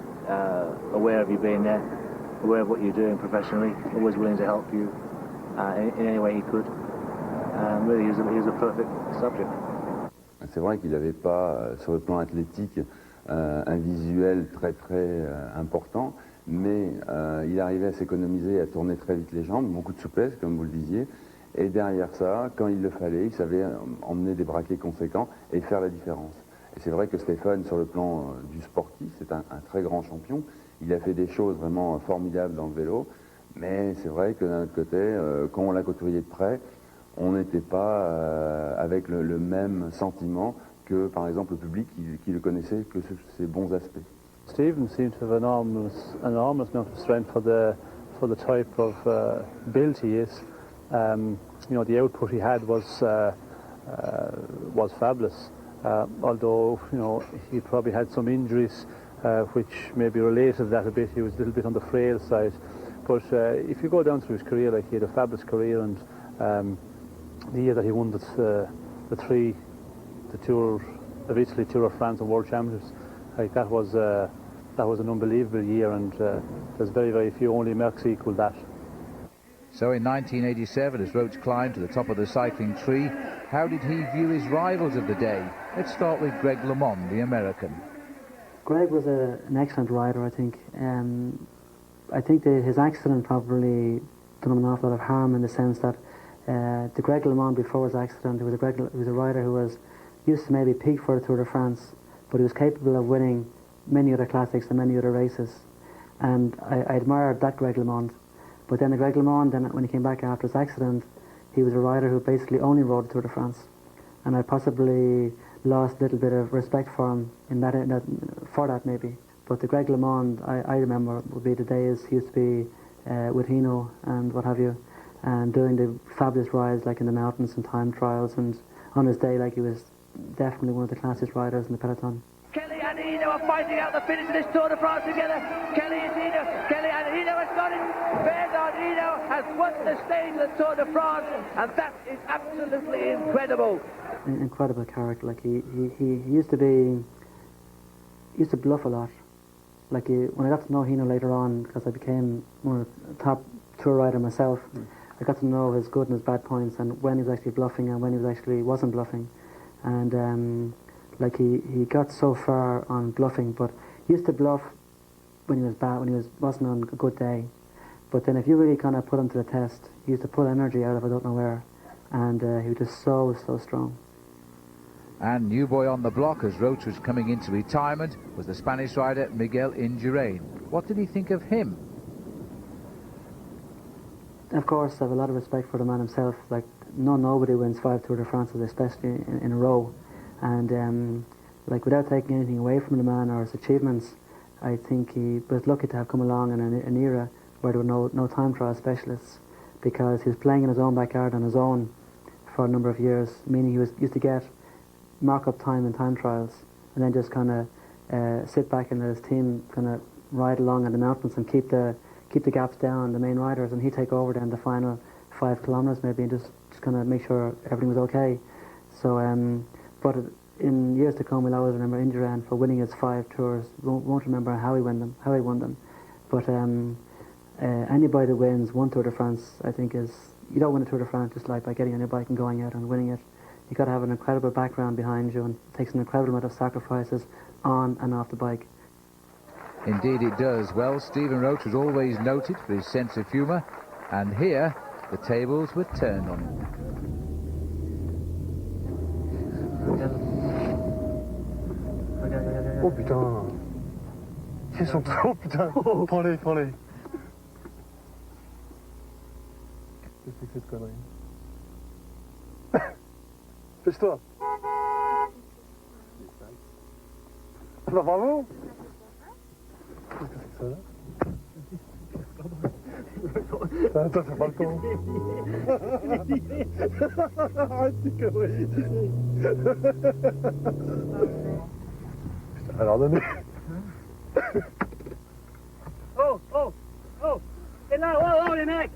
aware of you being there, aware of what you're doing professionally, always willing to help you in any way he could. Really, he was a perfect subject. C'est vrai qu'il n'avait pas, sur le plan athlétique, un visuel très important, mais il arrivait à s'économiser, à tourner très vite les jambes, beaucoup de souplesse, comme vous le disiez, et derrière ça, quand il le fallait, il savait emmener des braquets conséquents et faire la différence. Et c'est vrai que Stephen, sur le plan du sportif, c'est un très grand champion. Il a fait des choses vraiment formidables dans le vélo, mais c'est vrai que d'un autre côté, quand on l'a côtoyé de près, on n'était pas avec le même sentiment que, par exemple, le public qui le connaissait que ses bons aspects. Stephen seemed to have enormous amount of strength for the type of build he is. The output he had was fabulous. Although he probably had some injuries which maybe related that a bit. He was a little bit on the frail side. But if you go down through his career, like, he had a fabulous career, and the year that he won the Tour of Italy, Tour of France and World Championships, like, that was an unbelievable year, and there's very, very few, only Merckx equalled that. So in 1987, as Roche climbed to the top of the cycling tree, how did he view his rivals of the day? Let's start with Greg LeMond, the American. Greg was an excellent rider, I think. I think that his accident probably done him an awful lot of harm, in the sense that the Greg LeMond before his accident, he was a rider who was used to maybe peak for the Tour de France, but he was capable of winning many other classics and many other races. And I admired that Greg LeMond. But then the Greg LeMond, then when he came back after his accident, he was a rider who basically only rode the Tour de France. And I possibly lost a little bit of respect for him for that maybe. But the Greg LeMond I remember would be the days he used to be with Hino and what have you, and doing the fabulous rides like in the mountains and time trials, and on his day, like, he was definitely one of the classiest riders in the peloton. Kelly and Hino are fighting out the finish of this Tour de France together. Kelly and Hino has got it. Bernard Hino has won the stage of the Tour de France, and that is absolutely incredible. Incredible character. Like, he used to bluff a lot. Like, when I got to know Hino later on, because I became one of the top tour rider myself, I got to know his good and his bad points, and when he was actually bluffing and when he wasn't bluffing. And like, he got so far on bluffing, but he used to bluff when he was bad, when he wasn't on a good day. But then if you really kind of put him to the test, he used to pull energy out of I don't know where, and he was just so strong. And new boy on the block as Roche was coming into retirement was the Spanish rider Miguel Indurain. What did he think of him? Of course, I have a lot of respect for the man himself. Like, nobody wins 5 Tour de France, especially in a row. And like, without taking anything away from the man or his achievements, I think he was lucky to have come along in an era where there were no time trial specialists, because he was playing in his own backyard on his own for a number of years, meaning he used to get mark-up time in time trials, and then just kind of sit back and let his team kind of ride along in the mountains and keep the gaps down, the main riders, and he'd take over then the final 5 kilometers maybe, and just kind of make sure everything was okay. So, but in years to come, we'll always remember Indurain for winning his 5 tours. Won't remember how he won them. But anybody that wins 1 Tour de France, I think, you don't win a Tour de France just like by getting on your bike and going out and winning it. You've got to have an incredible background behind you, and it takes an incredible amount of sacrifices on and off the bike. Indeed it does. Well, Stephen Roche was always noted for his sense of humour, and here the tables were turned on him. Oh putain. Ils sont trop, putain. Prends-les. Qu'est-ce que c'est que cette connerie? Pêche-toi. Bah bravo. Qu'est-ce que c'est que ça là? Attends, t'as pas le temps. Arrête tes conneries. Putain, alors donnez. Oh. Et là, oh, les mecs.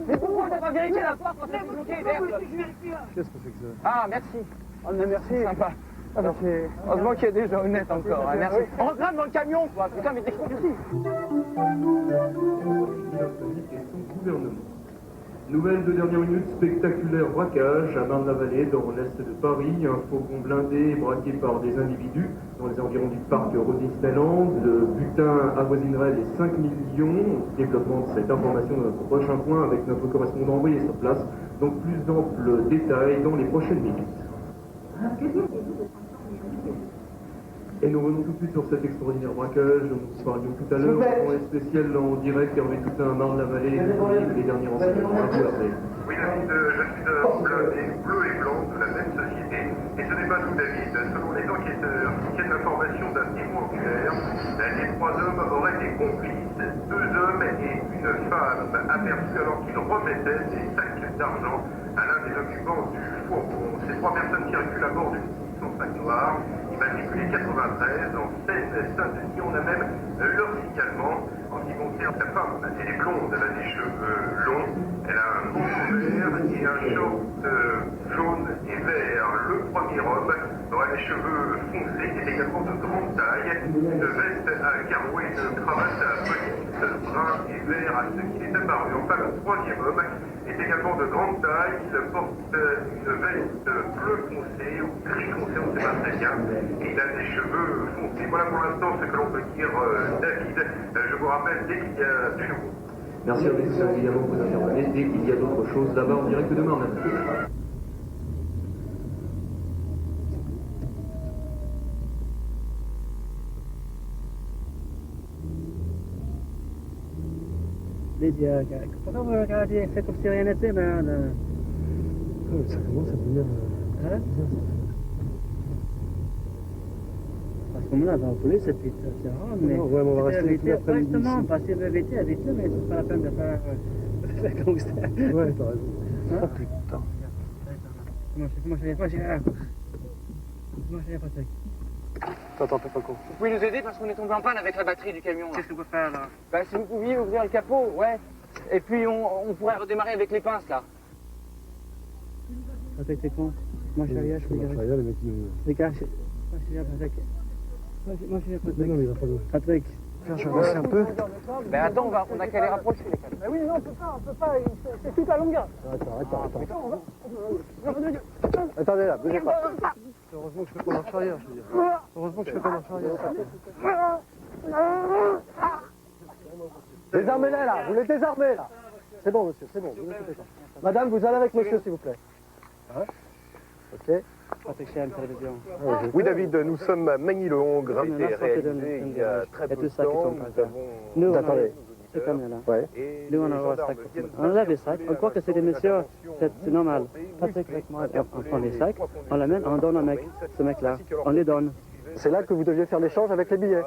Mais pourquoi t'as pas vérifié la porte quand t'es bloqué? Qu'est-ce que c'est que ça? Ah, merci. Oh, mais merci. C'est sympa. Heureusement qu'il y a des gens honnêtes encore. Merci. On rentre dans le camion, quoi. Putain, mais t'es con. Merci. Nouvelle de dernière minute, spectaculaire braquage à Marne-la-Vallée dans l'est de Paris. Un fourgon blindé braqué par des individus dans les environs du parc Rosy-Snelland. Le butin avoisinerait les 5 millions. Développement de cette information dans notre prochain point avec notre correspondant envoyé sur place. Donc plus d'amples détails dans les prochaines minutes. Et nous revenons tout de suite sur cet extraordinaire braquage dont nous parlions tout à l'heure. Point spécial en direct, Hervé Toutain, Marne-la-Vallée, les derniers renseignements. Oui, je suis de bleu et blanc de la même société. Et ce n'est pas tout, David. Selon les enquêteurs qui tiennent l'information d'un témoin oculaire, les 3 hommes auraient été complices. 2 hommes et une femme aperçus alors qu'ils remettaient des sacs d'argent à l'un des occupants du fourgon. Ces 3 personnes circulent à bord d'une son sac noir, immatriculé 93 en Seine-Saint-Denis. On a même leur signalement. En ce qui concerne sa femme, elle est blonde, elle a des cheveux longs, elle a un manteau vert et un short jaune et vert. Le premier homme aurait les cheveux foncés, qui est également de grande taille, une veste à carreaux et une cravate à police brun et vert à ce qu'il est apparu. Enfin, le troisième homme est également de grande taille, il porte une veste bleu foncé ou gris foncé, on ne sait pas très bien, et il a des cheveux foncés. Voilà pour l'instant ce que l'on peut dire, David. Je vous rappelle dès qu'il y a du nouveau. Merci à vous, évidemment, pour vous intervenir. Dès qu'il y a d'autres choses, d'abord, on dirait que demain, on a plus. Lydia, pourquoi vous regardez, fait comme si rien n'était, mais... Ça commence à devenir... Hein? À ce moment-là, on va police et puis tu rentres, mais... Non, ouais, on va rester tout l'après-midi. Exactement, parce qu'il veut éviter, mais c'est pas la peine de faire gangster. Ouais, t'as raison. Hein? Oh putain. Comment je viens, Patrick? Attends, fais pas con. Vous pouvez nous aider parce qu'on est tombé en panne avec la batterie du camion. Qu'est-ce qu'on peut faire là? Bah si vous pouviez ouvrir le capot, ouais. Et puis on pourrait redémarrer avec les pinces là. Patrick, t'es con. Moi je suis arrière, je suis arrière, les mecs qui nous... Les gars, moi je suis arrière, Patrick. Moi je suis arrière, Patrick. Non, mais il va pas le... Patrick. Tiens, je vais avancer un peu. Ben attends, on a qu'à les rapprocher les canons. Mais oui, non, on peut pas, c'est toute la longueur. Attends. Attendez là, bougez pas. Heureusement que je fais pas marche arrière, je veux dire. Heureusement que je fais pas marche arrière. Désarmez-les là, vous les désarmez là. C'est bon monsieur, c'est bon, vous n'inquiétez pas. Madame, vous allez avec monsieur s'il vous plaît. Hein? Ok. Patrick Chen, télévision. Oui David, nous sommes à Magny-le-Hongre, été réalisé il y a très peu de temps. Nous, attendez. C'est comme là. Ouais. Nous, on a un sac. On enlève les sacs, on croit que c'est des messieurs, c'est normal. Patrick avec moi, on prend les sacs, on l'amène, on donne au mec, ce mec-là, on les donne. C'est là que vous deviez faire l'échange avec les billets.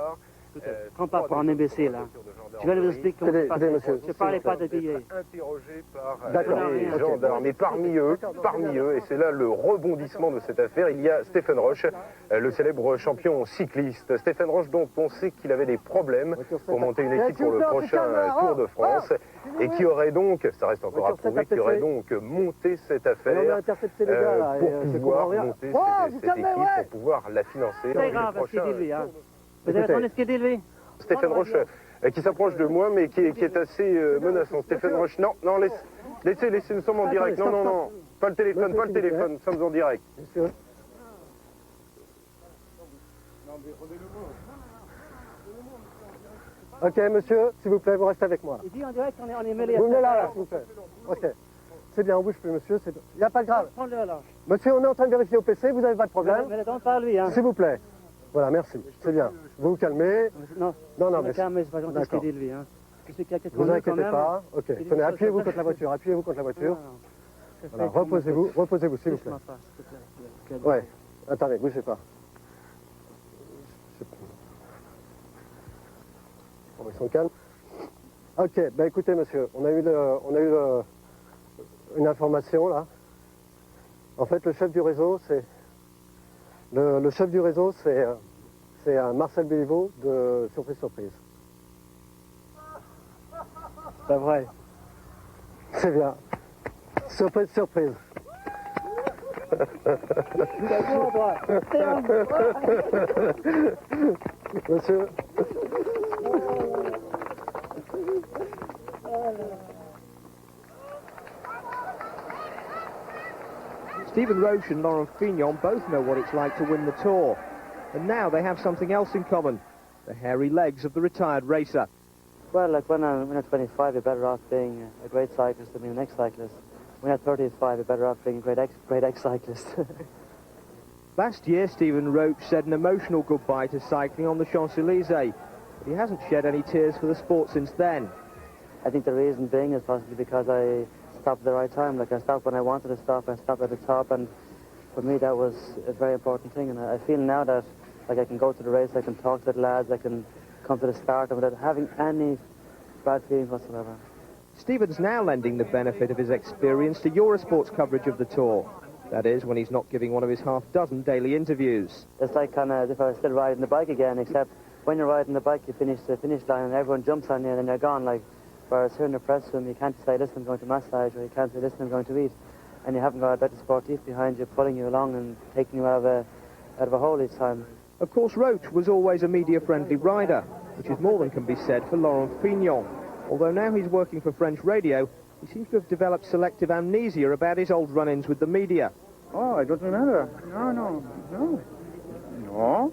Prends pas pour un imbécile, là. Je vais vous expliquer comment ça passe. Je ne parlais pas de billets. Interrogé par les gendarmes. Et parmi eux, et c'est là le rebondissement de cette affaire, il y a Stephen Roche, le célèbre champion cycliste. Stephen Roche, dont on sait qu'il avait des problèmes pour monter une équipe pour le prochain Tour de France, et qui aurait donc, ça reste encore à prouver, qui aurait donc monté cette affaire pour pouvoir monter cette équipe, pour pouvoir la financer. C'est grave, ce qu'il dit lui, hein. Vous avez entendu ce qu'il dit lui? Stephen Roche, qui s'approche de moi, mais qui est assez menaçant. Stephen Roche, non, laissez, nous sommes en direct. Non, pas le téléphone, nous sommes en direct. Ok, monsieur, s'il vous plaît, vous restez avec moi. Il dit en direct qu'on est mêlés. Vous venez là, s'il vous plaît. Ok. C'est bien, on bouge plus, monsieur. Il n'y a pas de grave. Prends-le là. Monsieur, on est en train de vérifier au PC, vous n'avez pas de problème. Mais donne pas lui, hein. S'il vous plaît. Voilà, merci. C'est bien. Vous vous calmez. Non, mais calmez, c'est pas gentil ce qu'il dit lui, hein. Vous inquiétez pas. Ok. Tenez, appuyez-vous contre la voiture. Voilà, reposez-vous, s'il vous plaît. Ouais. Attendez, bougez pas. Bon, ils sont calmes. Ok, ben écoutez monsieur, on a eu une information là. En fait, le chef du réseau, c'est Marcel Béliveau de Surprise. C'est vrai. C'est bien. Surprise. Monsieur. Stephen Roche and Laurent Fignon both know what it's like to win the Tour. And now they have something else in common, the hairy legs of the retired racer. Well, like when I'm 25, you're better off being a great cyclist than being an ex-cyclist. When you're 35, you're better off being a great ex-cyclist. Last year, Stephen Roche said an emotional goodbye to cycling on the Champs-Élysées, but he hasn't shed any tears for the sport since then. I think the reason being is possibly because I stopped at the right time. Like I stopped when I wanted to stop, I stopped at the top, and for me that was a very important thing. And I feel now that like I can go to the race, I can talk to the lads, I can come to the start without having any bad feelings whatsoever. Stephen's now lending the benefit of his experience to Eurosport's coverage of the Tour. That is, when he's not giving one of his half-dozen daily interviews. It's like kind of as if I was still riding the bike again, except when you're riding the bike, you finish the finish line and everyone jumps on you and then you're gone. Like, whereas here in the press room, you can't say, listen, I'm going to massage, or you can't say, listen, I'm going to eat. And you haven't got a better sportif behind you, pulling you along and taking you out of a hole each time. Of course, Roche was always a media-friendly rider, which is more than can be said for Laurent Fignon. Although now he's working for French radio, he seems to have developed selective amnesia about his old run-ins with the media. Oh, I don't remember. No.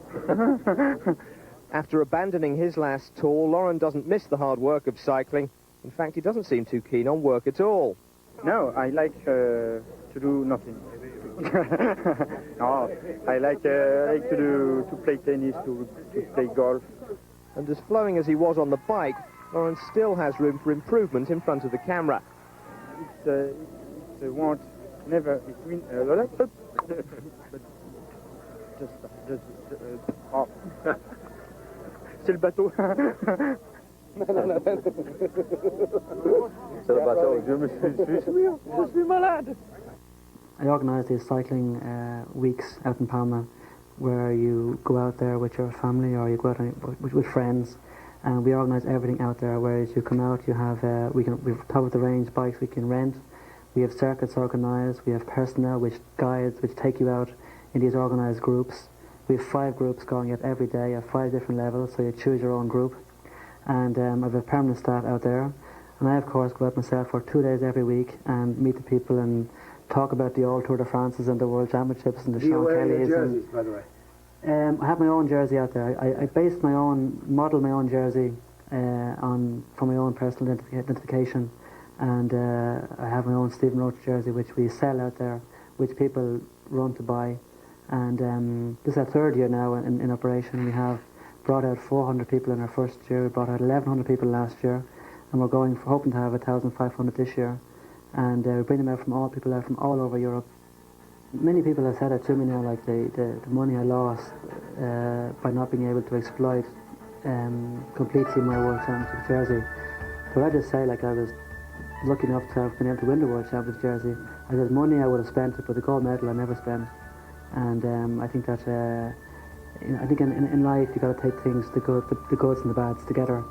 After abandoning his last tour, Laurent doesn't miss the hard work of cycling. In fact, he doesn't seem too keen on work at all. No, I like to do nothing. No, I like to play tennis, to play golf. And as flowing as he was on the bike, Laurent still has room for improvement in front of the camera. It's want never between oh. C'est le bateau. C'est le bateau. Je suis malade. I organise these cycling weeks out in Palma, where you go out there with your family or you go out with friends, and we organise everything out there. Whereas you come out, you have we've top of the range bikes we can rent. We have circuits organised. We have personnel which guides which take you out in these organised groups. We have 5 groups going out every day at 5 different levels, so you choose your own group. And I have a permanent staff out there, and I of course go out myself for 2 days every week and meet the people and talk about the old Tour de France's and the World Championships and the Sean Kelly's. Jerseys, by the way? I have my own jersey out there. I based my own, modelled my own jersey from my own personal identification, and I have my own Stephen Roche jersey which we sell out there, which people run to buy. And this is our 3rd year now in operation. We have brought out 400 people in our first year. We brought out 1,100 people last year, and we're hoping to have 1,500 this year. And we bring them out from all over Europe. Many people have said it to me now, like the money I lost by not being able to exploit completely my World Championship jersey. But I just say, like, I was lucky enough to have been able to win the World Championship jersey. I said money I would have spent it, but the gold medal I never spent. And I think that I think in life you got to take things, the goods and the bads together.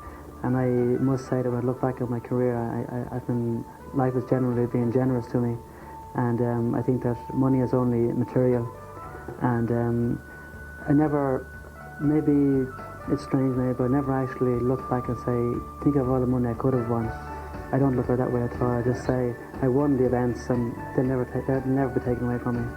And I must say that when I look back at my career, life has generally been generous to me. And I think that money is only material. And I never, maybe it's strange maybe, but I never actually look back and say, think of all the money I could have won. I don't look at it that way at all. I just say, I won the events and they'll never be taken away from me.